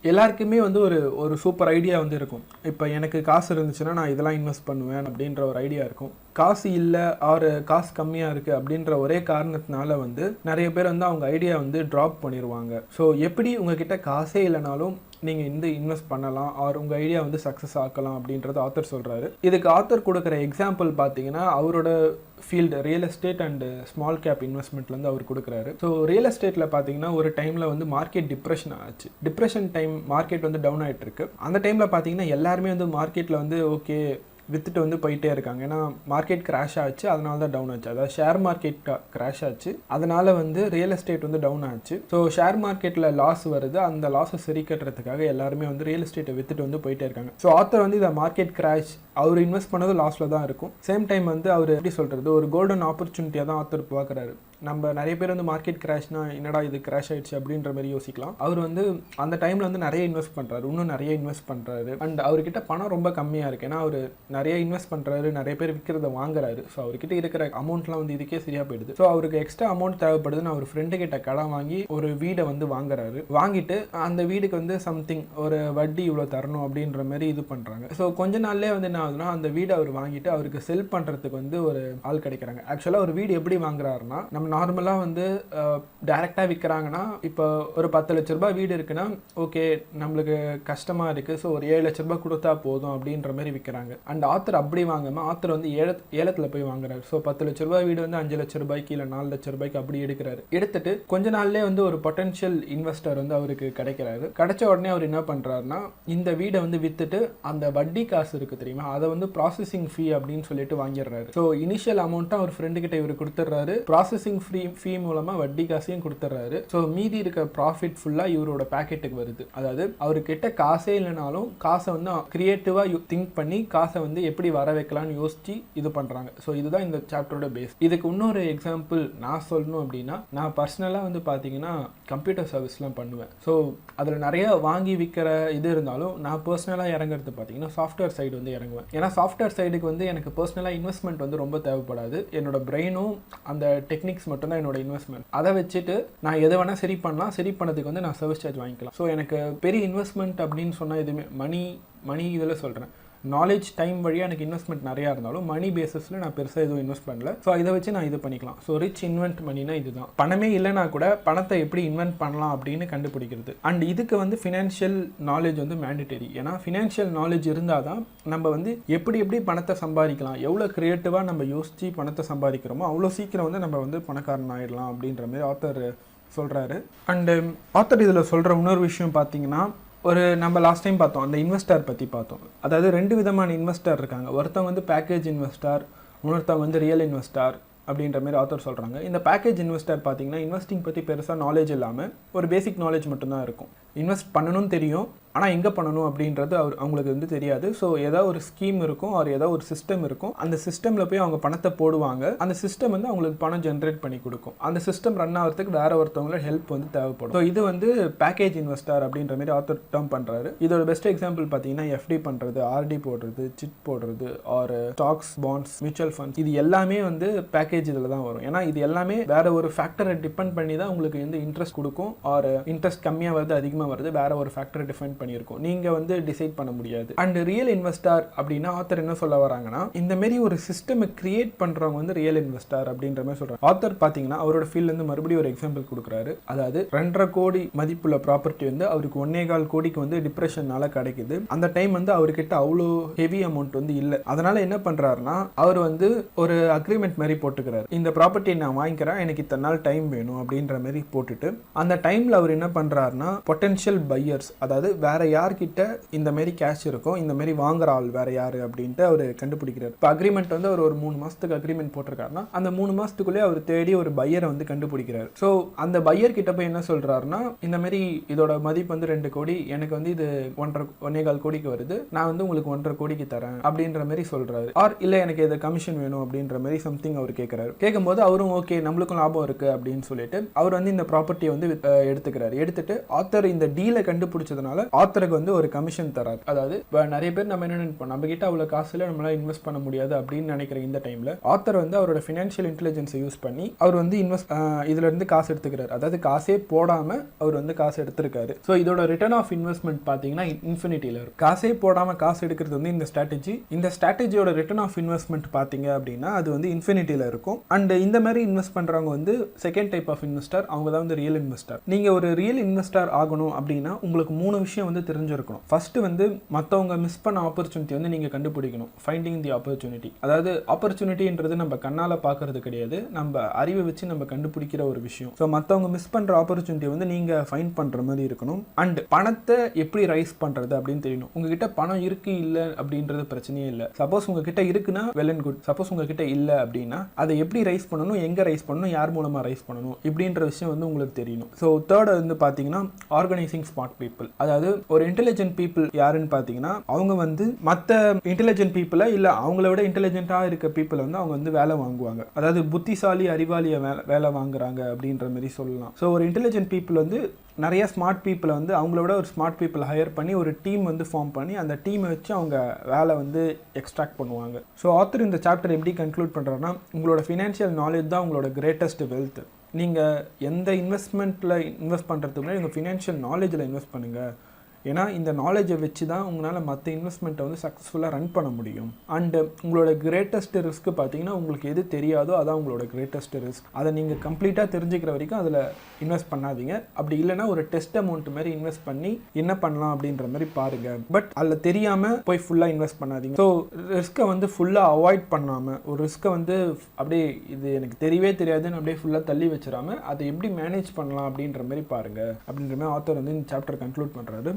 எல்லாருக்குமே வந்து ஒரு சூப்பர் ஐடியா வந்து இருக்கும். இப்போ எனக்கு காசு இருந்துச்சுன்னா நான் இதெல்லாம் இன்வெஸ்ட் பண்ணுவேன் அப்படின்ற ஒரு ஐடியா இருக்கும். காசு இல்லை ஆர் காசு கம்மியாக இருக்குது அப்படின்ற ஒரே காரணத்தினால வந்து நிறைய பேர் வந்து அவங்க ஐடியா வந்து ட்ராப் பண்ணிடுவாங்க. ஸோ எப்படி உங்ககிட்ட காசே இல்லைனாலும் நீங்கள் இந்த இன்வெஸ்ட் பண்ணலாம் ஆர் உங்கள் ஐடியா வந்து சக்ஸஸ் ஆக்கலாம் அப்படின்றது ஆத்தர் சொல்கிறாரு. இதுக்கு ஆத்தர் கொடுக்குற எக்ஸாம்பிள் பார்த்தீங்கன்னா அவரோட field real estate and small cap இன்வெஸ்ட்மெண்ட்லேருந்து அவர் கொடுக்குறாரு. ஸோ ரியல் எஸ்டேட்டில் பார்த்தீங்கன்னா ஒரு டைமில் வந்து மார்க்கெட் டிப்ரெஷன் ஆச்சு. டிப்ரெஷன் டைம் மார்க்கெட் வந்து டவுன் ஆகிட்டு இருக்கு. அந்த டைமில் பார்த்தீங்கன்னா எல்லாருமே வந்து மார்க்கெட்டில் வந்து ஓகே வித்துட்டு வந்து போயிட்டே இருக்காங்க. ஏன்னா மார்க்கெட் கிராஷ் ஆச்சு, அதனால தான் டவுன் ஆச்சு. அதாவது ஷேர் மார்க்கெட் கிராஷ் ஆச்சு, அதனால வந்து ரியல் எஸ்டேட் வந்து டவுன் ஆச்சு. ஸோ ஷேர் மார்க்கெட்டில் லாஸ் வருது, அந்த லாஸை சரி கட்டுறதுக்காக எல்லாருமே வந்து ரியல் எஸ்டேட்டை வித்துட்டு வந்து போயிட்டே இருக்காங்க. ஸோ ஆத்தர் வந்து இதை மார்க்கெட் கிராஷ், அவர் இன்வெஸ்ட் பண்ணது லாஸில் தான் இருக்கும். சேம் டைம் வந்து அவர் எப்படி சொல்கிறது, ஒரு கோல்டன் ஆப்பர்ச்சுனிட்டியாக தான் ஆத்தர் பார்க்குறாரு. நம்ம நிறைய பேர் வந்து மார்க்கெட் கிராஷ்னா என்னடா இது கிராஷ் ஆயிடுச்சு அப்படின்ற மாதிரி யோசிக்கலாம். அவர் வந்து அந்த டைமில் வந்து நிறைய இன்வெஸ்ட் பண்ணுறாரு, இன்னும் நிறைய இன்வெஸ்ட் பண்ணுறாரு. அண்ட் அவர்கிட்ட பணம் ரொம்ப கம்மியாக இருக்குது. ஏன்னா அவர் நிறைய இன்வெஸ்ட் பண்ணுறாரு, நிறைய பேர் விற்கிறத வாங்குறாரு. ஸோ அவர்கிட்ட இருக்கிற அமௌண்ட்லாம் வந்து இதுக்கே சரியாக போயிடுது. ஸோ அவருக்கு எக்ஸ்ட்ரா அமௌண்ட் தேவைப்படுதுன்னு அவர் ஃப்ரெண்டு கிட்ட கடன் வாங்கி ஒரு வீடை வந்து வாங்குறாரு. வாங்கிட்டு அந்த வீடுக்கு வந்து சம்திங் ஒரு வட்டி இவ்வளோ தரணும் அப்படின்ற மாதிரி இது பண்ணுறாங்க. ஸோ கொஞ்ச நாள்லேயே வந்து என்ன ஆகுதுன்னா அந்த வீடை அவர் வாங்கிட்டு அவருக்கு செல் பண்ணுறதுக்கு வந்து ஒரு ஆள் கிடைக்கிறாங்க. ஆக்சுவலாக ஒரு வீடு எப்படி வாங்குறாருன்னா, நம்ம நார்மலாக வந்து டைரெக்டாக விற்கிறாங்கன்னா, இப்போ ஒரு 10 லட்ச ரூபாய் வீடு இருக்குன்னா ஓகே நம்மளுக்கு கஷ்டமாக இருக்குது, ஸோ ஒரு 7 லட்ச ரூபாய் கொடுத்தா போதும் அப்படின்ற மாதிரி விற்கிறாங்க. அண்ட் ஆத்தர் அப்படி வாங்காமல் ஆத்தர் வந்து ஏலத்தில் போய் வாங்குறாரு. ஸோ 10 லட்ச ரூபாய் வீடு வந்து 5 லட்ச ரூபாய்க்கு இல்லை 4 லட்ச ரூபாய்க்கு அப்படி எடுக்கிறாரு. எடுத்துட்டு கொஞ்ச நாள்லேயே வந்து ஒரு பொட்டன்ஷியல் இன்வெஸ்டர் வந்து அவருக்கு கிடைக்கிறாரு. கிடைச்ச உடனே அவர் என்ன பண்ணுறாருன்னா, இந்த வீடை வந்து விற்றுட்டு அந்த வட்டி காசு இருக்குது தெரியுமா, அதை வந்து ப்ராசஸிங் ஃபீ அப்படின்னு சொல்லிட்டு வாங்கிடுறாரு. ஸோ இனிஷியல் அமௌண்ட்டாக அவர் ஃப்ரெண்டு கிட்ட இவர் கொடுத்துட்றாரு, ப்ராசஸிங் ஃபீ மூலமாக வட்டி காசையும் கொடுத்துட்றாரு. ஸோ மீதி இருக்க ப்ராஃபிட் ஃபுல்லாக இவரோட பேக்கெட்டுக்கு வருது. அதாவது அவர்கிட்ட காசே இல்லைனாலும் காசை வந்து கிரியேட்டிவாக திங்க் பண்ணி காசை வந்து எப்படி வர வைக்கலாம்னு யோசிச்சு இது பண்ணுறாங்க. ஸோ இதுதான் இந்த சாப்டரோட பேஸ். இதுக்கு இன்னொரு எக்ஸாம்பிள் நான் சொல்லணும் அப்படின்னா, நான் பர்சனலாக வந்து பார்த்தீங்கன்னா கம்ப்யூட்டர் சர்வீஸ்லாம் பண்ணுவேன். ஸோ அதில் நிறைய வாங்கி விற்கிற இது இருந்தாலும் நான் பர்சனலாக இறங்குறது பார்த்தீங்கன்னா சாஃப்ட்வேர் சைடு வந்து இறங்குவேன். ஏன்னா சாஃப்ட்வேர் சைடுக்கு வந்து எனக்கு பர்சனலாக இன்வெஸ்ட்மெண்ட் வந்து ரொம்ப தேவைப்படாது. என்னோட பிரெயினும் அந்த டெக்னிக்ஸ் மட்டும் தான் என்னோட இன்வெஸ்ட்மெண்ட். அதை வச்சுட்டு நான் எதை வேணால் சரி பண்ணலாம், சரி பண்ணதுக்கு வந்து நான் சர்வீஸ் சார்ஜ் வாங்கிக்கலாம். ஸோ எனக்கு பெரிய இன்வெஸ்ட்மெண்ட் அப்படின்னு சொன்னால் எதுவுமே மணி இதில் சொல்கிறேன், நாலேஜ் டைம் வழியாக எனக்கு இன்வெஸ்ட்மெண்ட் நிறையா இருந்தாலும் மணி பேஸஸில் நான் பெருசாக எதுவும் இன்வெஸ்ட் பண்ணல. ஸோ இதை வச்சு நான் இது பண்ணிக்கலாம். ஸோ ரிச் இன்வென்ட் மணினா இதுதான். பணமே இல்லைனா கூட பணத்தை எப்படி இன்வென்ட் பண்ணலாம் அப்படின்னு கண்டுபிடிக்கிறது. அண்ட் இதுக்கு வந்து ஃபினான்ஷியல் நாலேஜ் வந்து மேண்டிட்டரி. ஏன்னா ஃபினான்ஷியல் நாலேஜ் இருந்தால் தான் நம்ம வந்து எப்படி பணத்தை சம்பாதிக்கலாம், எவ்வளோ க்ரியேட்டிவாக நம்ம யோசித்து பணத்தை சம்பாதிக்கிறோமோ அவ்வளோ சீக்கிரம் வந்து நம்ம வந்து பணக்காரன் ஆகிடலாம் அப்படின்ற மாதிரி ஆத்தர் சொல்கிறாரு. அண்டு ஆத்தர் இதில் சொல்கிற இன்னொரு விஷயம் பார்த்தீங்கன்னா, ஒரு நம்ம லாஸ்ட் டைம் பார்த்தோம் அந்த இன்வெஸ்டர் பற்றி பார்த்தோம். அதாவது 2 விதமான இன்வெஸ்டர் இருக்காங்க. ஒருத்தவங்க வந்து பேக்கேஜ் இன்வெஸ்டர், இன்னொருத்தவங்க வந்து ரியல் இன்வெஸ்டர் அப்படின்ற மாதிரி ஆத்தர் சொல்கிறாங்க. இந்த பேக்கேஜ் இன்வெஸ்டர் பார்த்தீங்கன்னா இன்வெஸ்டிங் பற்றி பெருசாக நாலேஜ் இல்லாமல் ஒரு பேசிக் நாலேஜ் மட்டும்தான் இருக்கும். இன்வெஸ்ட் பண்ணணும்னு தெரியும், ஆனால் எங்கே பண்ணணும் அப்படின்றது அவங்களுக்கு வந்து தெரியாது. ஸோ ஏதாவது ஒரு ஸ்கீம் இருக்கும், அவர் ஏதாவது ஒரு சிஸ்டம் இருக்கும், அந்த சிஸ்டமில் போய் அவங்க பணத்தை போடுவாங்க. அந்த சிஸ்டம் வந்து அவங்களுக்கு பணம் ஜென்ரேட் பண்ணி கொடுக்கும். அந்த சிஸ்டம் ரன் ஆகிறதுக்கு வேற ஒருத்தவங்களோட ஹெல்ப் வந்து தேவைப்படும். ஸோ இது வந்து பேக்கேஜ் இன்வெஸ்டர் அப்படின்ற மாதிரி ஆத்தர் டேர்ம் பண்ணுறாரு. இதோட பெஸ்ட் எக்ஸாம்பிள் பார்த்தீங்கன்னா எஃப்டி பண்ணுறது, ஆர்டி போடுறது, சிட் போடுறது, or stocks, bonds, mutual funds, இது எல்லாமே வந்து பேக்கேஜ் இதில் தான் வரும். ஏன்னா இது எல்லாமே வேற ஒரு ஃபேக்டரை டிபெண்ட் பண்ணி தான் உங்களுக்கு வந்து இன்ட்ரெஸ்ட் கொடுக்கும். ஆர் இன்ட்ரெஸ்ட் கம்மியாக வருது அதிகமாக வருது, வேற ஒரு ஃபேக்டரை டிஃபைன் பண்ணியிருக்கும், நீங்க வந்து டிசைட் பண்ண முடியாது. அண்ட் ரியல் இன்வெஸ்டர் அப்படின்னா ஆத்தர் என்ன சொல்ல வராங்கன்னா, இந்த மாதிரி ஒரு சிஸ்டமை கிரியேட் பண்றவங்க வந்து ரியல் இன்வெஸ்டர் அப்படின்ற மாதிரி சொல்றாங்க. ஆத்தர் பாத்தீங்கன்னா அவரோட ஃபீல்ட்ல இருந்து மறுபடியும் ஒரு எக்ஸாம்பிள் கொடுக்குறாரு. அதாவது 2.5 கோடி மதிப்புள்ள ப்ராப்பர்ட்டி வந்து அவருக்கு 1.25 கோடிக்கு வந்து டிப்ரெஷனால கிடைக்குது. அந்த டைம் வந்து அவர்கிட்ட அவ்வளோ ஹெவி அமௌண்ட் வந்து இல்லை. அதனால என்ன பண்றாருன்னா அவர் வந்து ஒரு அக்ரிமெண்ட் மாதிரி போட்டுக்கிறாரு. இந்த ப்ராப்பர்ட்டியை நான் வாங்கிக்கிறேன், எனக்கு இத்தனை நாள் டைம் வேணும் அப்படின்ற மாதிரி போட்டுட்டு அந்த டைம்ல அவர் என்ன பண்றாருன்னா பொட்டன்ஷியல் பையர்ஸ், அதாவது வேற யார்கிட்ட இந்த மாதிரி கேஷ் இருக்கும், இந்த மாதிரி வாங்குற ஆள் வேற யாரு அப்படின்ட்டு அவர் கண்டுபிடிக்கிறார். இப்போ அக்ரிமெண்ட் வந்து அவர் ஒரு 3 மாசத்துக்கு அக்ரிமெண்ட் போட்டிருக்காருன்னா அந்த 3 மாசத்துக்குள்ளே அவர் தேடி ஒரு பையரை வந்து கண்டுபிடிக்கிறார். ஸோ அந்த பையர் கிட்ட போய் என்ன சொல்றாருன்னா, இந்த மாதிரி இதோட மதிப்பு வந்து 2 கோடி, எனக்கு வந்து இது 1.25 கோடிக்கு வருது, நான் வந்து உங்களுக்கு 1.5 கோடிக்கு தரேன் அப்படின்ற மாதிரி சொல்றாரு. ஆர் இல்ல எனக்கு இதை கமிஷன் வேணும் அப்படின்ற மாதிரி சம்திங் அவர் கேட்கிறாரு. கேட்கும்போது அவரும் ஓகே நம்மளுக்கும் லாபம் இருக்கு அப்படின்னு சொல்லிட்டு அவர் வந்து இந்த ப்ராப்பர்ட்டியை வந்து எடுத்துக்கிறாரு. எடுத்துட்டு ஆத்தர் இந்த டீலை கண்டுபிடிச்சதுனால ஆத்தருக்கு வந்து ஒரு கமிஷன் தராது. அதாவது நிறைய பேர் நம்ம என்ன நினைப்போம், நம்ம கிட்ட அவ்வளவு காசுல நம்மளால இன்வெஸ்ட் பண்ண முடியாது அப்படின்னு நினைக்கிற இந்த டைம்ல ஆத்தர் வந்து அவரோட ஃபினான்ஷியல் இன்டெலிஜென்ஸை யூஸ் பண்ணி அவர் வந்து இதுல இருந்து காசு எடுத்துக்கிறார். அதாவது காசே போடாம அவர் வந்து காசு எடுத்திருக்காரு. ஸோ இதோட ரிட்டர்ன் ஆஃப் இன்வெஸ்ட்மெண்ட் பாத்தீங்கன்னா இன்ஃபினிட்டில இருக்கும். காசே போடாம காசு எடுக்கிறது வந்து இந்த ஸ்ட்ராட்டஜி. இந்த ஸ்ட்ராட்டஜியோட ரிட்டர்ன் ஆஃப் இன்வெஸ்ட்மெண்ட் பாத்தீங்க அப்படின்னா அது வந்து இன்ஃபினிட்டில இருக்கும். அண்ட் இந்த மாதிரி இன்வெஸ்ட் பண்றவங்க வந்து செகண்ட் டைப் ஆஃப் இன்வெஸ்டர், அவங்க தான் வந்து ரியல் இன்வெஸ்டர். நீங்க ஒரு ரியல் இன்வெஸ்டர் ஆகணும் அப்படின்னா உங்களுக்கு 3 விஷயம் வந்து தெரிஞ்சிருக்கணும். ஃபர்ஸ்ட் வந்து மற்றவங்க மிஸ் பண்ண ஆப்பர்ச்சுனிட்டி வந்து நீங்க கண்டுபிடிக்கணும். Finding the opportunity. அதாவது ஆப்பர்ச்சுனிட்டின்றது நம்ம கண்ணால பார்க்கறது கிடையாது, நம்ம அறிவை வச்சு நம்ம கண்டுபிடிக்கிற ஒரு விஷயம். ஸோ மற்றவங்க மிஸ் பண்ற ஆப்பர்ச்சுனிட்டி வந்து நீங்க ஃபைண்ட் பண்ற மாதிரி இருக்கணும். அண்ட் பணத்தை எப்படி ரைஸ் பண்றது அப்படின்னு தெரியணும். உங்ககிட்ட பணம் இருக்கு இல்ல அப்படின்றது பிரச்சனையே இல்லை. சப்போஸ் உங்ககிட்ட இருக்குன்னா வெல் அண்ட் குட். சப்போஸ் உங்ககிட்ட இல்லை அப்படின்னா அதை எப்படி ரைஸ் பண்ணணும், எங்க ரைஸ் பண்ணணும், யார் மூலமா ரைஸ் பண்ணணும் இப்படின்ற விஷயம் வந்து உங்களுக்கு தெரியணும். ஸோ தேர்ட் வந்து பாத்தீங்கன்னா ஆர்கனைசிங் ஸ்மார்ட் பீப்புள். அதாவது ஒரு இன்டெலிஜென்ட் பீப்புள் யாருன்னு பார்த்தீங்கன்னா அவங்க வந்து மற்ற இன்டெலிஜென்ட் பீப்புளை இல்லை அவங்கள விட இன்டெலிஜென்ட்டாக இருக்க பீப்புளை வந்து அவங்க வந்து வேலை வாங்குவாங்க. அதாவது புத்திசாலி அறிவாளியை வேலை வாங்குறாங்க அப்படின்ற மாதிரி சொல்லலாம். ஸோ ஒரு இன்டெலிஜென்ட் பீப்புள் வந்து நிறைய ஸ்மார்ட் பீப்புளை வந்து அவங்களோட ஒரு ஸ்மார்ட் பீப்புளை ஹையர் பண்ணி ஒரு டீம் வந்து ஃபார்ம் பண்ணி அந்த டீமை வச்சு அவங்க வேலை வந்து எக்ஸ்ட்ராக்ட் பண்ணுவாங்க. ஸோ ஆத்தர் இந்த சாப்டர் எப்படி கன்க்ளூட் பண்ணுறாருன்னா, உங்களோட ஃபினான்ஷியல் நாலேஜ் தான் உங்களோட கிரேட்டஸ்ட் வெல்த். நீங்கள் எந்த இன்வெஸ்ட்மெண்ட்டில் இன்வெஸ்ட் பண்ணுறதுக்கு முன்னாடி உங்கள் ஃபினான்ஷியல் நாலேஜில் இன்வெஸ்ட் பண்ணுங்கள். ஏன்னா இந்த நாலேஜை வச்சு தான் உங்களால் மற்ற இன்வெஸ்ட்மெண்ட்டை வந்து சக்ஸஸ்ஃபுல்லாக ரன் பண்ண முடியும். அண்டு உங்களோட கிரேட்டஸ்ட் ரிஸ்க் பார்த்தீங்கன்னா உங்களுக்கு எது தெரியாதோ அதான் உங்களோட கிரேட்டஸ்ட் ரிஸ்க். அதை நீங்கள் கம்ப்ளீட்டாக தெரிஞ்சுக்கிற வரைக்கும் அதில் இன்வெஸ்ட் பண்ணாதீங்க. அப்படி இல்லைனா ஒரு டெஸ்ட் அமௌண்ட் மாதிரி இன்வெஸ்ட் பண்ணி என்ன பண்ணலாம் அப்படின்ற மாதிரி பாருங்கள். பட் அதில் தெரியாமல் போய் ஃபுல்லாக இன்வெஸ்ட் பண்ணாதீங்க. ஸோ ரிஸ்க்கை வந்து ஃபுல்லாக அவாய்ட் பண்ணாமல் ஒரு ரிஸ்க்கை வந்து அப்படியே இது எனக்கு தெரியவே தெரியாதுன்னு அப்படியே ஃபுல்லாக தள்ளி வச்சிடாமல் அதை எப்படி மேனேஜ் பண்ணலாம் அப்படின்ற மாதிரி பாருங்கள் அப்படின்ற மாதிரி ஆத்தர் வந்து இந்த சாப்டர் கன்க்ளூட் பண்ணுறாரு.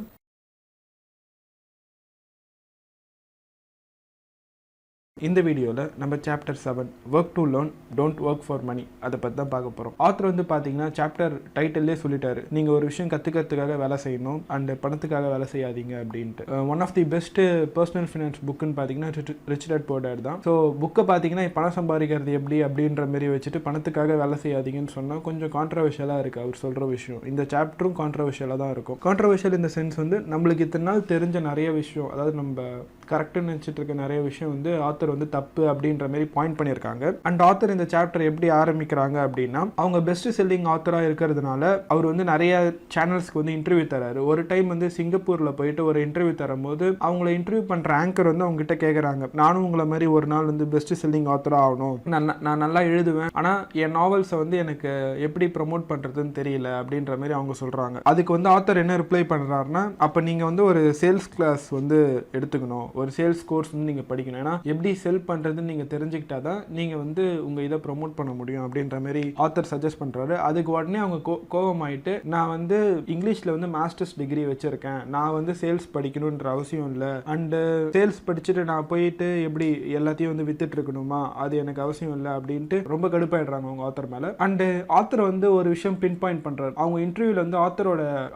இந்த வீடியோவில் நம்ம chapter 7 work to learn don't work for money அதை பற்றி தான் பார்க்க போகிறோம். ஆத்தர் வந்து பார்த்தீங்கன்னா சாப்டர் டைட்டில்லே சொல்லிட்டாரு, நீங்கள் ஒரு விஷயம் கற்றுக்கிறதுக்காக வேலை செய்யணும் அண்ட் பணத்துக்காக வேலை செய்யாதீங்க அப்படின்ட்டு. One of the best personal finance புக்குன்னு பார்த்தீங்கன்னா ரிச் டாட் புவர் டாட் தான். ஸோ புக்கை பார்த்தீங்கன்னா பணம் சம்பாதிக்கிறது எப்படி அப்படின்ற மாதிரி வச்சுட்டு பணத்துக்காக வேலை செய்யாதீங்கன்னு சொன்னால் கொஞ்சம் கான்ட்ரவர்ஷியலாக இருக்குது அவர் சொல்கிற விஷயம். இந்த சாப்டரும் கான்ட்ரவர்ஷியலாக தான் இருக்கும். கான்ட்ரவர்ஷியல் இந்த சென்ஸ் வந்து நம்மளுக்கு இத்தனை நாள் தெரிஞ்ச நிறைய விஷயம், அதாவது நம்ம கரெக்டுன்னு நினச்சிட்டு இருக்க நிறைய விஷயம் வந்து ஆத்தர் வந்து தப்பு அப்படின்ற மாதிரி பாயிண்ட் பண்ணியிருக்காங்க. அண்ட் ஆத்தர் இந்த சாப்டர் எப்படி ஆரம்பிக்கிறாங்க அப்படின்னா, அவங்க பெஸ்ட் செல்லிங் ஆத்தராக இருக்கிறதுனால அவர் வந்து நிறைய சேனல்ஸ்க்கு வந்து இன்டர்வியூ தராரு. ஒரு டைம் வந்து சிங்கப்பூரில் போயிட்டு ஒரு இன்டர்வியூ தரும்போது அவங்கள இன்டர்வியூ பண்ணுற ஆங்கர் வந்து அவங்ககிட்ட கேட்குறாங்க, நானும் உங்களை மாதிரி ஒரு நாள் வந்து பெஸ்ட் செல்லிங் ஆத்தராக ஆகணும், நான் நல்லா எழுதுவேன், ஆனால் என் நாவல்ஸை வந்து எனக்கு எப்படி ப்ரமோட் பண்ணுறதுன்னு தெரியல அப்படின்ற மாதிரி அவங்க சொல்கிறாங்க. அதுக்கு வந்து ஆத்தர் என்ன ரிப்ளை பண்ணுறாருன்னா, அப்போ நீங்கள் வந்து ஒரு சேல்ஸ் கிளாஸ் வந்து எடுத்துக்கணும், ஒரு சேல்ஸ் கோர்ஸ் வந்து நீங்கள் படிக்கணும். ஏன்னா எப்படி செல் பண்ணுறதுன்னு நீங்கள் தெரிஞ்சுக்கிட்டா தான் நீங்கள் வந்து உங்கள் இதை ப்ரொமோட் பண்ண முடியும் அப்படின்ற மாதிரி ஆத்தர் சஜஸ்ட் பண்ணுறாரு. அதுக்கு உடனே அவங்க கோபமாயிட்டு, நான் வந்து இங்கிலீஷில் வந்து மாஸ்டர்ஸ் டிகிரி வச்சுருக்கேன், நான் வந்து சேல்ஸ் படிக்கணுன்ற அவசியம் இல்லை, அண்டு சேல்ஸ் படிச்சுட்டு நான் போயிட்டு எப்படி எல்லாத்தையும் வந்து வித்துட்டு இருக்கணுமா, அது எனக்கு அவசியம் இல்லை அப்படின்ட்டு ரொம்ப கடுப்பாயிடுறாங்க அவங்க ஆத்தர் மேலே. அண்டு ஆத்தர் வந்து ஒரு விஷயம் பின் பாயிண்ட் பண்ணுறாரு. அவங்க இன்டர்வியூவில் வந்து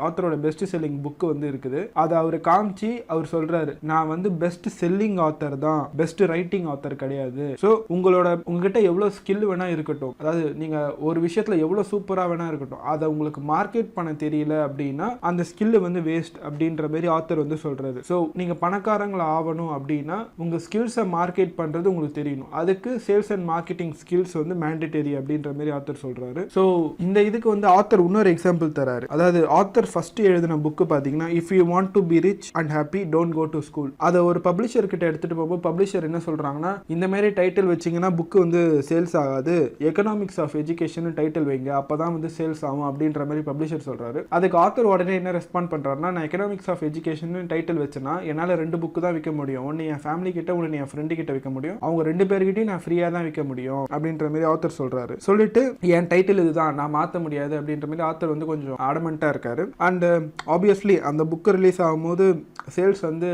ஆத்தரோட பெஸ்ட் செல்லிங் புக்கு வந்து இருக்குது. அதை அவர் காமிச்சு அவர் சொல்கிறாரு, நான் வந்து பெஸ்ட் செல்லிங் ஆத்தர் தான், பெஸ்ட் ரைட்டிங் ஆத்தர் கிடையாது. ஸோ உங்ககிட்ட எவ்வளோ ஸ்கில் வேணா இருக்கட்டும், அதாவது நீங்க ஒரு விஷயத்துல எவ்வளோ சூப்பராக வேணா இருக்கட்டும், அதை உங்களுக்கு மார்க்கெட் பண்ண தெரியல அப்படின்னா அந்த ஸ்கில் வந்து வேஸ்ட் அப்படின்ற மாதிரி ஆத்தர் வந்து சொல்றாரு. ஸோ நீங்க பணக்காரங்களை ஆகணும் அப்படின்னா உங்க ஸ்கில்ஸை மார்க்கெட் பண்றது உங்களுக்கு தெரியணும். அதுக்கு சேல்ஸ் அண்ட் மார்க்கெட்டிங் ஸ்கில்ஸ் வந்து மேண்டேட்டரி அப்படின்ற மாதிரி ஆத்தர் சொல்றாரு. ஸோ இந்த இதுக்கு வந்து ஆத்தர் இன்னொரு எக்ஸாம்பிள் தராரு. அதாவது ஆத்தர் ஃபர்ஸ்ட் எழுதின புக்கு பார்த்தீங்கன்னா, if you want to be rich and happy don't go to school. அதை ஒரு பப்ளிஷர் கிட்ட எடுத்துட்டு போகும்போது பப்ளிஷர் என்ன சொல்றாங்கன்னா, இந்த மாதிரி டைட்டில் வச்சிங்கன்னா புக்கு வந்து சேல்ஸ் ஆகாது, எக்கனாமிக்ஸ் ஆஃப் எஜுகேஷன் டைட்டில் வைங்க, அப்பதான் வந்து சேல்ஸ் ஆகும் அப்படின்ற மாதிரி பப்ளிஷர் சொல்றாரு. அதுக்கு ஆத்தர் உடனே என்ன ரெஸ்பாண்ட் பண்றாருன்னா, நான் எக்கனாமிக்ஸ் ஆஃப் எஜுகேஷன் டைட்டில் வச்சேன்னா என்னால் 2 புக்கு தான் விற்க முடியும், ஒன்று என் ஃபேமிலி கிட்ட, ஒன்று என் ஃப்ரெண்டு கிட்ட விற்க முடியும், அவங்க 2 பேர்கிட்டையும் நான் ஃப்ரீயாக தான் விற்க முடியும் அப்படின்ற மாதிரி ஆத்தர் சொல்றாரு. சொல்லிட்டு என் டைட்டில் இதுதான், நான் மாற்ற முடியாது அப்படின்ற மாதிரி ஆத்தர் வந்து கொஞ்சம் ஆடமெண்டா இருக்காரு. அண்ட் ஆப்வியஸ்லி அந்த புக்கு ரிலீஸ் ஆகும்போது சேல்ஸ் வந்து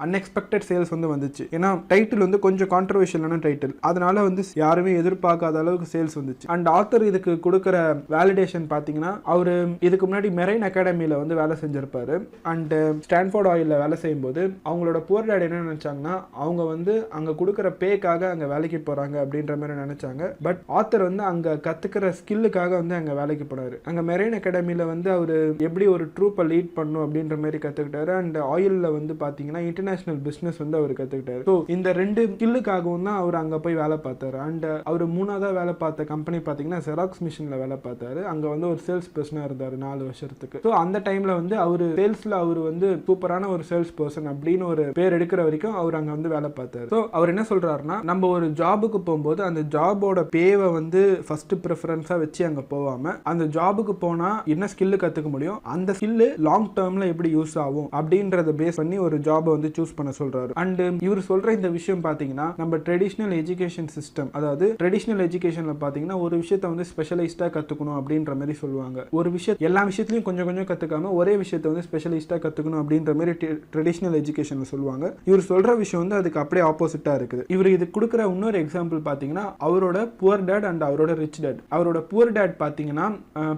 அன்எக்ஸ்பெக்டட் சேல்ஸ் வந்து வந்துச்சு. ஏன்னா டைட்டில் வந்து கொஞ்சம் கான்ட்ரவர்ஷியலான டைட்டில், அதனால வந்து யாருமே எதிர்பார்க்காத அளவுக்கு சேல்ஸ் வந்துச்சு. அண்ட் ஆத்தர் இதுக்கு கொடுக்குற வேலிடேஷன் பார்த்தீங்கன்னா, அவர் இதுக்கு முன்னாடி மெரைன் அகாடமியில் வந்து வேலை செஞ்சிருப்பாரு. அண்ட் ஸ்டான்ஃபோர்ட் ஆயிலில் வேலை செய்யும்போது அவங்களோட புவர் டாட் என்ன நினைச்சாங்கன்னா, அவங்க வந்து அங்கே கொடுக்குற பேக்காக அங்கே வேலைக்கு போகிறாங்க அப்படின்ற மாதிரி நினைச்சாங்க. பட் ஆத்தர் வந்து அங்கே கற்றுக்கிற ஸ்கில்லுக்காக வந்து அங்கே வேலைக்கு போனார். அங்கே மெரைன் அகாடமியில் வந்து அவர் எப்படி ஒரு ட்ரூப்பை லீட் பண்ணும் அப்படின்ற மாதிரி கற்றுக்கிட்டாரு. அண்ட் ஆயிலில் வந்து பார்த்தீங்கன்னா இன்டர்நேஷனல் பிஸ்னஸ் வந்து அவர் கற்றுக்கிட்டாரு. ஸோ இந்த 2 ஸ்கில்லுக்காகவும் தான் அவர் அங்கே போய் வேலை பார்த்தாரு. அண்ட் அவர் 3ஆவதா வேலை பார்த்த கம்பெனி பார்த்தீங்கன்னா ஜெராக்ஸ் மிஷினில் வேலை பார்த்தாரு. அங்கே வந்து ஒரு சேல்ஸ் பர்சனாக இருந்தார் 4 வருஷத்துக்கு. ஸோ அந்த டைமில் வந்து அவர் சேல்ஸில் அவர் வந்து சூப்பரான ஒரு சேல்ஸ் பர்சன் அப்படின்னு ஒரு பேர் எடுக்கிற வரைக்கும் அவர் அங்கே வந்து வேலை பார்த்தாரு. ஸோ அவர் என்ன சொல்றாருன்னா, நம்ம ஒரு ஜாபுக்கு போகும்போது அந்த ஜாபோட பேவை வந்து ஃபர்ஸ்ட் ப்ரிஃபரன்ஸாக வச்சு அங்கே போகாம அந்த ஜாபுக்கு போனால் என்ன ஸ்கில்லு கற்றுக்க முடியும், அந்த ஸ்கில்லு லாங் டேர்மில் எப்படி யூஸ் ஆகும் அப்படின்றத பேஸ் பண்ணி ஒரு ஜாப் ஜாபை வந்து சூஸ் பண்ண சொல்றாரு. அண்ட் இவர் சொல்ற இந்த விஷயம் பாத்தீங்கன்னா நம்ம ட்ரெடிஷ்னல் எஜுகேஷன் சிஸ்டம், அதாவது ட்ரெடிஷ்னல் எஜுகேஷன்ல பாத்தீங்கன்னா ஒரு விஷயத்தை வந்து ஸ்பெஷலைஸ்டா கத்துக்கணும் அப்படின்ற மாதிரி சொல்லுவாங்க. ஒரு விஷயம் எல்லா விஷயத்திலையும் கொஞ்சம் கொஞ்சம் கத்துக்காம ஒரே விஷயத்தை வந்து ஸ்பெஷலிஸ்டா கத்துக்கணும் அப்படின்ற மாதிரி ட்ரெடிஷ்னல் எஜுகேஷன்ல சொல்லுவாங்க. இவர் சொல்ற விஷயம் வந்து அதுக்கு அப்படியே ஆப்போசிட்டா இருக்குது. இவர் இது கொடுக்குற இன்னொரு எக்ஸாம்பிள் பாத்தீங்கன்னா அவரோட புவர் டேட் அண்ட் அவரோட ரிச் டேட். அவரோட புவர் டேட் பாத்தீங்கன்னா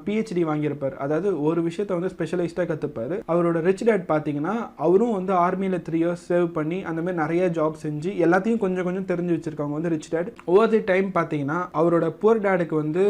PhD வாங்கியிருப்பார், அதாவது ஒரு விஷயத்தை வந்து ஸ்பெஷலைஸ்டா கத்துப்பாரு. அவரோட ரிச் டேட் பாத்தீங்கன்னா அவரும் வந்து ஆர்மியில 3 years சேவ் பண்ணி அந்த மாதிரி நிறைய ஜாப் செஞ்சு எல்லாத்தையும் கொஞ்சம் கொஞ்சம் தெரிஞ்சு வச்சிருக்காங்க வந்து rich dad. Over the time பாத்தீங்கன்னா அவரோட புவர் டேடுக்கு வந்து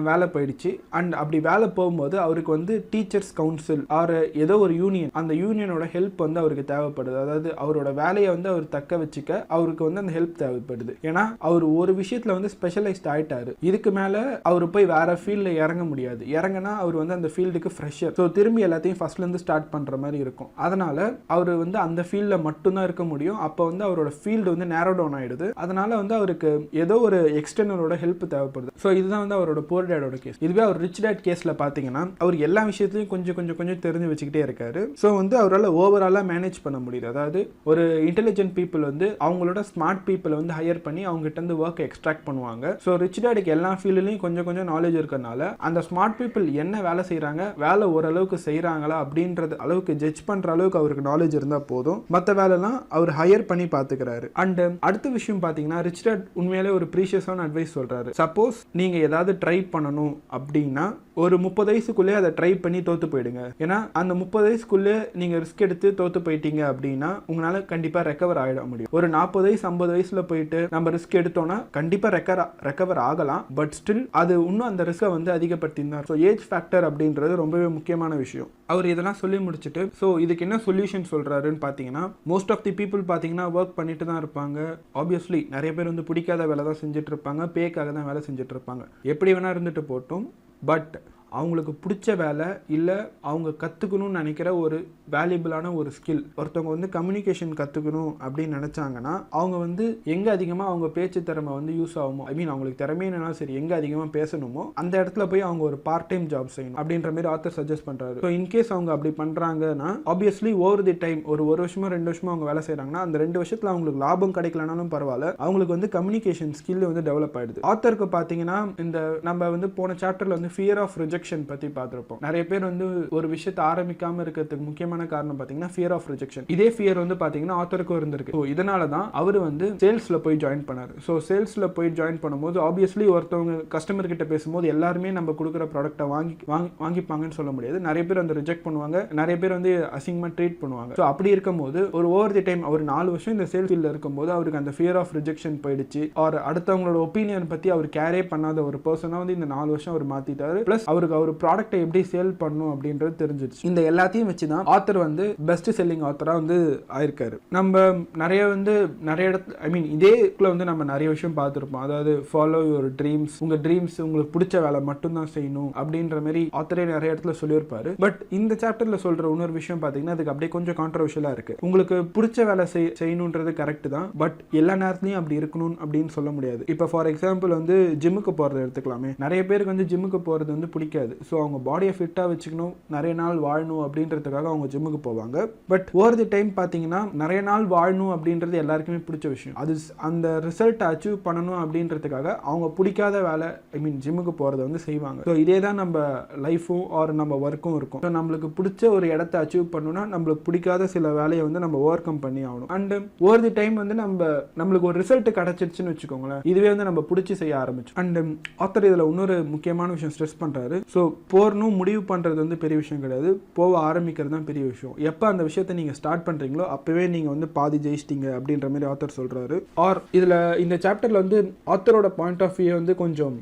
வேலை போயிடுச்சு. அண்ட் அப்படி வேலை போகும்போது அவருக்கு வந்து டீச்சர்ஸ் கவுன்சில் ஆர் ஏதோ ஒரு யூனியன், அந்த யூனியனோட ஹெல்ப் வந்து அவருக்கு தேவைப்படுது. அதாவது அவரோட வேலையை வந்து அவர் தக்க வச்சுக்க அவருக்கு வந்து அந்த ஹெல்ப் தேவைப்படுது. ஏன்னா அவர் ஒரு விஷயத்துல வந்து ஸ்பெஷலைஸ்ட் ஆயிட்டாரு. இதுக்கு மேல அவர் போய் வேற ஃபீல்ட்ல இறங்க முடியாது. இறங்கினா அவர் வந்து அந்த ஃபீல்டுக்கு ஃப்ரெஷர். ஸோ திரும்பி எல்லாத்தையும் ஃபர்ஸ்ட்ல இருந்து ஸ்டார்ட் பண்ற மாதிரி இருக்கும். அதனால அவர் வந்து அந்த ஃபீல்ட்ல மட்டும்தான் இருக்க முடியும். அப்போ வந்து அவரோட ஃபீல்டு வந்து நேரோ டவுன் ஆயிடுது. அதனால வந்து அவருக்கு ஏதோ ஒரு எக்ஸ்டர்னலோட ஹெல்ப் தேவைப்படுது. ஸோ இதுதான் வந்து அவரோட புவர் டேடோட கேஸ். இதுவே அவர் ரிச் டேட் கேஸ்ல பாத்தீங்கன்னா அவர் எல்லா விஷயத்தையும் கொஞ்சம் கொஞ்சம் கொஞ்சம் தெரிஞ்சு வச்சுக்கிட்டே இருக்காரு. ஸோ வந்து அவரால் ஓவராலா மேனேஜ் பண்ண முடியுது. அதாவது ஒரு இன்டெலிஜென்ட் பீப்புள் வந்து அவங்களோட ஸ்மார்ட் பீப்புளை வந்து ஹையர் பண்ணி அவங்க கிட்ட இருந்து ஒர்க் எக்ஸ்ட்ராக்ட் பண்ணுவாங்க. ஸோ ரிச் டேடுக்கு எல்லா ஃபீல்ட்லையும் கொஞ்சம் கொஞ்சம் நாலேஜ் இருக்கறனால அந்த ஸ்மார்ட் பீப்புள் என்ன வேலை செய்யறாங்க, வேலை ஓரளவுக்கு செய்யறாங்களா அப்படின்றது அளவுக்கு ஜட்ஜ் பண்ற அளவுக்கு அவருக்கு நாலேஜ் இருந்தா போதும். மற்ற வேலைலாம் அவர் ஹையர் பண்ணி பாத்துக்கிறாரு. அண்ட் அடுத்த விஷயம் பாத்தீங்கன்னா ரிச் டேட் உண்மையிலே ஒரு ப்ரீஷியஸான அட்வைஸ் சொல்றாரு. சப்போஸ் நீங்க ஏதாவது ட்ரை பண்ணணும் அப்படின்னா ஒரு 30 வயசுக்குள்ளே அதை ட்ரை பண்ணி தோத்து போயிடுங்க. ஏன்னா அந்த 30 வயசுக்குள்ளே நீங்க ரிஸ்க் எடுத்து தோத்து போயிட்டீங்க அப்படின்னா உங்களால கண்டிப்பா ரெக்கவர் ஆயிட முடியும். ஒரு 40 வயசு 50 வயசுல போயிட்டு நம்ம ரிஸ்க் எடுத்தோம்னா கண்டிப்பா ரெக்கவர் ஆகலாம். பட் ஸ்டில் அது இன்னும் அந்த ரிஸ்கை வந்து அதிகப்படுத்தினார். ஸோ ஏஜ் ஃபேக்டர் அப்படின்றது ரொம்பவே முக்கியமான விஷயம். அவர் இதெல்லாம் சொல்லி முடிச்சுட்டு ஸோ இதுக்கு என்ன சொல்யூஷன் சொல்றாருன்னு பாத்தீங்கன்னா மோஸ்ட் ஆஃப் தி பீப்புள் பாத்தீங்கன்னா ஒர்க் பண்ணிட்டு தான் இருப்பாங்க. ஆப்வியஸ்லி நிறைய பேர் வந்து பிடிக்காத வேலை தான் செஞ்சுட்டு இருப்பாங்க, பேக்காக தான் வேலை செஞ்சுட்டு இருப்பாங்க. எப்படி வேணா இருந்துட்டு போட்டும், பட் அவங்களுக்கு பிடிச்ச வேலை இல்லை அவங்க கற்றுக்கணும்னு நினைக்கிற ஒரு வேல்யூபிளான ஒரு ஸ்கில், ஒருத்தவங்க வந்து கம்யூனிகேஷன் கற்றுக்கணும் அப்படின்னு நினச்சாங்கன்னா அவங்க வந்து எங்கே அதிகமாக அவங்க பேச்சு திறமை வந்து யூஸ் ஆகுமோ, ஐ மீன் அவங்களுக்கு திறமையினா சரி எங்கே அதிகமாக பேசணுமோ அந்த இடத்துல போய் அவங்க ஒரு பார்ட் டைம் ஜாப் செய்யணும் அப்படின்ற மாதிரி ஆத்தர் சஜஸ்ட் பண்ணுறாரு. ஸோ இன்கேஸ் அவங்க அப்படி பண்ணுறாங்கன்னா ஆப்வியஸ்லி ஓவர் தி டைம் ஒரு வருஷமோ 2 வருஷமோ அவங்க வேலை செய்கிறாங்கன்னா அந்த 2 வருஷத்தில் அவங்களுக்கு லாபம் கிடைக்கலனாலும் பரவாயில்ல, அவங்களுக்கு வந்து கம்யூனிகேஷன் ஸ்கில் வந்து டெவலப் ஆயிடுது. ஆத்தருக்கு பார்த்தீங்கன்னா இந்த நம்ம வந்து போன சாப்டர்ல வந்து ஃபியர் ஆஃப் ரிஜெக்ஷன் பத்தி பார்த்திருப்போம். நிறைய பேர் வந்து ஒரு விஷயத்தை ஆரம்பிக்காம இருக்கிறதுக்கு முக்கியமான காரணம் பாத்தீங்கன்னா ஃபியர் ஆஃப் ரிஜெக்ஷன். இதே ஃபியர் வந்து பாத்தீங்கன்னா ஆத்தருக்கும் இருந்திருக்கு. ஸோ இதனால தான் அவர் வந்து சேல்ஸ்ல போய் ஜாயின் பண்ணாரு. ஸோ சேல்ஸ்ல போய் ஜாயின் பண்ணும்போது ஆப்வியஸ்லி ஒருத்தவங்க கஸ்டமர் கிட்ட பேசும்போது எல்லாருமே நம்ம கொடுக்குற ப்ராடக்ட்டை வாங்கிப்பாங்கன்னு சொல்ல முடியாது. நிறைய பேர் வந்து ரிஜெக்ட் பண்ணுவாங்க, நிறைய பேர் வந்து அசிங்கமா ட்ரீட் பண்ணுவாங்க. ஸோ அப்படி இருக்கும்போது ஒரு ஓவர் தி டைம் அவர் 4 வருஷம் இந்த சேல்ஸ் ஃபீல்ட்ல இருக்கும்போது அவருக்கு அந்த ஃபியர் ஆஃப் ரிஜெக்ஷன் போயிடுச்சு. அவர் அடுத்தவங்களோட ஒப்பீனியன் பத்தி அவர் கேரே பண்ணாத ஒரு பர்சனா வந்து இந்த 4 வருஷம் அவர் மாத்திட்டாரு. பிளஸ் அவருக்கு அவர் ப்ராடக்ட்டை எப்படி சேல் பண்ணணும் அப்படின்றது தெரிஞ்சிருச்சு. இந்த எல்லாத்தையும் வச்சு தான் ஆத்தர் வந்து பெஸ்ட் செல்லிங் ஆத்தரா வந்து ஆயிருக்காரு. நம்ம நிறைய இடத்துல ஐ மீன் இதேக்குள்ள வந்து நம்ம நிறைய விஷயம் பார்த்துருப்போம். அதாவது ஃபாலோ யுவர் ட்ரீம்ஸ், உங்க ட்ரீம்ஸ் உங்களுக்கு பிடிச்ச வேலை மட்டும்தான் செய்யணும் அப்படின்ற மாதிரி ஆத்தரே நிறைய இடத்துல சொல்லியிருப்பாரு. பட் இந்த சாப்டர்ல சொல்ற இன்னொரு விஷயம் பாத்தீங்கன்னா அதுக்கு அப்படியே கொஞ்சம் கான்ட்ரோவர்ஷியலா இருக்கு. உங்களுக்கு பிடிச்ச வேலை செய்யணுன்றது கரெக்ட் தான், பட் எல்லா நேரத்துலயும் அப்படி இருக்கணும் அப்படின்னு சொல்ல முடியாது. இப்போ ஃபார் எக்ஸாம்பிள் வந்து ஜிம்முக்கு போறதை எடுத்துக்கலாமே. நிறைய பேருக்கு வந்து ஜிம்முக்கு போறது வந்து பிடிக்காது. ஸோ அவங்க பாடியை ஃபிட்டாக வச்சுக்கணும், நிறைய நாள் வாழணும் அப்படின்றதுக்காக அவங்க ஜிம்முக்கு போவாங்க. பட் ஓவர் தி டைம் பார்த்தீங்கன்னா நிறைய நாள் வாழணும் அப்படின்றது எல்லாருக்குமே பிடிச்ச விஷயம். அது அந்த ரிசல்ட்டை அச்சீவ் பண்ணணும் அப்படின்றதுக்காக அவங்க பிடிக்காத வேலை ஐ மீன் ஜிம்முக்கு போகிறத வந்து செய்வாங்க. ஸோ இதே தான் நம்ம லைஃபும் ஆர் நம்ம ஒர்க்கும் இருக்கும். ஸோ நம்மளுக்கு பிடிச்ச ஒரு இடத்த அச்சீவ் பண்ணணும்னா நம்மளுக்கு பிடிக்காத சில வேலையை வந்து நம்ம ஓவர் கம் பண்ணி ஆகணும். அண்ட் ஓவர் தி டைம் வந்து நம்மளுக்கு ஒரு ரிசல்ட் கிடைச்சிருச்சுன்னு வச்சுக்கோங்களேன், இதுவே வந்து நம்ம பிடிச்சி செய்ய ஆரம்பிச்சோம். அண்ட் ஆத்தர் இதில் இன்னொரு முக்கியமான விஷயம் ஸ்ட்ரெஸ் பண்ணுறாரு. ஸோ போறணும் முடிவு பண்ணுறது வந்து பெரிய விஷயம் கிடையாது, போக ஆரம்பிக்கிறது தான் பெரிய விஷயம். எப்போ அந்த விஷயத்தை நீங்கள் ஸ்டார்ட் பண்ணுறீங்களோ அப்போவே நீங்கள் வந்து பாதி ஜெயிச்சிட்டீங்க அப்படின்ற மாதிரி ஆத்தர் சொல்கிறாரு. ஆர் இதில் இந்த சாப்டரில் வந்து ஆத்தரோட பாயிண்ட் ஆஃப் வியூ வந்து கொஞ்சம்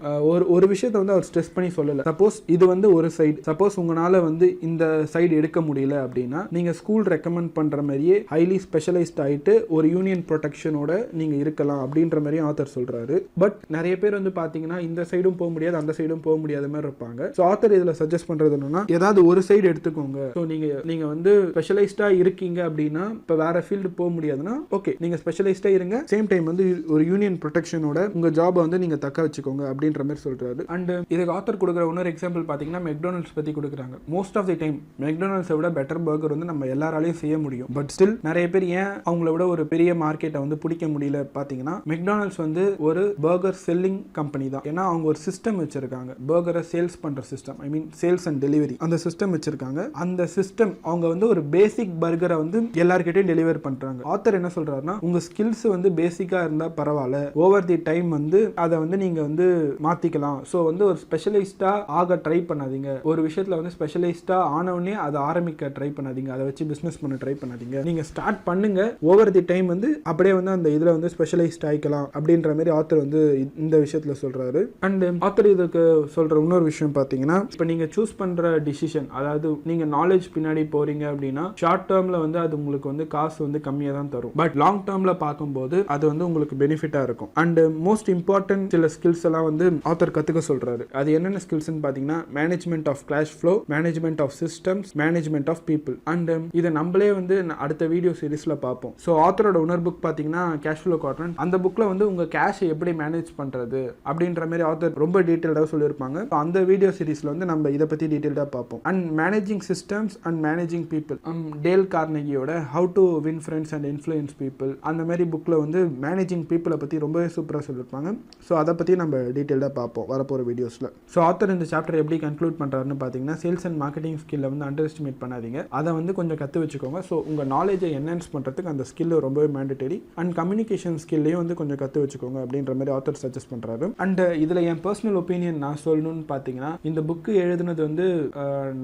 ஒரு விஷயத்தை வந்து அவர் ஸ்ட்ரெஸ் பண்ணி சொல்லலை. சப்போஸ் இது வந்து ஒரு சைடு, சப்போஸ் உங்களால் வந்து இந்த சைடு எடுக்க முடியல அப்படின்னா நீங்கள் ஸ்கூல் ரெக்கமெண்ட் பண்ணுற மாதிரியே ஹைலி ஸ்பெஷலைஸ்ட் ஆகிட்டு ஒரு யூனியன் ப்ரொடெக்ஷனோட நீங்கள் இருக்கலாம் அப்படின்ற மாதிரியும் ஆத்தர் சொல்கிறாரு. பட் நிறைய பேர் வந்து பார்த்தீங்கன்னா இந்த சைடும் போக முடியாது அந்த சைடும் போக முடியாத மாதிரி இருப்பாங்க. ஸோ ஆத்தர் இதில் சஜஸ்ட் பண்ணுறது என்னன்னா ஏதாவது ஒரு சைடு எடுத்துக்கோங்க. ஸோ நீங்கள் வந்து ஸ்பெஷலைஸ்டாக இருக்கீங்க அப்படின்னா இப்போ வேற ஃபீல்டு போக முடியாதுன்னா ஓகே நீங்கள் ஸ்பெஷலைஸ்டாக இருங்க, சேம் டைம் வந்து ஒரு யூனியன் ப்ரொடெக்ஷனோட உங்கள் ஜாபை வந்து நீங்கள் தக்க வச்சுக்கோங்க அப்படின்ற மாதிரி சொல்கிறாரு. அண்ட் இதுக்கு ஆத்தர் கொடுக்குற இன்னொரு எக்ஸாம்பிள் பார்த்தீங்கன்னா மெக்டொனால்ட்ஸ் பற்றி கொடுக்குறாங்க. மோஸ்ட் ஆஃப் தி டைம் மெக்டொனால்ட்ஸை விட பெட்டர் பர்கர் வந்து நம்ம எல்லாராலையும் செய்ய முடியும். பட் ஸ்டில் நிறைய பேர் ஏன் அவங்கள விட ஒரு பெரிய மார்க்கெட்டை வந்து பிடிக்க முடியல பார்த்தீங்கன்னா மெக்டொனால்ட்ஸ் வந்து ஒரு பர்கர் செல்லிங் கம்பெனி தான். ஏன்னா அவங்க ஒரு சிஸ்டம் வச்சிருக்காங்க, பர்கரை சேல்ஸ் பண்ணுற system, I mean sales and delivery அந்த சிஸ்டம் வச்சிருக்காங்க. அந்த சிஸ்டம் அவங்க வந்து ஒரு பேசிக் பர்கரை வந்து எல்லார்கிட்டையும் டெலிவர் பண்ணுறாங்க. ஆத்தர் என்ன சொல்றாருன்னா உங்க ஸ்கில்ஸ் வந்து பேசிக்காக இருந்தால் பரவாயில்ல, ஓவர் தி டைம் வந்து அதை வந்து நீங்கள் வந்து மாற்றிக்கலாம். ஸோ வந்து ஒரு ஸ்பெஷலிஸ்டாக ஆக ட்ரை பண்ணாதீங்க, ஒரு விஷயத்தில் வந்து ஸ்பெஷலிஸ்டாக ஆனவுடனே அதை ஆரம்பிக்க ட்ரை பண்ணாதீங்க, அதை வச்சு பிஸ்னஸ் பண்ண ட்ரை பண்ணாதீங்க, நீங்கள் ஸ்டார்ட் பண்ணுங்க, ஓவர் தி டைம் வந்து அப்படியே வந்து அந்த இதில் வந்து ஸ்பெஷலைஸ்ட் ஆகிக்கலாம் அப்படின்ற மாதிரி ஆத்தர் வந்து இந்த விஷயத்தில் சொல்கிறாரு. அண்ட் ஆத்தர் இதுக்கு சொல்கிற இன்னொரு விஷயம் பார்த்தீங்கன்னா இப்போ நீங்கள் சூஸ் பண்ணுற டிசிஷன், அதாவது நீங்கள் நாலேஜ் பின்னாடி போகிறீங்க அப்படின்னா ஷார்ட் டேர்மில் வந்து அது உங்களுக்கு வந்து காசு வந்து கம்மியாக தான் தரும். பட் லாங் டேர்மில் பார்க்கும்போது அது வந்து உங்களுக்கு பெனிஃபிட்டாக இருக்கும். அண்ட் மோஸ்ட் இம்பார்ட்டன்ட் சில ஸ்கில்ஸ் எல்லாம் வந்து ஆத்தர் கற்றுக்க சொல்கிறாரு. அது என்னென்ன ஸ்கில்ஸ்ன்னு பார்த்தீங்கன்னா management of cash flow, management of systems, management of people. And இதை நம்மளே வந்து அடுத்த வீடியோ சீரிஸில் பார்ப்போம். ஸோ ஆத்தரோட இன்னொரு புக் பார்த்தீங்கன்னா கேஷ் ஃப்ளோ குவாட்ரண்ட். அந்த புக்கில் வந்து உங்கள் கேஷை எப்படி மேனேஜ் பண்ணுறது அப்படின்ற மாதிரி ஆத்தர் ரொம்ப டீட்டெயில்டாக சொல்லியிருப்பாங்க. அந்த வீடியோ சீரிஸில் வந்து நம்ம இதை பற்றி டீட்டெயில்டாக பார்ப்போம். And managing systems and managing people, Dale கார்னெகியோட how to win friends and influence people அந்த மாதிரி புக்கில் வந்து மேனேஜிங் பீப்புளை பற்றி ரொம்பவே சூப்பராக சொல்லியிருப்பாங்க. ஸோ அதை பற்றி நம்ம டீட்டெயில்டாக பார்ப்போம் வரப்போகிற வீடியோஸில். ஸோ ஆத்தர் இந்த சாப்டர் எப்படி கன்க்ளூட் பண்ணுறாருன்னு பார்த்தீங்கன்னா சேல்ஸ் அண்ட் மார்க்கெட்டிங் ஸ்கில்லை வந்து அண்டர் எஸ்டிமேட் பண்ணாதீங்க, அதை வந்து கொஞ்சம் கற்று வச்சுக்கோங்க. ஸோ உங்கள் நாலேஜை என்ஹான்ஸ் பண்ணுறதுக்கு அந்த ஸ்கில் ரொம்பவே மேண்டட்டரி. அண்ட் கம்யூனிகேஷன் ஸ்கில்லையும் வந்து கொஞ்சம் கற்று வச்சுக்கோங்க அப்படின்ற மாதிரி ஆத்தர் சஜஸ்ட் பண்ணுறாரு. அண்ட் இதில் என் பர்சனல் ஒப்பீனியன் நான் சொல்லணும்னு பார்த்தீங்கன்னா இந்த புக்கு எழுதுனது வந்து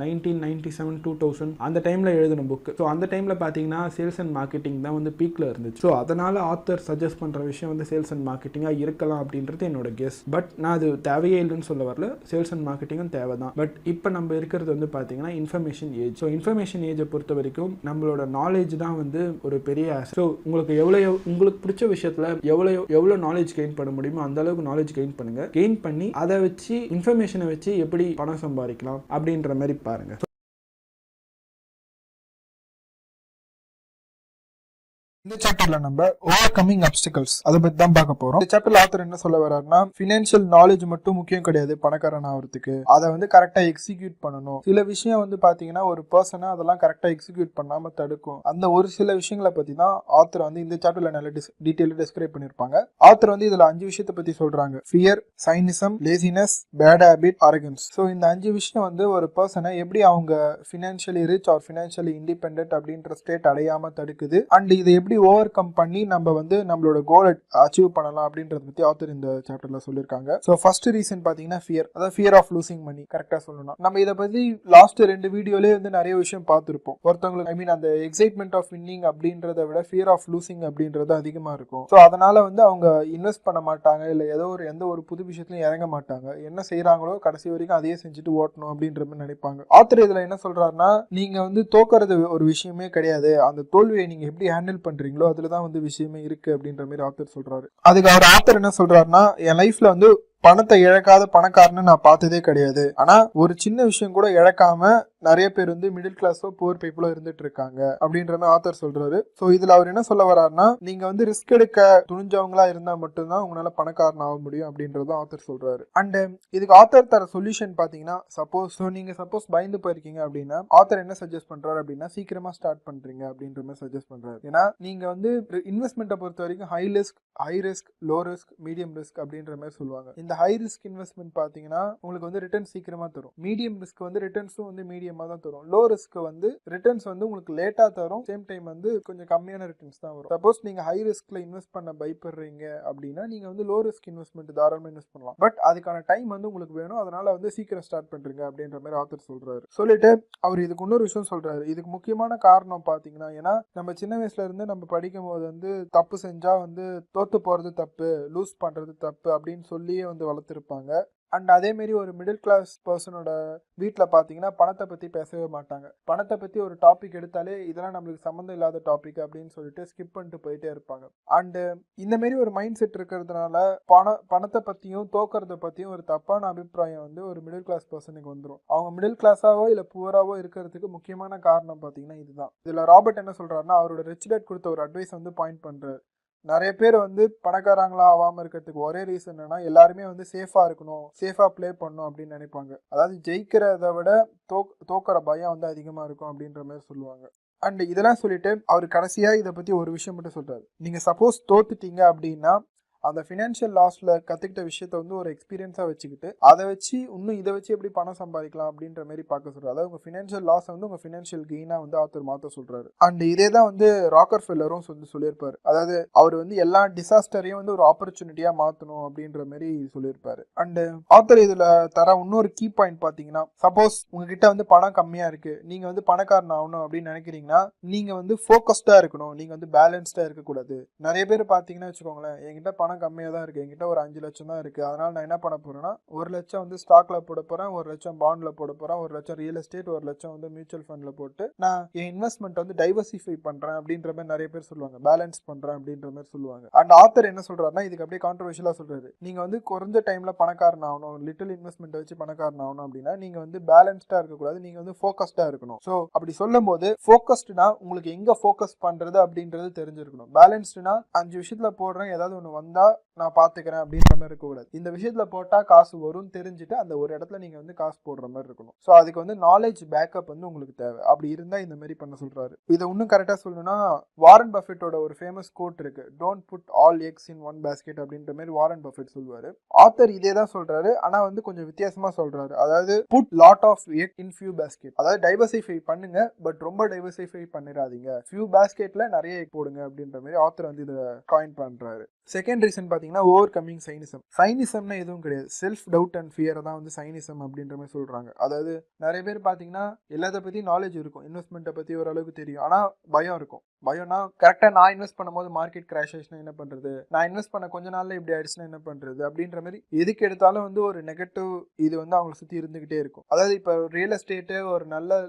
1997 2000 அந்த டைமில் எழுதின புக்கு. ஸோ அந்த டைமில் பார்த்தீங்கன்னா சேல்ஸ் அண்ட் மார்க்கெட்டிங் தான் வந்து பீக்கில் இருந்துச்சு. ஸோ அதனால் ஆத்தர் சஜஸ்ட் பண்ணுற விஷயம் வந்து சேல்ஸ் அண்ட் மார்க்கெட்டிங்காக இருக்கலாம் அப்படின்றது என்னோட கெஸ். பட் நான் அது தேவையே இல்லைன்னு சொல்ல வரல, சேல்ஸ் அண்ட் மார்க்கெட்டிங்கும் தேவை தான். பட் இப்போ நம்ம இருக்கிறது வந்து பார்த்தீங்கன்னா இன்ஃபர்மேஷன் ஏஜ். ஸோ இன்ஃபர்மேஷன் ஏஜை பொறுத்த வரைக்கும் நம்மளோட நாலேஜ் தான் வந்து ஒரு பெரிய ஆசை. ஸோ உங்களுக்கு பிடிச்ச விஷயத்தில் எவ்வளோ நாலேஜ் கெயின் பண்ண முடியுமோ அந்த அளவுக்கு நாலேஜ் கெயின் பண்ணுங்க. கெயின் பண்ணி அதை வச்சு இன்ஃபர்மேஷனை வச்சு எப்படி பணம் சம்பாதிக்கலாம் அப்படின்ற மாதிரி பாருங்க. இந்த சாப்டர்ல நம்ம ஓவர் கமிங் அப்டிகல்ஸ் அதை பத்தி தான் பார்க்க போறோம். இந்த சாப்டர்ல ஆத்தர் என்ன சொல்ல வர்றாருன்னா ஃபினான்ஷியல் நாலேஜ் மட்டும் முக்கியம் கிடையாது பணக்காரன் ஆகிறதுக்கு, அதை வந்து கரெக்டா எக்ஸிக்யூட் பண்ணணும். சில விஷயம் வந்து பாத்தீங்கன்னா ஒரு பர்சனை அதெல்லாம் கரெக்டா எக்ஸிக்யூட் பண்ணாம தடுக்கும். அந்த ஒரு சில விஷயங்களை பத்தி தான் ஆத்தர் வந்து இந்த சாப்டர்ல நல்ல டீடைலா டிஸ்கிரைப் பண்ணிருப்பாங்க. ஆத்தர் வந்து இதுல 5 விஷயத்தை பத்தி சொல்றாங்க: fear, cynicism, laziness, bad habit, arrogance. So இந்த 5 விஷயம் வந்து ஒரு பர்சனை எப்படி அவங்க financially rich or financially independent அப்படின்ற ஸ்டேட் அடையாம தடுக்குது, அண்ட் இதை எப்படி ஓவர் கம் பண்ணி நம்ம வந்து நம்மளோட கோலை அச்சீவ் பண்ணலாம் அப்படின்றத பத்தி ஆத்தர் இந்த சாப்டர்ல சொல்லியிருக்காங்க. ஸோ ஃபர்ஸ்ட் ரீசன் பாத்தீங்கன்னா ஃபியர், அதாவது ஃபியர் ஆஃப் லூசிங் மணி. கரெக்டா சொல்லணும், நம்ம இதை பத்தி லாஸ்ட் 2 வீடியோலயே வந்து நிறைய விஷயம் பார்த்துருப்போம். ஒருத்தவங்களுக்கு ஐ மீன் அந்த எக்ஸைட்மெண்ட் ஆஃப் வின்னிங் அப்படின்றத விட ஃபியர் ஆஃப் லூசிங் அப்படின்றது அதிகமா இருக்கும். ஸோ அதனால வந்து அவங்க இன்வெஸ்ட் பண்ண மாட்டாங்க, இல்ல எந்த ஒரு புது விஷயத்துலயும் இறங்க மாட்டாங்க. என்ன செய்யறாங்களோ கடைசி வரைக்கும் அதையே செஞ்சுட்டு ஓட்டணும் அப்படின்ற மாதிரி நினைப்பாங்க. ஆத்தர் இதுல என்ன சொல்றாருன்னா நீங்க வந்து தோக்கறது ஒரு விஷயமே கிடையாது, அந்த தோல்வியை நீங்க எப்படி ஹேண்டில் பண்றீங்களோ அதுலதான் வந்து விஷயமே இருக்கு அப்படின்ற மாதிரி ஆத்தர் சொல்றாரு. அதுக்கு அவர் ஆத்தர் என்ன சொல்றாருன்னா என் லைஃப்ல வந்து பணத்தை இழக்காத பணக்காரன்னு நான் பார்த்ததே கிடையாது, ஆனா ஒரு சின்ன விஷயம் கூட இழக்காம நிறைய பேர் வந்து மிடில் கிளாஸோ புவர் பீப்புளோ இருந்துட்டு இருக்காங்க அப்படின்ற மாதிரி ஆத்தர் சொல்றாரு. ஸோ இதுல அவர் என்ன சொல்ல வர்றாருன்னா நீங்க வந்து ரிஸ்க் எடுக்க துணிஞ்சவங்களா இருந்தா மட்டும்தான் உங்களால பணக்காரன் ஆக முடியும் அப்படின்றதும் ஆத்தர் சொல்றாரு. அண்ட் இதுக்கு ஆத்தர் தர சொல்யூஷன் பாத்தீங்கன்னா நீங்க சப்போஸ் பயந்து போயிருக்கீங்க அப்படின்னா ஆத்தர் என்ன சஜஸ்ட் பண்றாரு அப்படின்னா சீக்கிரமா ஸ்டார்ட் பண்றீங்க அப்படின்ற மாதிரி சஜஸ்ட் பண்றாரு. ஏன்னா நீங்க வந்து இன்வெஸ்ட்மெண்ட்டை பொறுத்த வரைக்கும் high risk, low risk, medium risk அப்படின்ற மாதிரி சொல்லுவாங்க. இந்த ஹை ரிஸ்க் இன்வெஸ்ட்மெண்ட் பாத்தீங்கன்னா உங்களுக்கு வந்து ரிட்டர்ன் சீக்கிரமா தரும். மீடியம் ரிஸ்க் வந்து ரிட்டர்ன்ஸும் வந்து மீடியமா தான் தரும். லோ ரிஸ்க் வந்து ரிட்டர்ன்ஸ் வந்து உங்களுக்கு லேட்டா தரும், சேம் டைம் வந்து கொஞ்சம் கம்மியான ரிட்டர்ன்ஸ் தான் வரும். சப்போஸ் நீங்க ஹை ரிஸ்க்ல இன்வெஸ்ட் பண்ண பயப்படுறீங்க அப்படின்னா நீங்க வந்து லோ ரிஸ்க் இன்வெஸ்ட்மெண்ட் தாராளமா இன்வெஸ்ட் பண்ணலாம். பட் அதுக்கான டைம் வந்து உங்களுக்கு வேணும், அதனால வந்து சீக்கிரம் ஸ்டார்ட் பண்றீங்க அப்படின்ற மாதிரி ஆத்தர் சொல்றாரு. சொல்லிட்டு அவர் இதுக்கு இன்னொரு விஷயம் சொல்றாரு. இதுக்கு முக்கியமான காரணம் பாத்தீங்கன்னா ஏன்னா நம்ம சின்ன வயசுல இருந்து நம்ம படிக்கும் போது வந்து தப்பு செஞ்சா வந்து தோத்து போறது தப்பு, லூஸ் பண்றது தப்பு அப்படின்னு சொல்லியே வந்து வளர்த்திருப்பாங்க. அண்ட் அதேமாரி ஒரு மிடில் கிளாஸ் பர்சனோட வீட்டில் பார்த்தீங்கன்னா பணத்தை பற்றி பேசவே மாட்டாங்க. பணத்தை பற்றி ஒரு டாபிக் எடுத்தாலே இதெல்லாம் நம்மளுக்கு சம்மந்தம் இல்லாத டாபிக் அப்படின்னு சொல்லிட்டு ஸ்கிப் பண்ணிட்டு போயிட்டே இருப்பாங்க. அண்டு இந்தமாரி ஒரு மைண்ட் செட் இருக்கிறதுனால பணத்தை பற்றியும் தோக்கிறத பற்றியும் ஒரு தப்பான அபிப்பிராயம் வந்து ஒரு மிடில் கிளாஸ் பர்சனுக்கு வந்துடும். அவங்க மிடில் கிளாஸாவோ இல்லை புவராவோ இருக்கிறதுக்கு முக்கியமான காரணம் பார்த்தீங்கன்னா இதுதான். இதில் ராபர்ட் என்ன சொல்கிறாருன்னா, அவரோட ரிச் டாட் கொடுத்த ஒரு அட்வைஸ் வந்து பாயிண்ட் பண்ணுறாரு. நிறைய பேர் வந்து பணக்காரங்களா ஆகாமல் இருக்கிறதுக்கு ஒரே ரீசன் என்னன்னா, எல்லாருமே வந்து சேஃபாக இருக்கணும், சேஃபாக ப்ளே பண்ணணும் அப்படின்னு நினைப்பாங்க. அதாவது ஜெயிக்கிறத விட தோக்கிற பயம் வந்து அதிகமாக இருக்கும் அப்படின்ற மாதிரி சொல்லுவாங்க. அண்ட் இதெல்லாம் சொல்லிட்டு அவர் கடைசியாக இதை பற்றி ஒரு விஷயம் மட்டும் சொல்கிறார். நீங்கள் சப்போஸ் தோத்துட்டீங்க அப்படின்னா அந்த ஃபினான்ஷியல் லாஸில் கற்றுக்கிட்ட விஷயத்த வந்து ஒரு எக்ஸ்பீரியன்ஸாக வச்சுக்கிட்டு அதை வச்சு இன்னும் இதை வச்சு எப்படி பணம் சம்பாதிக்கலாம் அப்படின்ற மாதிரி பார்க்க சொல்கிறார். அதாவது உங்கள் ஃபினான்ஷியல் லாஸை வந்து உங்கள் ஃபினான்ஷியல் கெயினாக வந்து ஆத்தர் மாற்ற சொல்கிறாரு. அண்ட் இதே தான் வந்து ராக்கர் ஃபெல்லரும் சொல்லியிருப்பார். அதாவது அவர் வந்து எல்லா டிசாஸ்டரையும் வந்து ஒரு ஆப்பர்ச்சுனிட்டியாக மாற்றணும் அப்படின்ற மாதிரி சொல்லியிருப்பாரு. அண்டு ஆத்தர் இதில் தர இன்னொரு கீ பாயிண்ட் பார்த்தீங்கன்னா, சப்போஸ் உங்ககிட்ட வந்து பணம் கம்மியாக இருக்குது, நீங்கள் வந்து பணக்காரன் ஆகணும் அப்படின்னு நினைக்கிறீங்கன்னா நீங்கள் வந்து ஃபோக்கஸ்டாக இருக்கணும், நீங்கள் வந்து பேலன்ஸ்டாக இருக்கக்கூடாது. நிறைய பேர் பார்த்தீங்கன்னா வச்சுக்கோங்களேன், என்கிட்ட பணம் கம்மியாக தான் இருக்குது, என்கிட்ட ஒரு 5 லட்சம் தான் இருக்குது, அதனால் நான் என்ன பண்ண போகிறேன்னா 1 லட்சம் வந்து ஸ்டாக்ல போட போகிறேன், 1 லட்சம் பாண்டில் போட போகிறேன், 1 லட்சம் ரியல் எஸ்டேட், 1 லட்சம் வந்து மியூச்சுவல் ஃபண்டில் போட்டு நான் என் இன்வெஸ்ட்மெண்ட் வந்து டைவர்சிஃபை பண்ணுறேன் அப்படின்ற மாதிரி நிறைய பேர் சொல்லுவாங்க. பேலன்ஸ் பண்ணுறேன் அப்படின்ற மாதிரி சொல்லுவாங்க. அண்ட் ஆத்தர் என்ன சொல்கிறாருன்னா, இதுக்கு அப்படியே கான்ட்ரவர்ஷியலாக சொல்கிறாரு. நீங்கள் வந்து குறைஞ்ச டைமில் பணக்காரன் ஆகணும், லிட்டில் இன்வெஸ்ட்மெண்ட் வச்சு பணக்காரன் ஆகணும் அப்படின்னா நீங்கள் வந்து பேலன்ஸ்டாக இருக்கக்கூடாது, நீங்கள் வந்து ஃபோக்கஸ்டாக இருக்கணும். ஸோ அப்படி சொல்லும் போது ஃபோக்கஸ்டுனா உங்களுக்கு எங்கே ஃபோக்கஸ் பண்ணுறது அப்படின்றது தெரிஞ்சிருக்கணும். பேலன்ஸ்டுனா 5 விஷயத்தில் போடுறேன், ஏதாவது ஒன்று வந்தால் நான் பார்த்துக்கிறேன் அப்படின்ற மாதிரி இருக்கக்கூடாது. இந்த விஷயத்தில் போட்டால் காசு வரும்னு தெரிஞ்சுட்டு அந்த ஒரு இடத்துல நீங்கள் வந்து காசு போடுற மாதிரி இருக்கணும். ஸோ அதுக்கு வந்து நாலேஜ் பேக்கப் வந்து உங்களுக்கு தேவை. அப்படி இருந்தால் இந்த மாதிரி பண்ண சொல்கிறாரு. இதை இன்னும் கரெக்டாக சொல்லணும்னா, வாரன் பஃபெட்டோட ஒரு ஃபேமஸ் கோட் இருக்கு, don't put all eggs in one basket அப்படின்ற மாதிரி வாரன் பஃபெட் சொல்லுவார். ஆத்தர் இதே தான் சொல்கிறாரு, ஆனால் வந்து கொஞ்சம் வித்தியாசமாக சொல்கிறாரு. அதாவது put lot of egg in few basket. அதாவது டைவர்சிஃபை பண்ணுங்க, பட் ரொம்ப டைவர்சிஃபை பண்ணிடாதீங்க, ஃபியூ பேஸ்கெட்ல நிறைய எக் போடுங்க அப்படின்ற மாதிரி ஆத்தர் வந்து இதை காயின் பண்ணுறாரு. செகண்ட் ரீசன் பார்த்தீங்கன்னா ஓவர் கம்மிங் சைனிசம். சைனிசம்னா எதுவும் கிடையாது, செல்ஃப் டவுட் அண்ட் ஃபியரை தான் வந்து சைனிசம் அப்படின்ற மாதிரி சொல்கிறாங்க. அதாவது நிறைய பேர் பார்த்தீங்கன்னா எல்லாத்த பற்றி நாலேஜ் இருக்கும், இன்வெஸ்ட்மெண்ட்டை பற்றி ஓரளவுக்கு தெரியும், ஆனால் பயம் இருக்கும். பயம்னா கரெக்டாக நான் இன்வெஸ்ட் பண்ணும்போது மார்க்கெட் கிராஷ் ஆயிடுச்சுன்னா என்ன பண்ணுறது, நான் இன்வெஸ்ட் பண்ண கொஞ்ச நாளில் இப்படி ஆயிடுச்சுன்னா என்ன பண்ணுறது அப்படின்ற மாதிரி எதுக்கு எடுத்தாலும் வந்து ஒரு நெகட்டிவ் இது வந்து அவங்களை சுற்றி இருந்துக்கிட்டே இருக்கும். அதாவது இப்போ ரியல் எஸ்டேட்டு ஒரு நல்ல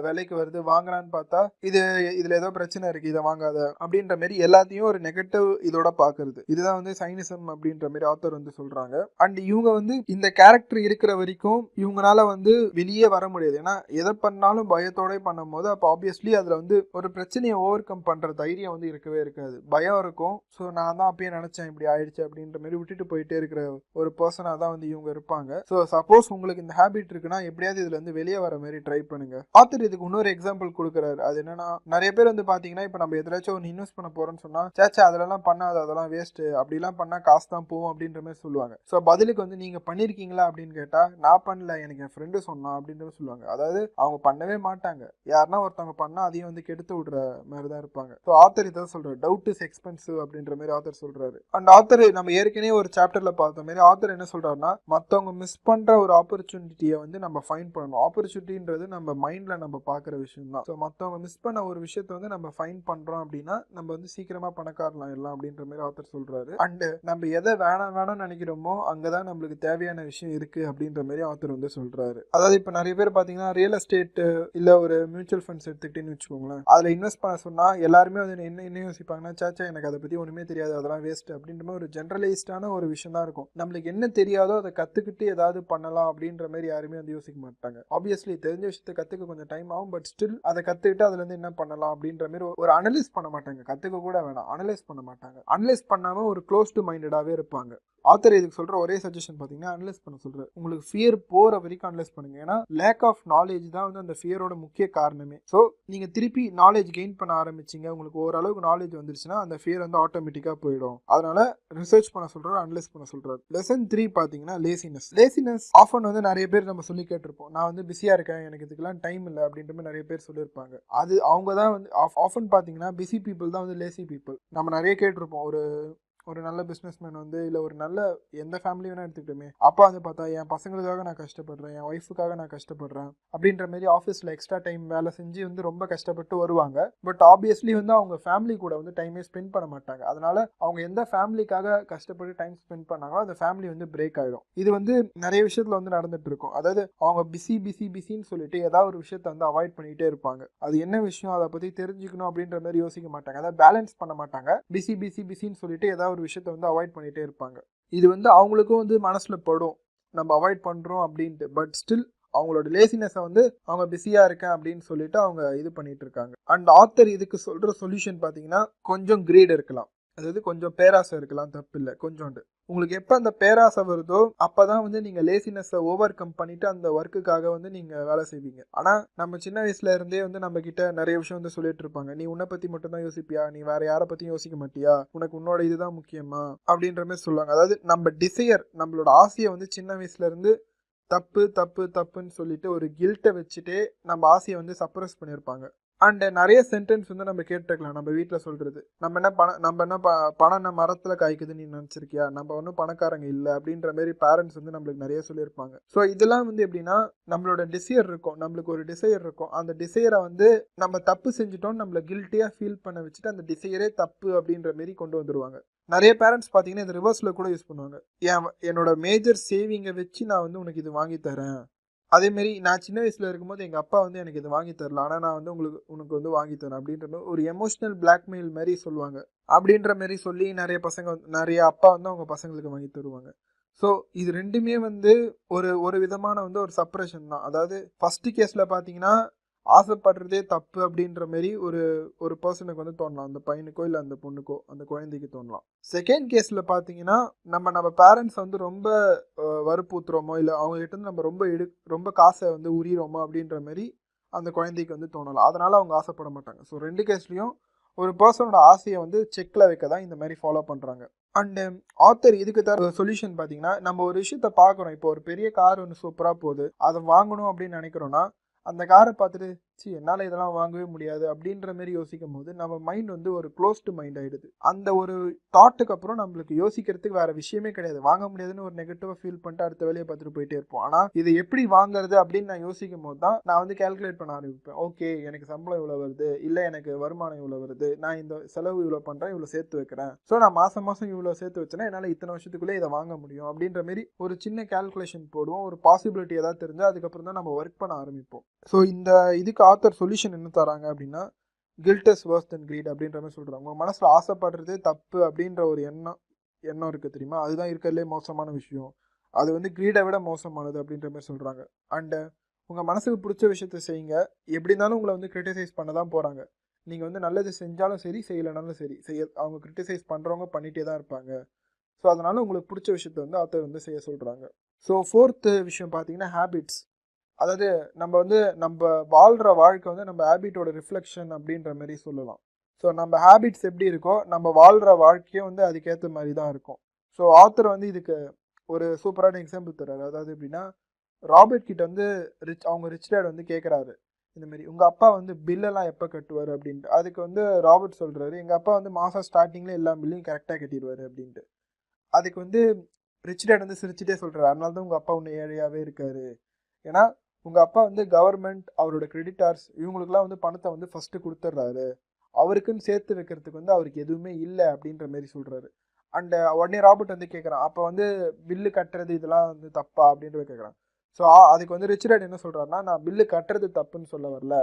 விலைக்கு வருது, வாங்கலான்னு பார்த்தா இதில் ஏதோ பிரச்சனை இருக்குது, இதை வாங்காத அப்படின்ற மாதிரி எல்லாத்தையும் ஒரு நெகட்டிவ் இதோட பார்க்கறது. இதுதான் வந்து சைனிசம் அப்படின்ற மாதிரி ஆத்தர் வந்து சொல்றாங்க. அண்ட் இவங்க வந்து இந்த கேரக்டர் இருக்கிற வரைக்கும் இவங்களால வந்து வெளியே வர முடியாது. ஏன்னா எதை பண்ணாலும் பயத்தோட பண்ணும் போது அப்போ ஆப்வியஸ்லி அதுல வந்து ஒரு பிரச்சனையை ஓவர் கம் பண்ற தைரியம் வந்து இருக்கவே இருக்காது, பயம் இருக்கும். ஸோ நான் தான் அப்பயே நினைச்சேன் இப்படி ஆயிடுச்சு அப்படின்ற மாதிரி விட்டுட்டு போயிட்டே இருக்கிற ஒரு பர்சனாக தான் வந்து இவங்க இருப்பாங்க. ஸோ சப்போஸ் உங்களுக்கு இந்த ஹேபிட் இருக்குன்னா எப்படியாவது இதுல இருந்து வெளியே வர மாதிரி ட்ரை பண்ணுங்க. ஆத்தர் இதுக்கு இன்னொரு எக்ஸாம்பிள் கொடுக்குறாரு. அது என்னன்னா, நிறைய பேர் வந்து பாத்தீங்கன்னா இப்போ நம்ம எதாச்சும் ஒன்று இன்வெஸ்ட் பண்ண போறோம்னு சொன்னா, சேச்சா அதெல்லாம் பண்ணாது, அதெல்லாம் வேஸ்ட், அப்படிலாம் பண்ணா காசு தான் போகும் அப்படின்ற மாதிரி சொல்லுவாங்க. ஸோ பதிலுக்கு வந்து நீங்க பண்ணிருக்கீங்களா அப்படின்னு கேட்டா, நான் பண்ணல, எனக்கு என் ஃப்ரெண்டு சொன்னான் அப்படின்ற மாதிரி சொல்லுவாங்க. அதாவது அவங்க பண்ணவே மாட்டாங்க, யாருன்னா ஒருத்தவங்க பண்ணா அதையும் வந்து கெடுத்து விடுற மாதிரி தான் இருப்பாங்க. ஸோ ஆத்தர் இதான் சொல்றாரு, டவுட் இஸ் எக்ஸ்பென்சிவ் அப்படின்ற மாதிரி ஆத்தர் சொல்றாரு. அண்ட் ஆத்தர் நம்ம ஏற்கனவே ஒரு சாப்டர்ல பார்த்த மாதிரி ஆத்தர் என்ன சொல்றாருன்னா, மற்றவங்க மிஸ் பண்ற ஒரு ஆப்பர்ச்சுனிட்டியை வந்து நம்ம ஃபைண்ட் பண்ணணும். ஆப்பர்ச்சுனிட்டின்றது நம்ம மைண்ட்ல நம்ம பார்க்குற விஷயம் தான். ஸோ மற்றவங்க மிஸ் பண்ண ஒரு விஷயத்தை வந்து நம்ம ஃபைண்ட் பண்றோம் அப்படின்னா நம்ம வந்து சீக்கிரமா பணக்காரலாம் எல்லாம் அப்படின்ற மாதிரி ஆத்தர் சொல்றாரு. அண்ட் நம்ம எதை வேணாம்னு நினைக்கிறோமோ அங்கதான் நம்மளுக்கு தேவையான விஷயம் இருக்கு அப்படின்ற மாதிரி ஆத்தர் வந்து சொல்றாரு. அதாவது இப்ப நிறைய பேர் பாத்தீங்கன்னா ரியல் எஸ்டேட் இல்ல ஒரு மியூச்சுவல் ஃபண்ட்ஸ் எடுத்துக்கிட்டேன்னு வச்சுக்கோங்களேன், அதுல இன்வெஸ்ட் பண்ண சொன்னா எல்லாருமே வந்து என்ன யோசிப்பாங்கன்னா, சாச்சா எனக்கு அதை பத்தி ஒண்ணுமே தெரியாது, அதெல்லாம் வேஸ்ட் அப்படின்ற மாதிரி ஒரு ஜெனரலைஸ்டான ஒரு விஷயம் தான் இருக்கும். நம்மளுக்கு என்ன தெரியாதோ அதை கத்துக்கிட்டு ஏதாவது பண்ணலாம் அப்படின்ற மாதிரி யாருமே வந்து யோசிக்க மாட்டாங்க. ஆப்வியஸ்லி தெரிஞ்ச விஷயத்தை கத்துக்க கொஞ்சம் டைம் ஆகும், பட் ஸ்டில் அதை கத்துக்கிட்டு அதுல இருந்து என்ன பண்ணலாம் அப்படின்ற மாதிரி ஒரு அனலைஸ் பண்ண மாட்டாங்க. கத்துக்க கூட வேணாம், அனலைஸ் பண்ண மாட்டாங்க. அனலைஸ் பண்ணாம ஒரு க்ளோஸ்டு மைண்டடாவே இருப்பாங்க. ஆத்தர் இதுக்கு சொல்ற ஒரே சஜஷன் பாத்தீங்கன்னா அனலைஸ் பண்ண சொல்றாரு. உங்களுக்கு ஃபியர் போற வரைக்கும் அனலைஸ் பண்ணுங்க. ஏன்னா லேக் ஆஃப் நாலேஜ் தான் வந்து அந்த ஃபியரோட முக்கிய காரணமே. ஸோ நீங்க திருப்பி நாலேஜ் கெயின் பண்ண ஆரம்பிச்சிங்க, உங்களுக்கு ஓரளவுக்கு நாலேஜ் வந்துருச்சுன்னா அந்த ஃபியர் வந்து ஆட்டோமேட்டிக்கா போயிடும். அதனால ரிசர்ச் பண்ண சொல்றாரு, அனலைஸ் பண்ண சொல்றாரு. லெசன் 3 பாத்தீங்கன்னா லேசினஸ் ஆஃபன் வந்து நிறைய பேர் நம்ம சொல்லி கேட்டிருப்போம், நான் வந்து பிஸியா இருக்கேன், எனக்கு இதுக்கெல்லாம் டைம் இல்லை அப்படின்ற மாதிரி நிறைய பேர் சொல்லியிருப்பாங்க. அது அவங்க தான் வந்து ஆஃபன் பாத்தீங்கன்னா பிஸி பீப்புள் தான் வந்து லேசி பீப்புள். நம்ம நிறைய கேட்டிருப்போம், ஒரு நல்ல பிஸ்னஸ்மேன் வந்து இல்லை ஒரு நல்ல எந்த ஃபேமிலி வேணா எடுத்துக்கிட்டோமே, அப்பா வந்து பார்த்தா என் பசங்களுக்காக நான் கஷ்டப்படுறேன், என் ஒய்ஃபுக்காக நான் கஷ்டப்படுறேன் அப்படின்ற மாதிரி ஆஃபீஸில் எக்ஸ்ட்ரா டைம் வேலை செஞ்சு வந்து ரொம்ப கஷ்டப்பட்டு வருவாங்க. பட் ஆப்வியஸ்லி வந்து அவங்க ஃபேமிலி கூட வந்து டைமே ஸ்பெண்ட் பண்ண மாட்டாங்க. அதனால அவங்க எந்த ஃபேமிலிக்காக கஷ்டப்பட்டு டைம் ஸ்பெண்ட் பண்ணாங்களோ அந்த ஃபேமிலி வந்து பிரேக் ஆகிடும். இது வந்து நிறைய விஷயத்துல வந்து நடந்துட்டு இருக்கும். அதாவது அவங்க பிஸின்னு சொல்லிட்டு ஏதாவது ஒரு விஷயத்த வந்து அவாய்ட் பண்ணிட்டே இருப்பாங்க. அது என்ன விஷயம், அதை பற்றி தெரிஞ்சுக்கணும் அப்படின்ற மாதிரி யோசிக்க மாட்டாங்க. அதாவது பேலன்ஸ் பண்ண மாட்டாங்க. பிஸின்னு சொல்லிட்டு ஏதாவது ஒரு விஷயத்த வந்து அவாய்ட் பண்ணிட்டே இருப்பாங்க. இது வந்து அவங்களுக்கும் வந்து மனசுல படும், நம்ம அவாய்ட் பண்றோம் அப்படின்ட்டு. பட் ஸ்டில் அவங்களோட லேசினஸை வந்து அவங்க பிஸியா இருக்கேன் அப்படின்னு சொல்லிட்டு அவங்க இது பண்ணிட்டு இருக்காங்க. அண்ட் ஆத்தர் இதுக்கு சொல்ற சொல்யூஷன் பார்த்தீங்கன்னா கொஞ்சம் கிரீட் இருக்கலாம், அதாவது கொஞ்சம் பேராசை இருக்கலாம், தப்பு இல்லை. கொஞ்சோண்டு உங்களுக்கு எப்போ அந்த பேராசை வருதோ அப்போதான் வந்து நீங்கள் லேசினஸை ஓவர் கம் பண்ணிட்டு அந்த ஒர்க்குக்காக வந்து நீங்கள் வேலை செய்வீங்க. ஆனால் நம்ம சின்ன வயசுல இருந்தே வந்து நம்ம கிட்ட நிறைய விஷயம் வந்து சொல்லிட்டு இருப்பாங்க, நீ உன்னை பற்றி மட்டும்தான் யோசிப்பியா, நீ வேற யாரை பற்றியும் யோசிக்க மாட்டியா, உனக்கு உன்னோட இதுதான் முக்கியமா அப்படின்ற மாதிரி சொல்லுவாங்க. அதாவது நம்ம டிசையர், நம்மளோட ஆசையை வந்து சின்ன வயசுல இருந்து தப்புன்னு சொல்லிட்டு ஒரு கில்ட்டை வச்சுட்டே நம்ம ஆசையை வந்து சப்ரஸ் பண்ணியிருப்பாங்க. அண்ட் நிறைய சென்டென்ஸ் வந்து நம்ம கேட்டுருக்கலாம் நம்ம வீட்டில் சொல்கிறது, நம்ம என்ன பணம் மரத்தில் காய்க்குதுன்னு நீ நினச்சிருக்கியா, நம்ம ஒன்றும் பணக்காரங்க இல்லை அப்படின்ற மாதிரி பேரண்ட்ஸ் வந்து நம்மளுக்கு நிறைய சொல்லியிருப்பாங்க. ஸோ இதெல்லாம் வந்து எப்படின்னா நம்மளோட டிசையர் இருக்கும், நம்மளுக்கு ஒரு டிசையர் இருக்கும், அந்த டிசையரை வந்து நம்ம தப்பு செஞ்சுட்டோம்னு நம்மளை கில்ட்டியாக ஃபீல் பண்ண வச்சுட்டு அந்த டிசையரே தப்பு அப்படின்ற மாரி கொண்டு வந்துடுவாங்க. நிறைய பேரண்ட்ஸ் பார்த்தீங்கன்னா இது ரிவர்ஸில் கூட யூஸ் பண்ணுவாங்க. என்னோட மேஜர் சேவிங்கை வச்சு நான் வந்து உனக்கு இது வாங்கி தரேன், அதேமாரி நான் சின்ன வயசில் இருக்கும்போது எங்கள் அப்பா வந்து எனக்கு இது வாங்கி தரல, ஆனால் நான் வந்து உனக்கு வந்து வாங்கி தரேன் அப்படின்ற மாதிரி ஒரு எமோஷ்னல் பிளாக்மெயில் மாதிரி சொல்லுவாங்க. அப்படின்ற மாதிரி சொல்லி நிறைய அப்பா வந்து அவங்க பசங்களுக்கு வாங்கி தருவாங்க. ஸோ இது ரெண்டுமே வந்து ஒரு விதமான வந்து ஒரு சப்ரேஷன் தான். அதாவது ஃபர்ஸ்ட் கேஸில் பார்த்தீங்கன்னா ஆசைப்படுறதே தப்பு அப்படின்ற மாதிரி ஒரு பர்சனுக்கு வந்து தோணலாம், அந்த பையனுக்கோ இல்லை அந்த பொண்ணுக்கோ அந்த குழந்தைக்கு தோணலாம். செகண்ட் கேஸில் பார்த்தீங்கன்னா நம்ம பேரண்ட்ஸ் வந்து ரொம்ப வற்புறுத்துறோமோ இல்லை அவங்ககிட்ட இருந்து நம்ம ரொம்ப காசை வந்து உரியிறோமோ அப்படின்ற மாதிரி அந்த குழந்தைக்கு வந்து தோணலாம். அதனால அவங்க ஆசைப்பட மாட்டாங்க. ஸோ ரெண்டு கேஸ்லையும் ஒரு பர்சனோட ஆசையை வந்து செக்கில் வைக்க தான் இந்த மாதிரி ஃபாலோ பண்ணுறாங்க. அண்டு ஆத்தர் இதுக்கு தர சொல்யூஷன் பார்த்தீங்கன்னா, நம்ம ஒரு விஷயத்த பார்க்குறோம், இப்போ ஒரு பெரிய கார் ஒன்று சூப்பராக போகுது, அதை வாங்கணும் அப்படின்னு நினைக்கிறோன்னா அந்த காரை பார்த்துட்டு என்னால் இதெல்லாம் வாங்கவே முடியாது அப்படின்ற மாதிரி யோசிக்கும் போது நம்ம மைண்ட் வந்து ஒரு க்ளோஸ்டு மைண்ட் ஆகிடுது. அந்த ஒரு தாட்டுக்கு அப்புறம் நம்மளுக்கு யோசிக்கிறதுக்கு வேற விஷயமே கிடையாது. வாங்க முடியாதுன்னு ஒரு நெகட்டிவாக ஃபீல் பண்ணிட்டு அடுத்த வேலையை பார்த்துட்டு போயிட்டே இருப்போம். ஆனால் இது எப்படி வாங்குறது அப்படின்னு நான் யோசிக்கும் போது தான் நான் வந்து கேல்குலேட் பண்ண ஆரம்பிப்பேன். ஓகே, எனக்கு சம்பளம் இவ்வளோ வருது, இல்லை எனக்கு வருமானம் இவ்வளோ வருது, நான் இந்த செலவு இவ்வளோ பண்ணுறேன், இவ்வளோ சேர்த்து வைக்கிறேன், ஸோ நான் மாதம் இவ்வளோ சேர்த்து வச்சேன்னா என்னால் இத்தனை வருஷத்துக்குள்ளே இதை வாங்க முடியும் அப்படின்ற மாதிரி ஒரு சின்ன கேல்குலேஷன் போடுவோம். ஒரு பாசிபிலிட்டி ஏதாவது தெரிஞ்சால் அதுக்கப்புறம் தான் நம்ம ஒர்க் பண்ண ஆரம்பிப்போம். ஸோ இதுக்கு ஆத்தர் சொல்யூஷன் என்ன தராங்க அப்படின்னா, guilt is worse than greed அப்படின்ற மாதிரி சொல்கிறாங்க. உங்கள் மனசில் ஆசைப்படுறதே தப்பு அப்படின்ற ஒரு எண்ணம் இருக்குது தெரியுமா, அதுதான் இருக்கிறதுலே மோசமான விஷயம், அது வந்து கிரீடை விட மோசமானது அப்படின்ற மாதிரி சொல்கிறாங்க. அண்டு உங்கள் மனசுக்கு பிடிச்ச விஷயத்த செய்யுங்க, எப்படி இருந்தாலும் உங்களை வந்து கிரிட்டிசைஸ் பண்ண தான் போகிறாங்க. நீங்கள் வந்து நல்லது செஞ்சாலும் சரி செய்யலைனாலும் சரி அவங்க கிரிட்டிசைஸ் பண்ணுறவங்க பண்ணிகிட்டே தான் இருப்பாங்க. ஸோ அதனால் உங்களுக்கு பிடிச்ச விஷயத்த வந்து ஆத்தர் வந்து செய்ய சொல்கிறாங்க. ஸோ ஃபோர்த்து விஷயம் பார்த்தீங்கன்னா ஹேபிட்ஸ். அதாவது நம்ம வாழ்கிற வாழ்க்கை வந்து நம்ம ஹேபிட்டோட ரிஃப்ளெக்ஷன் அப்படின்ற மாதிரி சொல்லலாம். ஸோ நம்ம ஹேபிட்ஸ் எப்படி இருக்கோ நம்ம வாழ்கிற வாழ்க்கையும் வந்து அதுக்கேற்ற மாதிரி தான் இருக்கும். ஸோ ஆத்தர் வந்து இதுக்கு ஒரு சூப்பரான எக்ஸாம்பிள் தர்றாரு. அதாவது எப்படின்னா, ராபர்ட் கிட்ட வந்து அவங்க ரிச் டேட் வந்து கேட்குறாரு, இந்த மாதிரி உங்கள் அப்பா வந்து பில்லெல்லாம் எப்போ கட்டுவார் அப்படின்ட்டு. அதுக்கு வந்து ராபர்ட் சொல்கிறாரு, எங்கள் அப்பா வந்து மாதம் ஸ்டார்டிங்கில் எல்லா பில்லையும் கரெக்டாக கட்டிடுவார் அப்படின்ட்டு. அதுக்கு வந்து ரிச் டேட் வந்து சிரிச்சுட்டே சொல்கிறாரு, அதனால தான் உங்கள் அப்பா ஒன்று ஏழையாகவே இருக்காரு, ஏன்னா உங்கள் அப்பா வந்து கவர்மெண்ட், அவரோட கிரெடிட்டார்ஸ், இவங்களுக்குலாம் வந்து பணத்தை வந்து ஃபஸ்ட்டு கொடுத்துட்றாரு, அவருக்குன்னு சேர்த்து வைக்கிறதுக்கு வந்து அவருக்கு எதுவுமே இல்லை அப்படின்ற மாரி சொல்கிறாரு. அண்டு உடனே ராபர்ட் வந்து கேட்குறான், அப்போ வந்து பில்லு கட்டுறது இதெல்லாம் வந்து தப்பா அப்படின்ற கேட்குறான். ஸோ அதுக்கு வந்து ரிச் டேட் என்ன சொல்கிறாருன்னா, நான் பில்லு கட்டுறது தப்புன்னு சொல்ல வரல,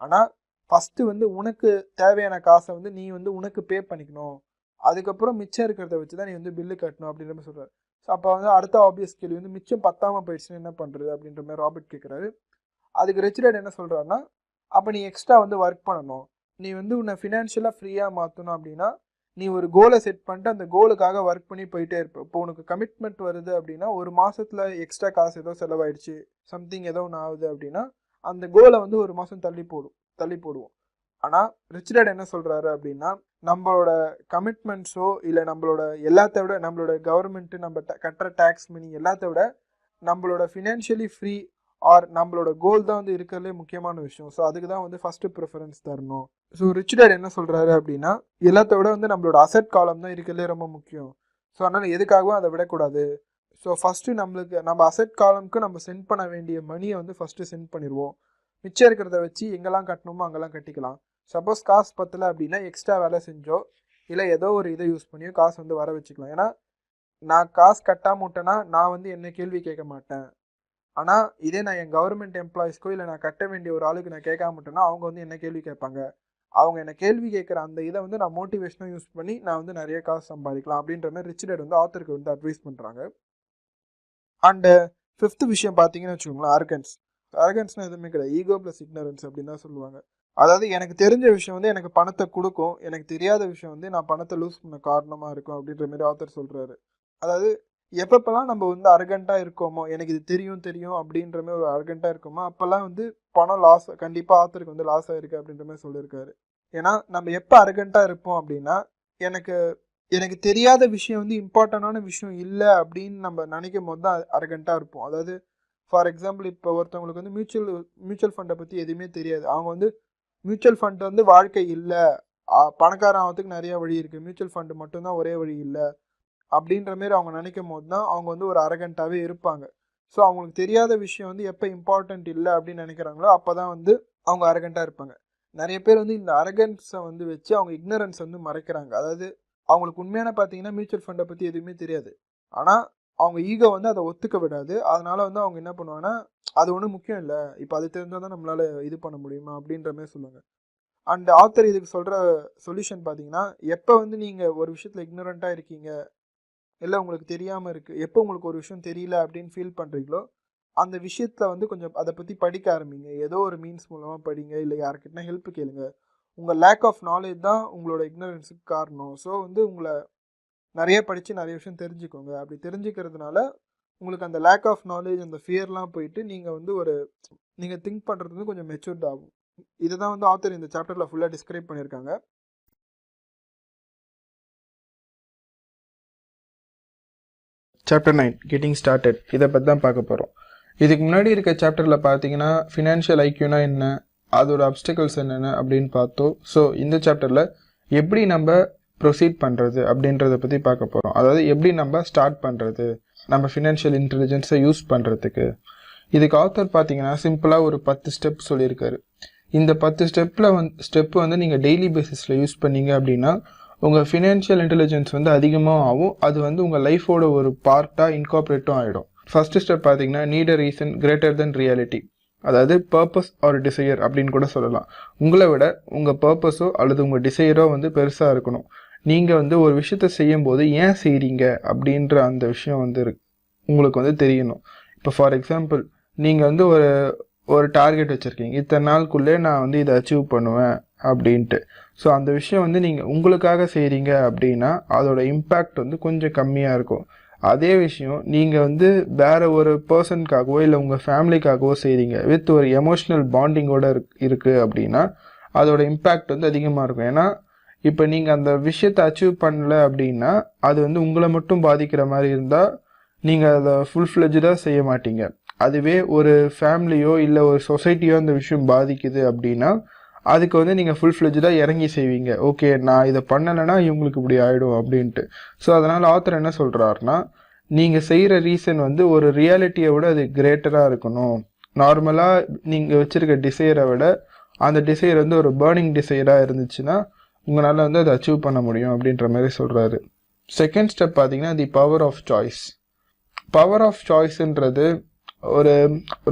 ஆனால் ஃபஸ்ட்டு வந்து உனக்கு தேவையான காசை வந்து நீ வந்து உனக்கு பே பண்ணிக்கணும், அதுக்கப்புறம் மிச்சம் இருக்கிறத வச்சு தான் நீ வந்து பில்லு கட்டணும் அப்படின்ற மாதிரி சொல்கிறார். ஸோ அப்போ வந்து அடுத்த ஆப்வியஸ் கேள்வி வந்து மிச்சம் பத்தாமல் போயிடுச்சுன்னு என்ன பண்ணுறது அப்படின்ற மாதிரி ராபர்ட் கேட்குறாரு. அதுக்கு ரிச் டேட் என்ன சொல்கிறாருன்னா, அப்போ நீ எக்ஸ்ட்ரா வந்து ஒர்க் பண்ணணும், நீ வந்து உன்னை ஃபினான்ஷியலாக ஃப்ரீயாக மாற்றணும் அப்படின்னா நீ ஒரு கோலை செட் பண்ணிட்டு அந்த கோலுக்காக ஒர்க் பண்ணி போயிட்டே இருப்ப. இப்போ உனக்கு கமிட்மெண்ட் வருது அப்படின்னா ஒரு மாதத்தில் எக்ஸ்ட்ரா காசு ஏதோ செலவாயிடுச்சு, சம்திங் ஏதோ ஒன்று ஆகுது அப்படின்னா அந்த கோலை வந்து ஒரு மாதம் தள்ளி போடுவோம். ஆனால் ரிச் டேட் என்ன சொல்கிறாரு அப்படின்னா, நம்மளோட கமிட்மெண்ட்ஸோ இல்லை நம்மளோட எல்லாத்த விட நம்மளோட கவர்மெண்ட்டு நம்ம கட்டுற டேக்ஸ் மணி எல்லாத்த விட நம்மளோட ஃபினான்ஷியலி ஃப்ரீ ஆர் நம்மளோட கோல் தான் வந்து இருக்கிறதுலே முக்கியமான விஷயம். ஸோ அதுக்கு தான் வந்து ஃபஸ்ட்டு ப்ரிஃபரன்ஸ் தரணும். ஸோ ரிச் டேட் என்ன சொல்கிறாரு அப்படின்னா, எல்லாத்த விட வந்து நம்மளோட அசெட் காலம் தான் இருக்கிறதுலே ரொம்ப முக்கியம். ஸோ அதனால் எதுக்காகவும் அதை விடக்கூடாது. ஸோ ஃபஸ்ட்டு நம்ம அசெட் காலம்க்கு நம்ம சென்ட் பண்ண வேண்டிய மணியை வந்து ஃபஸ்ட்டு சென்ட் பண்ணிடுவோம். மிச்சம் இருக்கிறத வச்சு எங்கெல்லாம் கட்டணுமோ அங்கெல்லாம் கட்டிக்கலாம். சப்போஸ் காசு பத்தலை அப்படின்னா எக்ஸ்ட்ரா வேலை செஞ்சோ இல்லை ஏதோ ஒரு இதை யூஸ் பண்ணியோ காசு வந்து வர வச்சுக்கலாம். ஏன்னா நான் காசு கட்டாம விட்டேன்னா நான் வந்து என்ன கேள்வி கேட்க மாட்டேன். ஆனால் இதே நான் என் கவர்மெண்ட் எம்ப்ளாயிஸ்க்கோ இல்லை நான் கட்ட வேண்டிய ஒரு ஆளுக்கு நான் கேட்காம விட்டேன்னா அவங்க வந்து என்ன கேள்வி கேட்பாங்க. அவங்க என்ன கேள்வி கேட்குற அந்த இதை வந்து நான் மோட்டிவேஷனாக யூஸ் பண்ணி நான் வந்து நிறைய காசு சம்பாதிக்கலாம் அப்படின்ற மாதிரி ரிச் டேட் வந்து ஆத்தருக்கு வந்து அட்வைஸ் பண்ணுறாங்க. அண்டு 5th விஷயம் பார்த்தீங்கன்னு வச்சுக்கோங்களேன், அரகன்ஸ்னால் எதுவுமே கிடையாது, ஈகோ ப்ளஸ் இக்னரன்ஸ் அப்படின்னு தான் சொல்லுவாங்க. அதாவது எனக்கு தெரிஞ்ச விஷயம் வந்து எனக்கு பணத்தை கொடுக்கும், எனக்கு தெரியாத விஷயம் வந்து நான் பணத்தை லூஸ் பண்ண காரணமாக இருக்கும் அப்படின்ற மாதிரி ஆத்தர் சொல்கிறாரு. அதாவது எப்பப்பெல்லாம் நம்ம வந்து அரகண்ட்டாக இருக்கோமோ, எனக்கு இது தெரியும் அப்படின்ற மாதிரி ஒரு அரகண்ட்டாக இருக்கோமோ அப்போல்லாம் வந்து பணம் லாஸ் கண்டிப்பாக ஆத்தருக்கு வந்து லாஸ் ஆகிருக்கு அப்படின்ற மாதிரி சொல்லியிருக்காரு. ஏன்னா நம்ம எப்போ அரகண்ட்டாக இருப்போம் அப்படின்னா எனக்கு தெரியாத விஷயம் வந்து இம்பார்ட்டண்டான விஷயம் இல்லை அப்படின்னு நம்ம நினைக்கும் போது தான் அரகண்ட்டாக இருப்போம். அதாவது ஃபார் எக்ஸாம்பிள் இப்போ ஒருத்தவங்களுக்கு வந்து மியூச்சுவல் ஃபண்டை பற்றி எதுவுமே தெரியாது. அவங்க வந்து மியூச்சுவல் ஃபண்ட் வந்து வாழ்க்கை இல்லை, பணக்காரன் ஆகிறதுக்கு நிறைய வழி இருக்குது, மியூச்சுவல் ஃபண்டு மட்டும்தான் ஒரே வழி இல்லை அப்படின்ற மாரி அவங்க நினைக்கும் போது தான் அவங்க வந்து ஒரு அரகண்ட்டாகவே இருப்பாங்க. ஸோ அவங்களுக்கு தெரியாத விஷயம் வந்து எப்போ இம்பார்ட்டண்ட் இல்லை அப்படின்னு நினைக்கிறாங்களோ அப்போ தான் வந்து அவங்க அரகண்ட்டாக இருப்பாங்க. நிறைய பேர் வந்து இந்த அரகன்ஸை வந்து வச்சு அவங்க இக்னரன்ஸ் வந்து மறைக்கிறாங்க. அதாவது அவங்களுக்கு உண்மையான பார்த்தீங்கன்னா மியூச்சுவல் ஃபண்டை பற்றி எதுவுமே தெரியாது, ஆனால் அவங்க ஈகோ வந்து அதை ஒத்துக்க விடாது. அதனால வந்து அவங்க என்ன பண்ணுவாங்கன்னா அது ஒன்றும் முக்கியம் இல்லை, இப்போ அது தெரிஞ்சால் தான் நம்மளால் இது பண்ண முடியுமா அப்படின்ற மாதிரி சொல்லுவாங்க. அண்ட் ஆத்தர் இதுக்கு சொல்கிற சொல்யூஷன் பார்த்தீங்கன்னா, எப்போ வந்து நீங்கள் ஒரு விஷயத்தில் இக்னோரண்ட்டாக இருக்கீங்க இல்லை உங்களுக்கு தெரியாமல் இருக்குது, எப்போ உங்களுக்கு ஒரு விஷயம் தெரியல அப்படின்னு ஃபீல் பண்ணுறீங்களோ அந்த விஷயத்தில் வந்து கொஞ்சம் அதை பற்றி படிக்க ஆரம்பிங்க. ஏதோ ஒரு மீன்ஸ் மூலமாக படிங்க, இல்லை யார்கிட்டனா ஹெல்ப் கேளுங்க. உங்கள் லேக் ஆஃப் நாலேஜ் தான் உங்களோட இக்னரன்ஸுக்கு காரணம். ஸோ வந்து உங்களை நிறைய படித்து நிறைய விஷயம் தெரிஞ்சுக்கோங்க. அப்படி தெரிஞ்சுக்கிறதுனால உங்களுக்கு அந்த லேக் ஆஃப் நாலேஜ் அந்த ஃபியர்லாம் போயிட்டு நீங்கள் வந்து நீங்கள் திங்க் பண்ணுறது வந்து கொஞ்சம் மெச்சூர்ட் ஆகும். இதை தான் வந்து ஆத்தர் இந்த சாப்டரில் ஃபுல்லாக டிஸ்கிரைப் பண்ணியிருக்காங்க. சாப்டர் 9 கெட்டிங் ஸ்டார்டட், இதை பற்றி தான் பார்க்க போகிறோம். இதுக்கு முன்னாடி இருக்க சாப்டரில் பார்த்தீங்கன்னா ஃபினான்ஷியல் ஐக்யூனா என்ன, அதோட அப்டிக்கல்ஸ் என்னென்ன அப்படின்னு பார்த்தோம். ஸோ இந்த சாப்டரில் எப்படி நம்ம ப்ரொசீட் பண்ணுறது அப்படின்றத பற்றி பார்க்க போகிறோம். அதாவது எப்படி நம்ம ஸ்டார்ட் பண்ணுறது நம்ம ஃபினான்ஷியல் இன்டெலிஜென்ஸை யூஸ் பண்ணுறதுக்கு. இதுக்கு ஆத்தர் பார்த்தீங்கன்னா சிம்பிளாக ஒரு 10 ஸ்டெப் சொல்லியிருக்காரு. இந்த 10 ஸ்டெப்பு வந்து நீங்கள் டெய்லி பேசிஸில் யூஸ் பண்ணீங்க அப்படின்னா உங்கள் ஃபினான்ஷியல் இன்டெலிஜென்ஸ் வந்து அதிகமாக ஆகும். அது வந்து உங்கள் லைஃபோட ஒரு பார்ட்டாக இன்கார்பரேட்டும் ஆகிடும். ஃபஸ்ட்டு ஸ்டெப் பார்த்தீங்கன்னா need a reason greater than reality. அதாவது பர்பஸ் ஆர் டிசையர் அப்படின்னு கூட சொல்லலாம். உங்களை விட உங்கள் பர்பஸோ அல்லது உங்கள் டிசையரோ வந்து பெருசாக இருக்கணும். நீங்கள் வந்து ஒரு விஷயத்த செய்யும்போது ஏன் செய்கிறீங்க அப்படின்ற அந்த விஷயம் வந்து உங்களுக்கு வந்து தெரியணும். இப்போ ஃபார் எக்ஸாம்பிள் நீங்கள் வந்து ஒரு டார்கெட் வச்சுருக்கீங்க, இத்தனை நாளுக்குள்ளே நான் வந்து இதை அச்சீவ் பண்ணுவேன் அப்படின்ட்டு. ஸோ அந்த விஷயம் வந்து நீங்கள் உங்களுக்காக செய்கிறீங்க அப்படின்னா அதோட இம்பேக்ட் வந்து கொஞ்சம் கம்மியாக இருக்கும். அதே விஷயம் நீங்கள் வந்து வேறு ஒரு பர்சனுக்காகவோ இல்லை உங்கள் ஃபேமிலிக்காகவோ செய்கிறீங்க வித் ஒரு எமோஷ்னல் பாண்டிங்கோட இருக்குது அப்படின்னா அதோட இம்பேக்ட் வந்து அதிகமாக இருக்கும். ஏன்னா இப்போ நீங்கள் அந்த விஷயத்தை அச்சீவ் பண்ணல அப்படின்னா அது வந்து உங்களை மட்டும் பாதிக்கிற மாதிரி இருந்தால் நீங்கள் அதை ஃபுல்ஃப்ளெஜ்டாக செய்ய மாட்டீங்க. அதுவே ஒரு ஃபேமிலியோ இல்லை ஒரு சொசைட்டியோ அந்த விஷயம் பாதிக்குது அப்படின்னா அதுக்கு வந்து நீங்கள் ஃபுல்ஃப்ளெஜ்டாக இறங்கி செய்வீங்க. ஓகே, நான் இதை பண்ணலைன்னா இவங்களுக்கு இப்படி ஆகிடும் அப்படின்ட்டு. ஸோ அதனால் ஆத்தர் என்ன சொல்கிறாருன்னா, நீங்கள் செய்கிற ரீசன் வந்து ஒரு ரியாலிட்டியை விட அது கிரேட்டராக இருக்கணும். நார்மலாக நீங்கள் வச்சுருக்க டிசைரை விட அந்த டிசைர் வந்து ஒரு பேர்னிங் டிசைராக இருந்துச்சுன்னா உங்களால் வந்து அதை அச்சீவ் பண்ண முடியும் அப்படின்ற மாதிரி சொல்கிறாரு. செகண்ட் ஸ்டெப் பார்த்தீங்கன்னா the power of choice. Power of சாய்ஸ்ன்றது ஒரு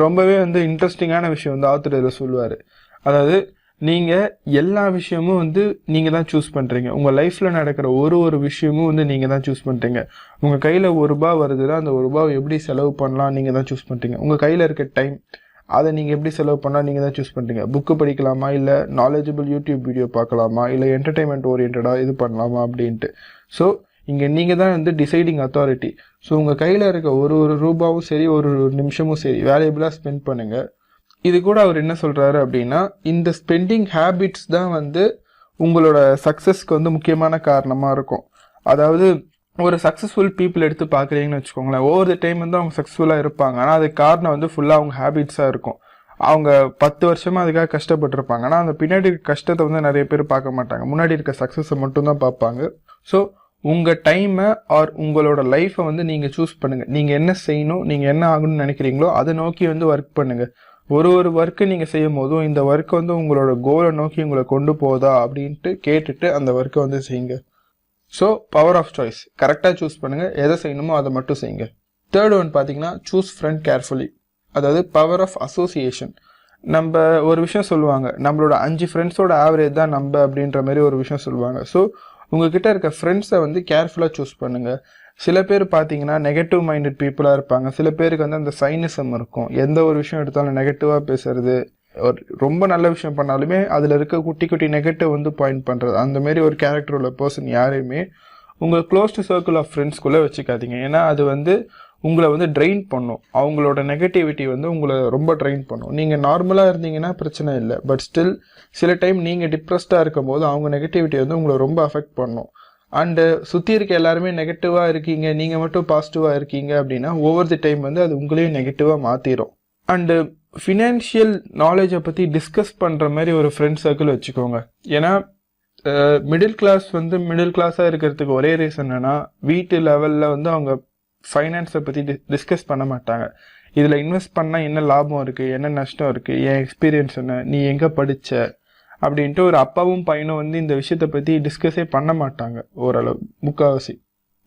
ரொம்பவே வந்து இன்ட்ரெஸ்டிங்கான விஷயம் வந்து ஆத்தர் இதில் சொல்லுவார். அதாவது நீங்கள் எல்லா விஷயமும் வந்து நீங்கள் தான் சூஸ் பண்ணுறீங்க. உங்கள் லைஃப்பில் நடக்கிற ஒரு விஷயமும் வந்து நீங்கள் தான் சூஸ் பண்ணுறீங்க. உங்கள் கையில் ₹1 வருதுன்னா அந்த ₹1 எப்படி செலவு பண்ணலாம் நீங்கள் தான் சூஸ் பண்ணுறீங்க. உங்கள் கையில் இருக்க டைம் அதை நீங்கள் எப்படி செலவு பண்ணால் நீங்கள் தான் சூஸ் பண்ணுறீங்க. புக்கு படிக்கலாமா, இல்லை நாலேஜபிள் யூடியூப் வீடியோ பார்க்கலாமா, இல்லை என்டர்டைன்மெண்ட் ஓரியன்டாக இது பண்ணலாமா அப்படின்ட்டு. ஸோ இங்கே நீங்கள் தான் வந்து டிசைடிங் அத்தாரிட்டி. ஸோ உங்கள் கையில் இருக்க ஒரு ரூபாவும் சரி ஒரு நிமிஷமும் சரி வேல்யூபிளாக ஸ்பெண்ட் பண்ணுங்கள். இது கூட அவர் என்ன சொல்கிறாரு அப்படின்னா, இந்த ஸ்பெண்டிங் ஹேபிட்ஸ் தான் வந்து உங்களோட சக்ஸஸ்க்கு வந்து முக்கியமான காரணமாக இருக்கும். அதாவது ஒரு சக்ஸஸ்ஃபுல் பீப்புள் எடுத்து பார்க்குறீங்கன்னு வச்சுக்கோங்களேன், ஓவர் த டைம் வந்து அவங்க சக்ஸஸ்ஃபுல்லாக இருப்பாங்க. ஆனால் அதுக்கு காரணம் வந்து ஃபுல்லாக அவங்க ஹேபிட்ஸாக இருக்கும். அவங்க 10 வருஷமாக அதுக்காக கஷ்டப்பட்டுருப்பாங்க. ஆனால் அந்த பின்னாடி இருக்க கஷ்டத்தை வந்து நிறைய பேர் பார்க்க மாட்டாங்க, முன்னாடி இருக்க சக்ஸஸை மட்டும்தான் பார்ப்பாங்க. ஸோ உங்கள் டைமை ஆர் உங்களோட லைஃப்பை வந்து நீங்கள் சூஸ் பண்ணுங்கள். நீங்கள் என்ன செய்யணும், நீங்கள் என்ன ஆகணும்னு நினைக்கிறீங்களோ அதை நோக்கி வந்து ஒர்க் பண்ணுங்கள். ஒரு ஒர்க்கு நீங்கள் செய்யும் போதும் இந்த ஒர்க்கை வந்து உங்களோட கோலை நோக்கி உங்களை கொண்டு போதா அப்படின்ட்டு கேட்டுட்டு அந்த ஒர்க்கை வந்து செய்யுங்க. ஸோ பவர் ஆஃப் சாய்ஸ், கரெக்டாக சூஸ் பண்ணுங்கள், எதை செய்யணுமோ அதை மட்டும் செய்யுங்க. தேர்ட் ஒன் பார்த்தீங்கன்னா சூஸ் ஃப்ரெண்ட் கேர்ஃபுல்லி, அதாவது பவர் ஆஃப் அசோசியேஷன். நம்ம ஒரு விஷயம் சொல்லுவாங்க, நம்மளோட 5 ஃப்ரெண்ட்ஸோட ஆவரேஜ் தான் நம்ம அப்படின்ற மாதிரி ஒரு விஷயம் சொல்லுவாங்க. ஸோ உங்ககிட்ட இருக்க ஃப்ரெண்ட்ஸை வந்து கேர்ஃபுல்லாக சூஸ் பண்ணுங்கள். சில பேர் பார்த்தீங்கன்னா நெகட்டிவ் மைண்டட் பீப்புளாக இருப்பாங்க. சில பேருக்கு வந்து அந்த சைனிசம் இருக்கும், எந்த ஒரு விஷயம் எடுத்தாலும் நெகட்டிவாக பேசுறது, ஒரு ரொம்ப நல்ல விஷயம் பண்ணாலுமே அதில் இருக்க குட்டி குட்டி நெகட்டிவ் வந்து பாயிண்ட் பண்ணுறது. அந்த மாதிரி ஒரு கேரக்டர் உள்ள பர்சன் யாரையுமே உங்கள் க்ளோஸ்டு சர்க்கிள் ஆஃப் ஃப்ரெண்ட்ஸ்குள்ளே வச்சுக்காதீங்க. ஏன்னா அது வந்து உங்களை வந்து ட்ரெயின் பண்ணும். அவங்களோட நெகட்டிவிட்டி வந்து உங்களை ரொம்ப ட்ரெயின் பண்ணும். நீங்கள் நார்மலாக இருந்தீங்கன்னா பிரச்சனை இல்லை, பட் ஸ்டில் சில டைம் நீங்கள் டிப்ரெஸ்டாக இருக்கும் போது அவங்க நெகட்டிவிட்டி வந்து உங்களை ரொம்ப அஃபெக்ட் பண்ணும். அண்டு சுற்றி இருக்க எல்லாருமே நெகட்டிவாக இருக்கீங்க, நீங்கள் மட்டும் பாசிட்டிவாக இருக்கீங்க அப்படின்னா ஓவர் தி டைம் வந்து அது உங்களையும் நெகட்டிவாக மாற்றிடும். அண்டு ஃபினான்ஷியல் நாலேஜை பற்றி டிஸ்கஸ் பண்ணுற மாதிரி ஒரு ஃப்ரெண்ட் சர்க்கிள் வச்சுக்கோங்க. ஏன்னா மிடில் கிளாஸ் வந்து மிடில் கிளாஸாக இருக்கிறதுக்கு ஒரே ரீசன் என்னன்னா, வீட்டு லெவலில் வந்து அவங்க ஃபைனான்ஸை பற்றி டிஸ்கஸ் பண்ண மாட்டாங்க. இதில் இன்வெஸ்ட் பண்ணால் என்ன லாபம் இருக்குது, என்ன நஷ்டம் இருக்குது, என் எக்ஸ்பீரியன்ஸ் என்ன, நீ எங்கே படித்த அப்படின்ட்டு ஒரு அப்பாவும் பையனும் வந்து இந்த விஷயத்தை பற்றி டிஸ்கஸே பண்ண மாட்டாங்க ஓரளவு, முக்கால்வாசி.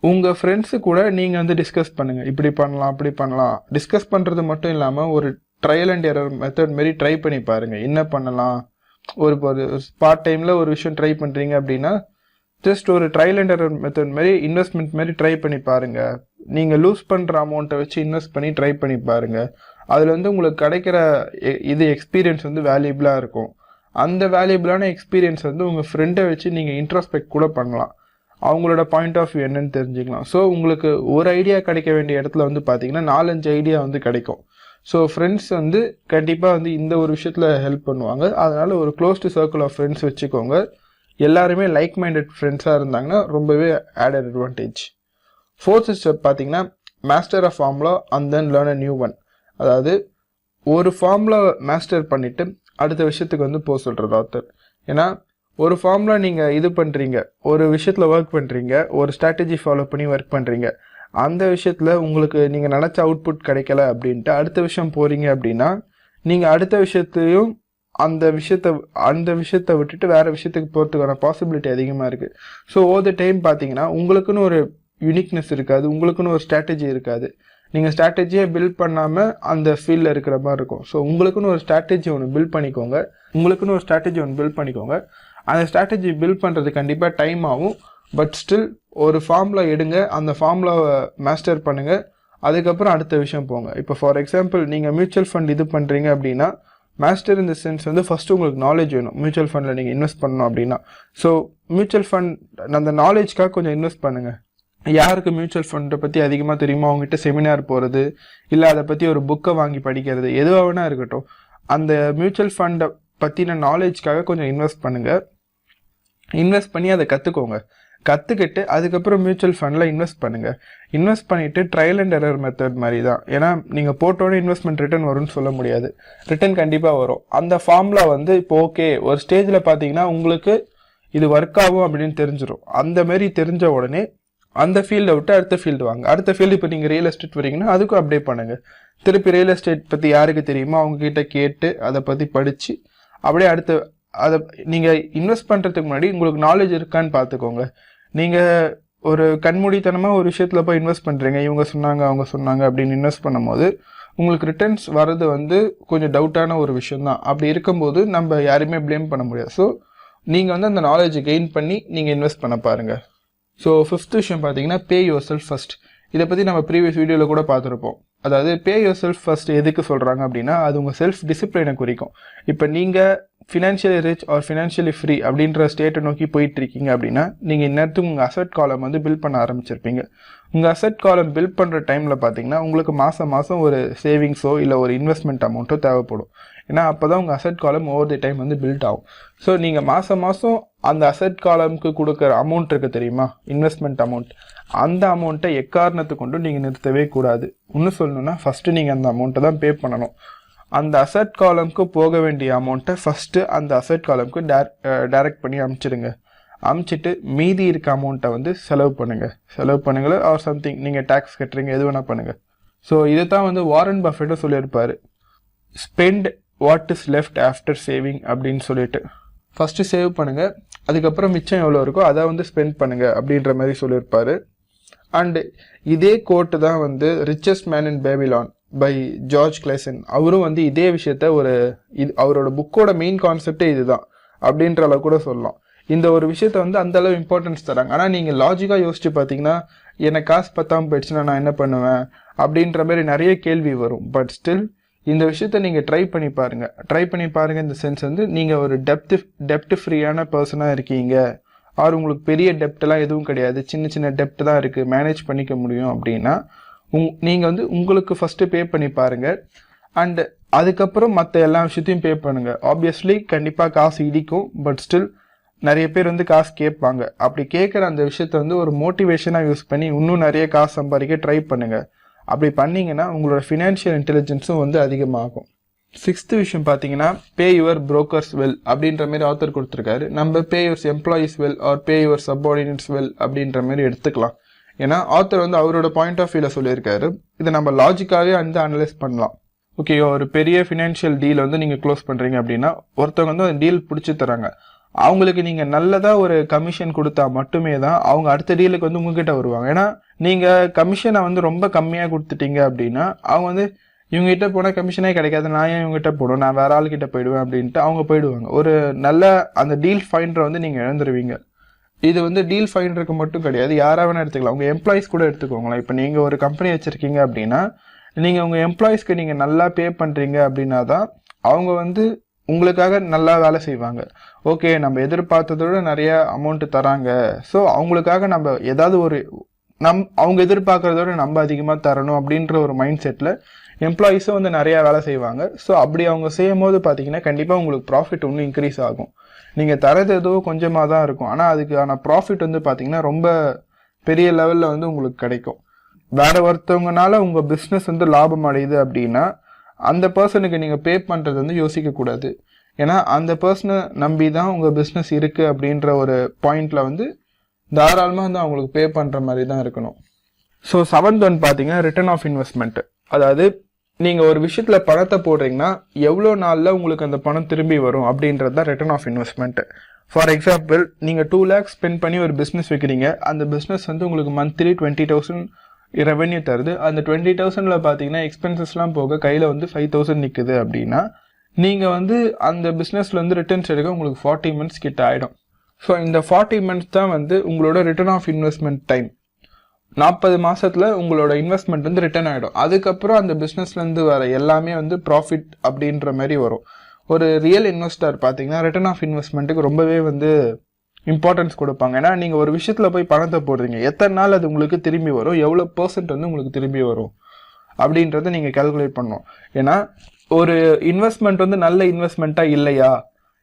உங்கள் ஃப்ரெண்ட்ஸு கூட நீங்கள் வந்து டிஸ்கஸ் பண்ணுங்கள், இப்படி பண்ணலாம் அப்படி பண்ணலாம். டிஸ்கஸ் பண்ணுறது மட்டும் இல்லாமல் ஒரு ட்ரையல் அண்ட் எரர் மெத்தட் மாரி ட்ரை பண்ணி பாருங்கள். என்ன பண்ணலாம், ஒரு பார்ட் டைமில் ஒரு விஷயம் ட்ரை பண்ணுறீங்க அப்படின்னா ஜஸ்ட் ஒரு ட்ரையல் அண்ட் எரர் மெத்தட் மாதிரி இன்வெஸ்ட்மெண்ட் மாதிரி ட்ரை பண்ணி பாருங்கள். நீங்கள் லூஸ் பண்ணுற அமௌண்ட்டை வச்சு இன்வெஸ்ட் பண்ணி ட்ரை பண்ணி பாருங்கள். அதில் வந்து உங்களுக்கு கிடைக்கிற இது எக்ஸ்பீரியன்ஸ் வந்து வேல்யூபிளாக இருக்கும். அந்த வேல்யூபிளான எக்ஸ்பீரியன்ஸ் வந்து உங்கள் ஃப்ரெண்டை வச்சு நீங்கள் இன்ட்ரோஸ்பெக்ட் கூட பண்ணலாம், அவங்களோட பாயிண்ட் ஆஃப் வியூ என்னன்னு தெரிஞ்சுக்கலாம். ஸோ உங்களுக்கு ஒரு ஐடியா கிடைக்க வேண்டிய இடத்துல வந்து பார்த்தீங்கன்னா 4-5 ஐடியா வந்து கிடைக்கும். ஸோ ஃப்ரெண்ட்ஸ் வந்து கண்டிப்பாக வந்து இந்த ஒரு விஷயத்தில் ஹெல்ப் பண்ணுவாங்க. அதனால் ஒரு க்ளோஸ்டு சர்க்கிள் ஆஃப் ஃப்ரெண்ட்ஸ் வச்சுக்கோங்க. எல்லாருமே லைக் மைண்டட் ஃப்ரெண்ட்ஸாக இருந்தாங்கன்னா ரொம்பவே ஆடட் அட்வான்டேஜ். ஃபோர்த் ஸ்டெப் பார்த்தீங்கன்னா master of formula and then learn a new one. அதாவது ஒரு ஃபார்முலா மாஸ்டர் பண்ணிவிட்டு அடுத்த விஷயத்துக்கு வந்து போக சொல்கிறது ஆத்தர். ஏன்னா ஒரு ஃபார்முலா நீங்கள் இது பண்ணுறீங்க, ஒரு விஷயத்தில் ஒர்க் பண்ணுறீங்க, ஒரு ஸ்ட்ராட்டஜி ஃபாலோ பண்ணி ஒர்க் பண்ணுறீங்க, அந்த விஷயத்தில் உங்களுக்கு நீங்கள் நினச்ச அவுட்புட் கிடைக்கல அப்படின்ட்டு அடுத்த விஷயம் போகிறீங்க அப்படின்னா நீங்கள் அடுத்த விஷயத்தையும் அந்த விஷயத்தை விட்டுட்டு வேறு விஷயத்துக்கு போகிறதுக்கான பாசிபிலிட்டி அதிகமாக இருக்குது. ஸோ ஓவர் த டைம் பார்த்தீங்கன்னா உங்களுக்குன்னு ஒரு யூனிக்னஸ் இருக்காது, உங்களுக்குன்னு ஒரு ஸ்ட்ராட்டஜி இருக்காது. நீங்கள் ஸ்ட்ராட்டஜியை பில்ட் பண்ணாமல் அந்த ஃபீல்டில் இருக்கிற மாதிரி இருக்கும். ஸோ உங்களுக்குன்னு ஒரு ஸ்ட்ராட்டஜி ஒன்று பில்ட் பண்ணிக்கோங்க. அந்த ஸ்ட்ராட்டஜி பில்ட் பண்ணுறது கண்டிப்பாக டைம் ஆகும். பட் ஸ்டில் ஒரு ஃபார்முலா எடுங்க, அந்த ஃபார்முலாவை மாஸ்டர் பண்ணுங்கள், அதுக்கப்புறம் அடுத்த விஷயம் போங்க. இப்போ ஃபார் எக்ஸாம்பிள் நீங்கள் மியூச்சுவல் ஃபண்ட் இது பண்ணுறீங்க அப்படின்னா மாஸ்டர் இந்த சென்ஸ் வந்து ஃபஸ்ட்டு உங்களுக்கு நாலேஜ் வேணும். மியூச்சுவல் ஃபண்டில் நீங்கள் இன்வெஸ்ட் பண்ணணும் அப்படின்னா ஸோ மியூச்சுவல் ஃபண்ட் அந்த நாலேஜ்க்காக கொஞ்சம் இன்வெஸ்ட் பண்ணுங்கள். யாருக்கு மியூச்சுவல் ஃபண்டை பற்றி அதிகமாக தெரியுமோ அவங்ககிட்ட செமினார் போகிறது, இல்லை அதை பற்றி ஒரு புக்கை வாங்கி படிக்கிறது, எதுவாக வேணா இருக்கட்டும், அந்த மியூச்சுவல் ஃபண்டை பற்றின நாலேஜ்க்காக கொஞ்சம் இன்வெஸ்ட் பண்ணுங்கள். இன்வெஸ்ட் பண்ணி அதை கற்றுக்கிட்டு அதுக்கப்புறம் மியூச்சுவல் ஃபண்டில் இன்வெஸ்ட் பண்ணுங்கள். இன்வெஸ்ட் பண்ணிவிட்டு ட்ரையல் அண்ட் எரர் மெத்தட் மாதிரி தான். ஏன்னா நீங்கள் போட்டோன்னே இன்வெஸ்ட்மெண்ட் ரிட்டர்ன் வரும்னு சொல்ல முடியாது, ரிட்டர்ன் கண்டிப்பாக வரும். அந்த ஃபார்முலா வந்து இப்போ ஓகே ஒரு ஸ்டேஜில் பார்த்தீங்கன்னா உங்களுக்கு இது ஒர்க் ஆகும் அப்படின்னு தெரிஞ்சிடும். அந்த மாதிரி தெரிஞ்ச உடனே அந்த ஃபீல்டை விட்டு அடுத்த ஃபீல்டு வாங்க. அடுத்த ஃபீல்டு இப்போ நீங்கள் ரியல் எஸ்டேட் வரீங்கன்னா அதுக்கும் அப்டேட் பண்ணுங்கள். திருப்பி ரியல் எஸ்டேட் பற்றி யாருக்கு தெரியுமோ அவங்கக்கிட்ட கேட்டு அதை பற்றி படித்து அப்படியே அதை நீங்கள் இன்வெஸ்ட் பண்ணுறதுக்கு முன்னாடி உங்களுக்கு நாலேஜ் இருக்கான்னு பார்த்துக்கோங்க. நீங்கள் ஒரு கண்மூடித்தனமாக ஒரு விஷயத்தில் போய் இன்வெஸ்ட் பண்ணுறீங்க, இவங்க சொன்னாங்க அவங்க சொன்னாங்க அப்படின்னு இன்வெஸ்ட் பண்ணும்போது உங்களுக்கு ரிட்டர்ன்ஸ் வர்றது வந்து கொஞ்சம் டவுட்டான ஒரு விஷயம் தான். அப்படி இருக்கும்போது நம்ம யாரையுமே ப்ளேம் பண்ண முடியாது. ஸோ நீங்கள் வந்து அந்த நாலேஜை கெயின் பண்ணி நீங்கள் இன்வெஸ்ட் பண்ண பாருங்கள். ஸோ ஃபிஃப்த் விஷயம் பார்த்தீங்கன்னா பே யுவர் செல்ஃப் ஃபர்ஸ்ட். இதை பற்றி நம்ம ப்ரீவியஸ் வீடியோவில் கூட பார்த்துருப்போம். அதாவது பே யுவர் செல்ஃப் ஃபர்ஸ்ட் எதுக்கு சொல்கிறாங்க அப்படின்னா அது உங்கள் செல்ஃப் டிசிப்ளினை குறிக்கும். இப்போ நீங்கள் financially rich or financially free அப்படின்ற ஸ்டேட்டை நோக்கி போயிட்டு இருக்கீங்க அப்படின்னா நீங்கள் இந்நேரத்துக்கு உங்கள் அசட் காலம் வந்து பில்ட் பண்ண ஆரம்பிச்சிருப்பீங்க. உங்கள் அசட் காலம் பில்ட் பண்ணுற டைமில் பார்த்தீங்கன்னா உங்களுக்கு மாதம் ஒரு சேவிங்ஸோ இல்லை ஒரு இன்வெஸ்ட்மெண்ட் அமௌண்ட்டோ தேவைப்படும். ஏன்னா அப்போ தான் உங்கள் அசட் காலம் ஓவர் தி டைம் வந்து பில்ட் ஆகும். ஸோ நீங்கள் மாதம் அந்த அசெட் காலம்க்கு கொடுக்குற அமௌண்ட் இருக்குது தெரியுமா, இன்வெஸ்ட்மெண்ட் அமௌண்ட், அந்த அமௌண்ட்டை எக்காரணத்தை கொண்டு நீங்கள் நிறுத்தவே கூடாது. இன்னும் சொல்லணும்னா ஃபஸ்ட்டு நீங்கள் அந்த அமௌண்ட்டை தான் பே பண்ணணும். அந்த அசெட் காலம்க்கு போக வேண்டிய அமௌண்ட்டை ஃபஸ்ட்டு அந்த அசெட் காலம்க்கு டைரக்ட் பண்ணி அமுச்சிட்டு மீதி இருக்க அமௌண்ட்டை வந்து செலவு பண்ணுங்கள் ஆர் சம்திங், நீங்கள் டேக்ஸ் கட்டுறீங்க, எது வேணால் பண்ணுங்கள். ஸோ இதை தான் வந்து வாரன் பஃபெட்டும் சொல்லியிருப்பார், spend what is left after saving அப்படின்னு சொல்லிட்டு. ஃபஸ்ட்டு சேவ் பண்ணுங்கள், அதுக்கப்புறம் மிச்சம் எவ்வளோ இருக்கோ அதை வந்து ஸ்பெண்ட் பண்ணுங்கள் அப்படின்ற மாதிரி சொல்லியிருப்பார். அண்டு இதே கோட்டு தான் வந்து richest man in Babylon by George Clason, அவரும் வந்து இதே விஷயத்த அவரோட புக்கோட மெயின் கான்செப்டே இதுதான் அப்படின்ற அளவு கூட சொல்லலாம். இந்த ஒரு விஷயத்த வந்து அந்த அளவு இம்பார்ட்டன்ஸ் தராங்க. ஆனால் நீங்கள் லாஜிக்காக யோசிச்சு பார்த்தீங்கன்னா, எனக்கு காசு பத்தாமல் போயிடுச்சுன்னா நான் என்ன பண்ணுவேன் அப்படின்ற மாதிரி நிறைய கேள்வி வரும். பட் ஸ்டில் இந்த விஷயத்த நீங்கள் ட்ரை பண்ணி பாருங்கள். இந்த சென்ஸ் வந்து நீங்கள் ஒரு டெப்ட் ஃப்ரீயான பர்சனாக இருக்கீங்க, ஆர் உங்களுக்கு பெரிய டெப்டெல்லாம் எதுவும் கிடையாது, சின்ன சின்ன டெப்ட் தான் இருக்குது, மேனேஜ் பண்ணிக்க முடியும் அப்படின்னா நீங்கள் வந்து உங்களுக்கு ஃபஸ்ட்டு பே பண்ணி பாருங்கள். அண்டு அதுக்கப்புறம் மற்ற எல்லா விஷயத்தையும் பே பண்ணுங்கள். ஆப்வியஸ்லி கண்டிப்பாக காசு இடிக்கும், பட் ஸ்டில் நிறைய பேர் வந்து காசு கேட்பாங்க. அப்படி கேட்குற அந்த விஷயத்த வந்து ஒரு மோட்டிவேஷனாக யூஸ் பண்ணி இன்னும் நிறைய காசு சம்பாதிக்க ட்ரை பண்ணுங்கள். அப்படி பண்ணிங்கன்னா உங்களோட ஃபினான்ஷியல் இன்டெலிஜென்ஸும் வந்து அதிகமாகும். 6th விஷயம் பார்த்தீங்கன்னா, பே யுவர் புரோக்கர்ஸ் வெல் அப்படின்ற மாதிரி ஆத்தர் கொடுத்துருக்காரு. நம்ம pay yours employees well or pay your subordinates well அப்படின்ற மாதிரி எடுத்துக்கலாம். ஏன்னா ஆத்தர் வந்து அவரோட பாயிண்ட் ஆஃப் வியூவில் சொல்லியிருக்காரு. இதை நம்ம லாஜிக்காகவே வந்து அனலைஸ் பண்ணலாம். ஓகே, ஒரு பெரிய ஃபினான்ஷியல் டீல் வந்து நீங்கள் க்ளோஸ் பண்ணுறீங்க அப்படின்னா, ஒருத்தவங்க வந்து அந்த டீல் பிடிச்சி தராங்க, அவங்களுக்கு நீங்கள் நல்லதாக ஒரு கமிஷன் கொடுத்தா மட்டுமே தான் அவங்க அடுத்த டீலுக்கு வந்து உங்ககிட்ட வருவாங்க. ஏன்னா நீங்கள் கமிஷனை வந்து ரொம்ப கம்மியாக கொடுத்துட்டீங்க அப்படின்னா அவங்க வந்து இவங்ககிட்ட போனால் கமிஷனே கிடைக்காது, நான் ஏன் இவங்ககிட்ட போடும், நான் வேற ஆள்கிட்ட போயிடுவேன் அப்படின்ட்டு அவங்க போயிடுவாங்க. ஒரு நல்ல அந்த டீல் ஃபைண்டரை வந்து நீங்கள் இழந்துருவீங்க. இது வந்து டீல் ஃபைண்டருக்கு மட்டும் கிடையாது, யாராக வேணால் எடுத்துக்கலாம். உங்கள் எம்ப்ளாயிஸ் கூட எடுத்துக்கோங்களேன். இப்போ நீங்கள் ஒரு கம்பெனி வச்சுருக்கீங்க அப்படின்னா, நீங்கள் உங்கள் எம்ப்ளாயிஸ்க்கு நீங்கள் நல்லா பே பண்ணுறீங்க அப்படின்னா தான் அவங்க வந்து உங்களுக்காக நல்லா வேலை செய்வாங்க. ஓகே, நம்ம எதிர்பார்த்ததோட நிறைய அமௌண்ட்டு தராங்க, ஸோ அவங்களுக்காக நம்ம ஏதாவது ஒரு அவங்க எதிர்பார்க்கறதோட நம்ம அதிகமாக தரணும் அப்படின்ற ஒரு மைண்ட் செட்டில் எம்ப்ளாயீஸும் வந்து நிறையா வேலை செய்வாங்க. ஸோ அப்படி அவங்க செய்யும் போது பார்த்தீங்கன்னா கண்டிப்பாக உங்களுக்கு ப்ராஃபிட் இன்னும் இன்க்ரீஸ் ஆகும். நீங்கள் தரது ஏதோ கொஞ்சமாக தான் இருக்கும், ஆனால் அதுக்கான ப்ராஃபிட் வந்து பார்த்தீங்கன்னா ரொம்ப பெரிய லெவலில் வந்து உங்களுக்கு கிடைக்கும். வேற ஒருத்தவங்கனால உங்கள் பிஸ்னஸ் வந்து லாபம் அடையுது அப்படின்னா அந்த பர்சனுக்கு நீங்கள் பே பண்ணுறது வந்து யோசிக்கக்கூடாது. ஏன்னா அந்த பர்சனை நம்பி தான் உங்கள் பிஸ்னஸ் இருக்குது அப்படின்ற ஒரு பாயிண்டில் வந்து தாராளமாக வந்து அவங்களுக்கு பே பண்ணுற மாதிரி தான் இருக்கணும். ஸோ 7th ஒன் பார்த்தீங்கன்னா ரிட்டர்ன் ஆஃப் இன்வெஸ்ட்மெண்ட்டு. அதாவது நீங்கள் ஒரு விஷயத்தில் பணத்தை போடுறீங்கன்னா எவ்வளோ நாளில் உங்களுக்கு அந்த பணம் திரும்பி வரும் அப்படின்றது தான் return of investment. For example, நீங்கள் 2 lakhs ஸ்பெண்ட் பண்ணி ஒரு பிஸ்னஸ் வைக்கிறீங்க, அந்த பிஸ்னஸ் வந்து உங்களுக்கு மந்த்லி 20,000 ரெவென்யூ தருது. அந்த 20,000ல் பார்த்தீங்கன்னா எக்ஸ்பென்சஸ்லாம் போக கையில் வந்து 5,000 நிற்குது அப்படின்னா நீங்கள் வந்து அந்த பிஸ்னஸ்லேருந்து ரிட்டர்ன்ஸ் எடுக்க உங்களுக்கு 40 months கிட்ட ஆகிடும். ஸோ இந்த 40 months தான் வந்து உங்களோட ரிட்டர்ன் ஆஃப் இன்வெஸ்ட்மெண்ட் டைம். 40 மாதத்தில் உங்களோட இன்வெஸ்ட்மெண்ட் வந்து ரிட்டர்ன் ஆகிடும். அதுக்கப்புறம் அந்த பிஸ்னஸ்லேருந்து வர எல்லாமே வந்து ப்ராஃபிட் அப்படின்ற மாதிரி வரும். ஒரு ரியல் இன்வெஸ்டர் பார்த்தீங்கன்னா ரிட்டர்ன் ஆஃப் இன்வெஸ்ட்மெண்ட்டுக்கு ரொம்பவே வந்து இம்பார்ட்டன்ஸ் கொடுப்பாங்க. ஏன்னா நீங்கள் ஒரு விஷயத்தில் போய் பணத்தை போடுறீங்க, எத்தனை நாள் அது உங்களுக்கு திரும்பி வரும், எவ்வளோ % வந்து உங்களுக்கு திரும்பி வரும் அப்படின்றத நீங்கள் கால்குலேட் பண்ணணும். ஏன்னா ஒரு இன்வெஸ்ட்மெண்ட் வந்து நல்ல இன்வெஸ்ட்மெண்ட்டாக இல்லையா,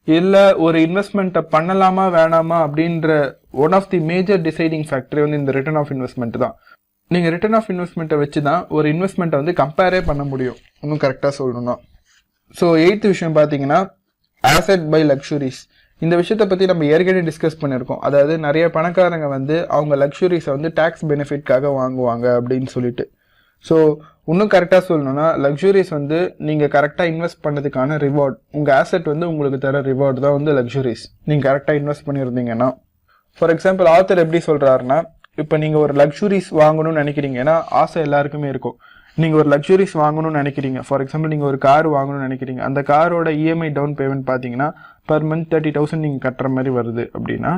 இல்லை ஒரு இன்வெஸ்ட்மெண்ட்டை பண்ணலாமா வேணாமா அப்படின்ற one of the major deciding factor வந்து இந்த ரிட்டர்ன் ஆஃப் இன்வெஸ்ட்மெண்ட் தான். நீங்கள் ரிட்டர்ன் ஆஃப் இன்வெஸ்ட்மெண்ட்டை வச்சு தான் ஒரு இன்வெஸ்ட்மெண்ட்டை வந்து கம்பேரே பண்ண முடியும், இன்னும் கரெக்டாக சொல்லணும்னா. ஸோ 8th விஷயம் பார்த்தீங்கன்னா ஆசெட் பை லக்ஸுரிஸ். இந்த விஷயத்தை பற்றி நம்ம ஏற்கனவே டிஸ்கஸ் பண்ணியிருக்கோம். அதாவது நிறைய பணக்காரங்க வந்து அவங்க லக்ஸுரிஸை வந்து டேக்ஸ் பெனிஃபிட்காக வாங்குவாங்க அப்படின்னு சொல்லிட்டு. ஸோ இன்னும் கரெக்டாக சொல்லணும்னா லக்ஸுரிஸ் வந்து நீங்கள் கரெக்டாக இன்வெஸ்ட் பண்ணதுக்கான ரிவார்ட், உங்கள் ஆசெட் வந்து உங்களுக்கு தர ரிவார்டு தான் வந்து லக்ஸுரிஸ், நீங்கள் கரெக்டாக இன்வெஸ்ட் பண்ணியிருந்தீங்கன்னா. ஃபார் எக்ஸாம்பிள் ஆத்தர் எப்படி சொல்கிறாருன்னா, இப்போ நீங்கள் ஒரு லக்ஸுரிஸ் வாங்கணும்னு நினைக்கிறீங்க, ஏன்னா ஆசை எல்லாருக்குமே இருக்கும். நீங்கள் ஒரு லக்ஸுரிஸ் வாங்கணும்னு நினைக்கிறீங்க, ஃபார் எக்ஸாம்பிள் நீங்கள் ஒரு கார் வாங்கணும்னு நினைக்கிறீங்க, அந்த காரோட இஎம்ஐ டவுன் பேமெண்ட் பார்த்தீங்கன்னா பர் மந்த் 30,000 நீங்கள் கட்டுற மாதிரி வருது அப்படின்னா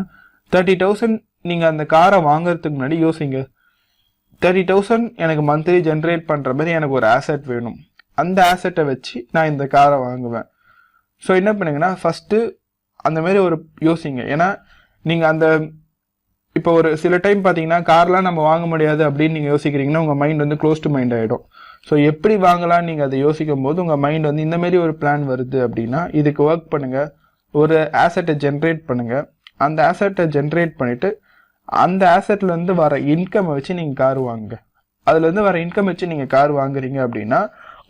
30,000 நீங்கள் அந்த காரை வாங்குறதுக்கு முன்னாடி யோசிங்க, 30,000 எனக்கு மந்த்லி ஜென்ரேட் பண்ணுற மாதிரி எனக்கு ஒரு ஆசெட் வேணும், அந்த ஆசெட்டை வச்சு நான் இந்த காரை வாங்குவேன். ஸோ என்ன பண்ணுங்கன்னா ஃபஸ்ட்டு அந்த மாதிரி ஒரு யோசிங்க. ஏன்னா நீங்கள் அந்த இப்போ ஒரு சில டைம் பார்த்தீங்கன்னா கார்லாம் நம்ம வாங்க முடியாது அப்படின்னு நீங்கள் யோசிக்கிறீங்கன்னா உங்கள் மைண்ட் வந்து க்ளோஸ்டு மைண்ட் ஆகிடும். ஸோ எப்படி வாங்கலாம்னு நீங்கள் அதை யோசிக்கும் போது உங்கள் மைண்ட் வந்து இந்தமாரி ஒரு பிளான் வருது அப்படின்னா இதுக்கு ஒர்க் பண்ணுங்கள், ஒரு ஆசெட்டை ஜென்ரேட் பண்ணுங்கள், அந்த ஆசெட்டை ஜென்ரேட் பண்ணிவிட்டு அந்த ஆசெட்லேருந்து வர இன்கம் வச்சு நீங்கள் கார் வாங்குங்க. அதுலேருந்து வர இன்கம் வச்சு நீங்கள் கார் வாங்குறீங்க அப்படின்னா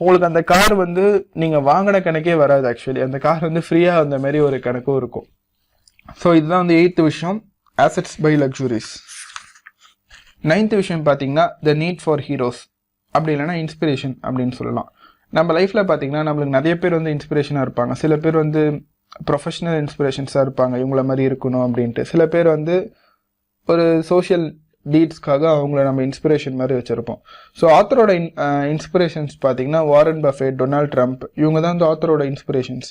உங்களுக்கு அந்த கார் வந்து நீங்கள் வாங்கின கணக்கே வராது. ஆக்சுவலி அந்த கார் வந்து ஃப்ரீயாக அந்த மாதிரி ஒரு கணக்கும் இருக்கும். ஸோ இதுதான் வந்து 8th விஷயம், assets by luxuries. 9th விஷயம் பார்த்தீங்கன்னா த நீட் ஃபார் ஹீரோஸ், அப்படி இல்லைன்னா இன்ஸ்பிரேஷன் அப்படின்னு சொல்லலாம். நம்ம லைஃப்பில் பார்த்தீங்கன்னா நம்மளுக்கு நிறைய பேர் வந்து இன்ஸ்பிரேஷனாக இருப்பாங்க. சில பேர் வந்து ப்ரொஃபஷனல் இன்ஸ்பிரேஷன்ஸாக இருப்பாங்க, இவங்கள மாதிரி இருக்கணும் அப்படின்ட்டு. சில பேர் வந்து ஒரு சோஷியல் டீட்ஸ்க்காக அவங்கள நம்ம இன்ஸ்பிரேஷன் மாதிரி வச்சுருப்போம். ஸோ ஆத்தரோட இன்ஸ்பிரேஷன்ஸ் பார்த்தீங்கன்னா வாரன் பஃபெட், டொனால்ட் ட்ரம்ப், இவங்க தான் வந்து ஆத்தரோட இன்ஸ்பிரேஷன்ஸ்.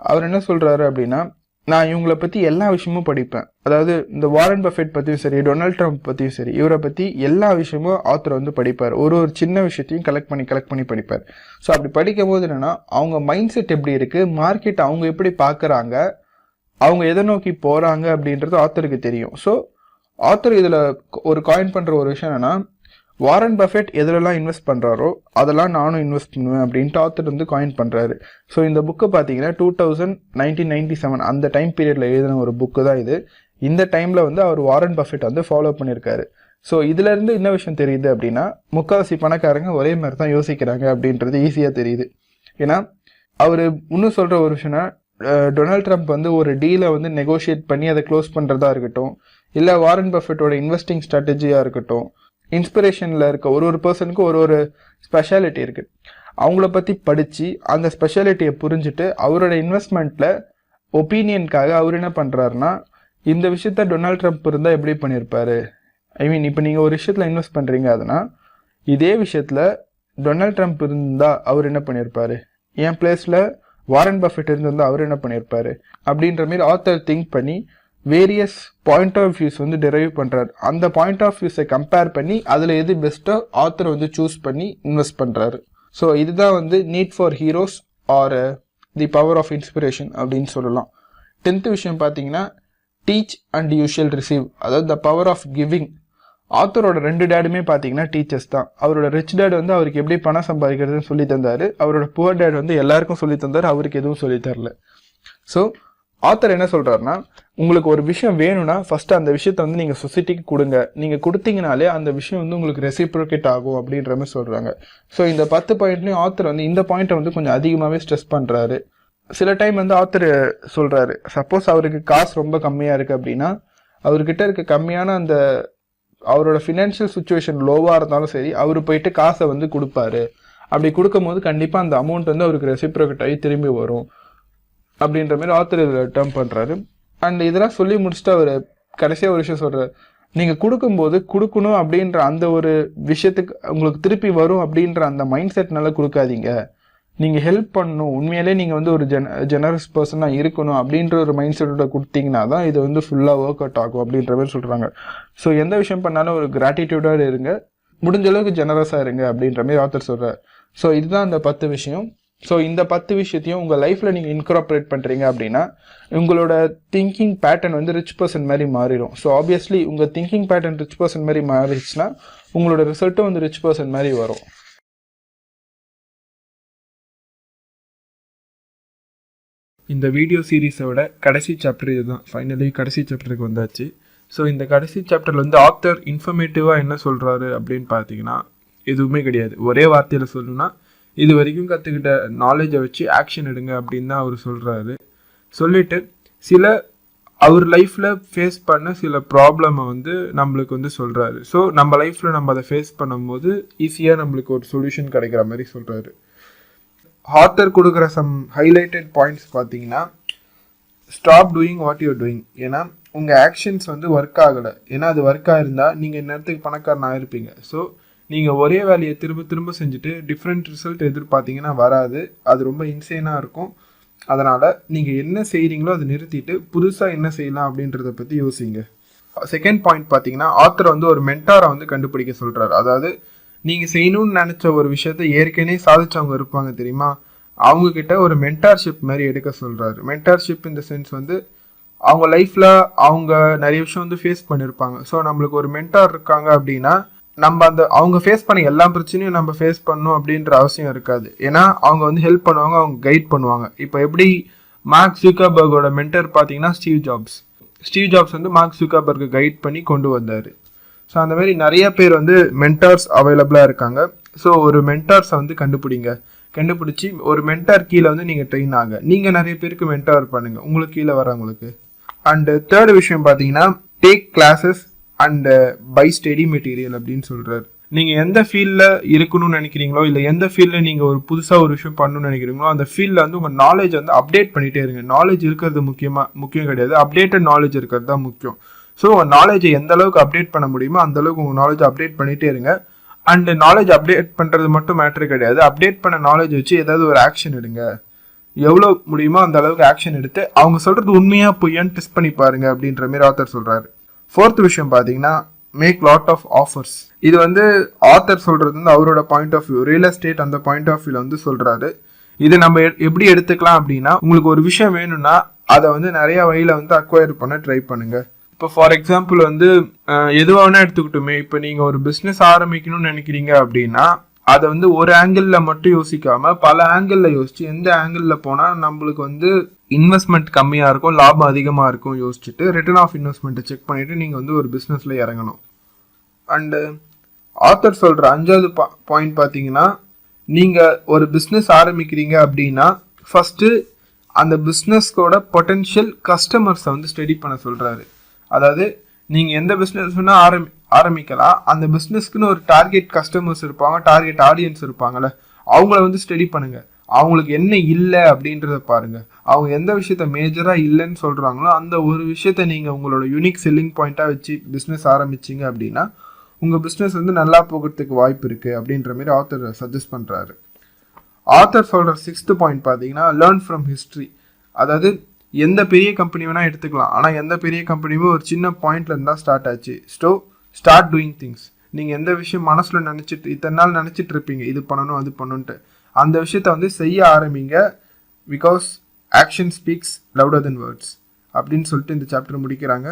அவர் என்ன சொல்கிறாரு அப்படின்னா, நான் இவங்களை பற்றி எல்லா விஷயமும் படிப்பேன். அதாவது இந்த வாரன் பஃபெட் பற்றியும் சரி, டொனால்ட் ட்ரம்ப் பற்றியும் சரி, இவரை பற்றி எல்லா விஷயமும் ஆத்தர் வந்து படிப்பார். ஒரு சின்ன விஷயத்தையும் கலெக்ட் பண்ணி படிப்பார். ஸோ அப்படி படிக்கும் போது என்னென்னா அவங்க மைண்ட் செட் எப்படி இருக்குது, மார்க்கெட் அவங்க எப்படி பார்க்குறாங்க, அவங்க எதை நோக்கி போகிறாங்க அப்படின்றது ஆத்தருக்கு தெரியும். ஸோ ஆத்தர் இதில் ஒரு காயின் பண்ணுற ஒரு விஷயம் என்னென்னா, வாரன் பஃபெட் எதுலலாம் இன்வெஸ்ட் பண்ணுறாரோ அதெல்லாம் நானும் இன்வெஸ்ட் பண்ணுவேன் அப்படின்ட்டு ஆத்தர் வந்து காயின் பண்ணுறாரு. ஸோ இந்த புக்கு பார்த்தீங்கன்னா 1997 அந்த டைம் பீரியடில் எழுதின ஒரு புக்கு தான் இது. இந்த டைமில் வந்து அவர் வாரன் பஃபெட் வந்து ஃபாலோ பண்ணியிருக்காரு. ஸோ இதுலேருந்து என்ன விஷயம் தெரியுது அப்படின்னா, முக்கால்வாசி பணக்காரங்க ஒரே மாதிரி தான் யோசிக்கிறாங்க அப்படின்றது ஈஸியாக தெரியுது. ஏன்னா அவர் இன்னும் சொல்கிற ஒரு விஷயம்னா, டொனால்ட் ட்ரம்ப் வந்து ஒரு டீலை வந்து நெகோஷியேட் பண்ணி அதை க்ளோஸ் பண்ணுறதா இருக்கட்டும், இல்லை வாரன் பஃபெட்டோட இன்வெஸ்டிங் ஸ்ட்ராட்டஜியாக இருக்கட்டும், இன்ஸ்பிரேஷனில் இருக்க ஒரு பர்சனுக்கு ஒரு ஸ்பெஷாலிட்டி இருக்குது. அவங்கள பற்றி படித்து அந்த ஸ்பெஷாலிட்டியை புரிஞ்சுட்டு அவரோட இன்வெஸ்ட்மெண்ட்டில் ஒப்பீனியனுக்காக அவர் என்ன பண்ணுறாருன்னா, இந்த விஷயத்த டொனால்ட் ட்ரம்ப் இருந்தால் எப்படி பண்ணியிருப்பார், ஐ மீன் இப்போ நீங்கள் ஒரு விஷயத்தில் இன்வெஸ்ட் பண்ணுறீங்க, அதனால் இதே விஷயத்தில் டொனால்ட் ட்ரம்ப் இருந்தால் அவர் என்ன பண்ணியிருப்பார், என் பிளேஸில் வாரன் பஃபெட் இருந்திருந்தால் அவர் என்ன பண்ணியிருப்பார் அப்படின்ற மாதிரி ஆத்தர் திங்க் பண்ணி வேரியஸ் பாயிண்ட் ஆஃப் வியூஸ் வந்து டெரைவ் பண்ணுறாரு. அந்த பாயிண்ட் ஆஃப் வியூஸை கம்பேர் பண்ணி அதில் எது பெஸ்ட்டோ ஆத்தர் வந்து சூஸ் பண்ணி இன்வெஸ்ட் பண்ணுறாரு. ஸோ இதுதான் வந்து need for heroes or the power of inspiration அப்படின்னு சொல்லலாம். 10th விஷயம் பார்த்தீங்கன்னா teach and you shall receive, அதாவது த பவர் ஆஃப் கிவிங். ஆத்தரோட 2 டேடுமே பார்த்தீங்கன்னா டீச்சர்ஸ் தான். அவரோட ரிச் டேட் வந்து அவருக்கு எப்படி பணம் சம்பாதிக்கிறதுன்னு சொல்லி தந்தார். அவரோட புவர் டேட் வந்து எல்லாருக்கும் சொல்லி தந்தார், அவருக்கு எதுவும் சொல்லி தரல. ஸோ ஆத்தர் என்ன சொல்கிறாருன்னா, உங்களுக்கு ஒரு விஷயம் வேணும்னா ஃபஸ்ட்டு அந்த விஷயத்த வந்து நீங்கள் சொசைட்டிக்கு கொடுங்க. நீங்கள் கொடுத்தீங்கனாலே அந்த விஷயம் வந்து உங்களுக்கு ரெசிப்ரோகேட் ஆகும் அப்படின்ற மாதிரி சொல்கிறாங்க. ஸோ இந்த 10 பாயிண்ட்லையும் ஆத்தர் வந்து இந்த பாயிண்ட்டை வந்து கொஞ்சம் அதிகமாகவே ஸ்ட்ரெஸ் பண்ணுறாரு. சில டைம் வந்து ஆத்தர் சொல்கிறாரு, சப்போஸ் அவருக்கு காசு ரொம்ப கம்மியாக இருக்குது அப்படின்னா அவர்கிட்ட இருக்க கம்மியான அந்த அவரோட ஃபினான்ஷியல் சுச்சுவேஷன் லோவாக இருந்தாலும் சரி, அவர் போயிட்டு காசை வந்து கொடுப்பாரு. அப்படி கொடுக்கும் போது கண்டிப்பாக அந்த அமௌண்ட் வந்து அவருக்கு ரெசிப்ரோகேட் ஆகி திரும்பி வரும் அப்படின்ற மாதிரி ஆத்தர் இதில் டேர்ம் பண்ணுறாரு. அண்ட் இதெல்லாம் சொல்லி முடிச்சுட்டு அவர் கடைசியாக ஒரு விஷயம் சொல்கிறார், நீங்கள் கொடுக்கும்போது கொடுக்கணும் அப்படின்ற அந்த ஒரு விஷயத்துக்கு உங்களுக்கு திருப்பி வரும் அப்படின்ற அந்த மைண்ட் செட்னால கொடுக்காதீங்க. நீங்கள் ஹெல்ப் பண்ணணும், உண்மையிலே நீங்கள் வந்து ஒரு ஜெனரஸ் பர்சனாக இருக்கணும் அப்படின்ற ஒரு மைண்ட் செட்டோட கொடுத்தீங்கன்னா தான் இது வந்து ஃபுல்லாக ஒர்க் அவுட் ஆகும் அப்படின்ற மாதிரி சொல்கிறாங்க. ஸோ எந்த விஷயம் பண்ணாலும் ஒரு கிராட்டிடியூடாக இருங்க, முடிஞ்ச அளவுக்கு ஜெனரஸாக இருங்க அப்படின்ற மாதிரி ஆத்தர் சொல்கிறார். ஸோ இதுதான் அந்த 10 விஷயம். ஸோ இந்த 10 விஷயத்தையும் உங்கள் லைஃப்பில் நீங்கள் இன்கார்பரேட் பண்ணுறீங்க அப்படின்னா உங்களோட திங்கிங் பேட்டர்ன் வந்து ரிச் பர்சன் மாதிரி மாறிடும். ஸோ ஆப்வியஸ்லி உங்கள் திங்கிங் பேட்டர்ன் ரிச் பர்சன் மாதிரி மாறிடுச்சுன்னா உங்களோட ரிசல்ட்டும் வந்து ரிச் பர்சன் மாதிரி வரும். இந்த வீடியோ சீரீஸோட கடைசி சாப்டர் இதுதான். ஃபைனலி கடைசி சாப்டருக்கு வந்தாச்சு. ஸோ இந்த கடைசி சாப்டரில் வந்து ஆத்தர் இன்ஃபர்மேட்டிவாக என்ன சொல்கிறாரு அப்படின்னு பார்த்தீங்கன்னா எதுவுமே கிடையாது. ஒரே வார்த்தையில் சொல்லணும்னா, இது வரைக்கும் கற்றுக்கிட்ட நாலேஜை வச்சு ஆக்ஷன் எடுங்க அப்படின்னு தான் அவர் சொல்கிறாரு. சொல்லிவிட்டு சில அவர் லைஃப்பில் ஃபேஸ் பண்ண சில ப்ராப்ளமை வந்து நம்மளுக்கு வந்து சொல்கிறாரு. ஸோ நம்ம லைஃப்பில் நம்ம அதை ஃபேஸ் பண்ணும்போது ஈஸியாக நம்மளுக்கு ஒரு சொல்யூஷன் கிடைக்கிற மாதிரி சொல்கிறாரு. ஆத்தர் கொடுக்குற சம் ஹைலைட்டட் பாயிண்ட்ஸ் பார்த்தீங்கன்னா, stop doing what you're doing. ஏன்னா உங்கள் ஆக்ஷன்ஸ் வந்து ஒர்க் ஆகலை. ஏன்னா அது ஒர்க் ஆகிருந்தால் நீங்கள் நேரத்துக்கு பணக்காரன் ஆகிருப்பீங்க. ஸோ நீங்கள் ஒரே வேலையை திரும்ப திரும்ப செஞ்சுட்டு டிஃப்ரெண்ட் ரிசல்ட் எதிர்பார்த்தீங்கன்னா வராது. அது ரொம்ப இன்சேனாக இருக்கும். அதனால் நீங்கள் என்ன செய்கிறீங்களோ அதை நிறுத்திட்டு புதுசாக என்ன செய்யலாம் அப்படின்றத பற்றி யோசிங்க. செகண்ட் பாயிண்ட் பார்த்தீங்கன்னா, ஆத்தர் வந்து ஒரு மென்டாரை வந்து கண்டுபிடிக்க சொல்கிறார். அதாவது நீங்கள் செய்யணும்னு நினச்ச ஒரு விஷயத்த ஏற்கனவே சாதிச்சவங்க இருப்பாங்க தெரியுமா, அவங்கக்கிட்ட ஒரு மென்டார்ஷிப் மாதிரி எடுக்க சொல்கிறாரு. மென்டார்ஷிப் இந்த சென்ஸ் வந்து அவங்க லைஃப்பில் அவங்க நிறைய விஷயம் வந்து ஃபேஸ் பண்ணியிருப்பாங்க. ஸோ நம்மளுக்கு ஒரு மென்டார் இருக்காங்க அப்படின்னா நம்ம அவங்க ஃபேஸ் பண்ண எல்லா பிரச்சனையும் நம்ம ஃபேஸ் பண்ணணும் அப்படின்ற அவசியம் இருக்காது. ஏன்னா அவங்க வந்து ஹெல்ப் பண்ணுவாங்க, அவங்க கைட் பண்ணுவாங்க. இப்போ எப்படி மார்க் ஜூக்கர்பர்கோட மென்டர் பார்த்தீங்கன்னா ஸ்டீவ் ஜாப்ஸ். ஸ்டீவ் ஜாப்ஸ் வந்து மார்க் ஜுக்கர்பர்க்கை கைட் பண்ணி கொண்டு வந்தார். ஸோ அந்த மாதிரி நிறைய பேர் வந்து மென்டார்ஸ் அவைலபிளாக இருக்காங்க. ஸோ ஒரு மென்டார்ஸை வந்து கண்டுபிடிச்சி ஒரு மென்டார் கீழே வந்து நீங்கள் ட்ரெயின் ஆக, நீங்கள் நிறைய பேருக்கு மென்டார் பண்ணுங்கள் உங்களுக்கு கீழே வரவங்களுக்கு. அண்டு தேர்ட் விஷயம் பார்த்தீங்கன்னா take classes and buy study material அப்படின்னு சொல்கிறார். நீங்கள் எந்த ஃபீல்டில் இருக்கணும்னு நினைக்கிறீங்களோ, இல்லை எந்த ஃபீல்டில் நீங்கள் ஒரு புதுசாக ஒரு விஷயம் பண்ணணும்னு நினைக்கிறீங்களோ, அந்த ஃபீல்டில் வந்து உங்கள் நாலேஜ் வந்து அப்டேட் பண்ணிகிட்டே இருங்க. நாலேஜ் இருக்கிறது முக்கியம் கிடையாது, அப்டேட்டட் நாலேஜ் இருக்கிறது தான் முக்கியம். ஸோ உங்கள் நாலேஜை எந்த அளவுக்கு அப்டேட் பண்ண முடியுமோ அந்த அளவுக்கு உங்கள் நாலேஜ் அப்டேட் பண்ணிகிட்டே இருங்க. அண்ட் நாலேஜ் அப்டேட் பண்ணுறது மட்டும் மேட்ரு கிடையாது, அப்டேட் பண்ண நாலேஜ் வச்சு ஏதாவது ஒரு ஆக்ஷன் எடுங்க. எவ்வளோ முடியுமோ அந்த அளவுக்கு ஆக்ஷன் எடுத்து அவங்க சொல்கிறது உண்மையாக பொய்யான்னு டெஸ்ட் பண்ணி பாருங்க அப்படின்ற மாதிரி ஆத்தர் சொல்கிறாரு. ஃபோர்த் விஷயம் பார்த்தீங்கன்னா மேக் லாட் ஆஃப் ஆஃபர்ஸ். இது வந்து ஆத்தர் சொல்கிறது வந்து அவரோட point of view, real estate அந்த பாயிண்ட் ஆஃப் வியூவில் வந்து சொல்கிறாரு. இதை நம்ம எப்படி எடுத்துக்கலாம் அப்படின்னா, உங்களுக்கு ஒரு விஷயம் வேணும்னா அதை வந்து நிறைய வழியில் வந்து அக்வயர் பண்ண ட்ரை பண்ணுங்க. இப்போ ஃபார் எக்ஸாம்பிள் வந்து எதுவாக வேணா எடுத்துக்கிட்டோமே, இப்போ நீங்கள் ஒரு பிஸ்னஸ் ஆரம்பிக்கணும்னு நினைக்கிறீங்க அப்படின்னா அதை வந்து ஒரு ஆங்கிளில் மட்டும் யோசிக்காமல் பல ஆங்கிளில் யோசிச்சு எந்த ஆங்கிளில் போனால் நம்மளுக்கு வந்து இன்வெஸ்ட்மெண்ட் கம்மியாக இருக்கும், லாபம் அதிகமாக இருக்கும் யோசிச்சுட்டு ரிட்டர்ன் ஆஃப் இன்வெஸ்ட்மெண்ட்டை செக் பண்ணிவிட்டு நீங்கள் வந்து ஒரு பிஸ்னஸில் இறங்கணும். அண்டு ஆத்தர் சொல்கிற 5வது பாயிண்ட் பார்த்தீங்கன்னா, நீங்கள் ஒரு பிஸ்னஸ் ஆரம்பிக்கிறீங்க அப்படின்னா ஃபஸ்ட்டு அந்த பிஸ்னஸ்கோட பொட்டென்ஷியல் கஸ்டமர்ஸை வந்து ஸ்டடி பண்ண சொல்கிறாரு. அதாவது நீங்கள் எந்த பிஸ்னஸ் வேணால் ஆரம்பிக்கலாம், அந்த பிஸ்னஸ்க்குன்னு ஒரு டார்கெட் கஸ்டமர்ஸ் இருப்பாங்க, டார்கெட் ஆடியன்ஸ் இருப்பாங்கள்ல, அவங்கள வந்து ஸ்டடி பண்ணுங்கள். அவங்களுக்கு என்ன இல்லை அப்படின்றத பாருங்கள். அவங்க எந்த விஷயத்த மேஜராக இல்லைன்னு சொல்கிறாங்களோ அந்த ஒரு விஷயத்த நீங்கள் உங்களோட யூனிக் செல்லிங் பாயிண்ட்டாக வச்சு பிஸ்னஸ் ஆரம்பிச்சிங்க அப்படின்னா உங்கள் பிஸ்னஸ் வந்து நல்லா போகிறதுக்கு வாய்ப்பு இருக்குது அப்படின்ற மாதிரி ஆத்தர் சஜஸ்ட் பண்ணுறாரு. ஆத்தர் சொல்கிற 6th பாயிண்ட் பார்த்தீங்கன்னா லேர்ன் ஃப்ரம் ஹிஸ்ட்ரி. அதாவது எந்த பெரிய கம்பெனி வேணால் எடுத்துக்கலாம், ஆனால் எந்த பெரிய கம்பெனியுமே ஒரு சின்ன பாயிண்ட்ல இருந்தால் ஸ்டார்ட் ஆச்சு. Start doing things. நீங்கள் எந்த விஷயம் மனசில் இத்தனை நாள் நினச்சிட்டு இருப்பீங்க இது பண்ணணும் அது பண்ணணுன்ட்டு, அந்த விஷயத்த வந்து செய்ய ஆரம்பிங்க. Because action speaks louder then words அப்படின்னு சொல்லிட்டு இந்த சாப்டர் முடிக்கிறாங்க.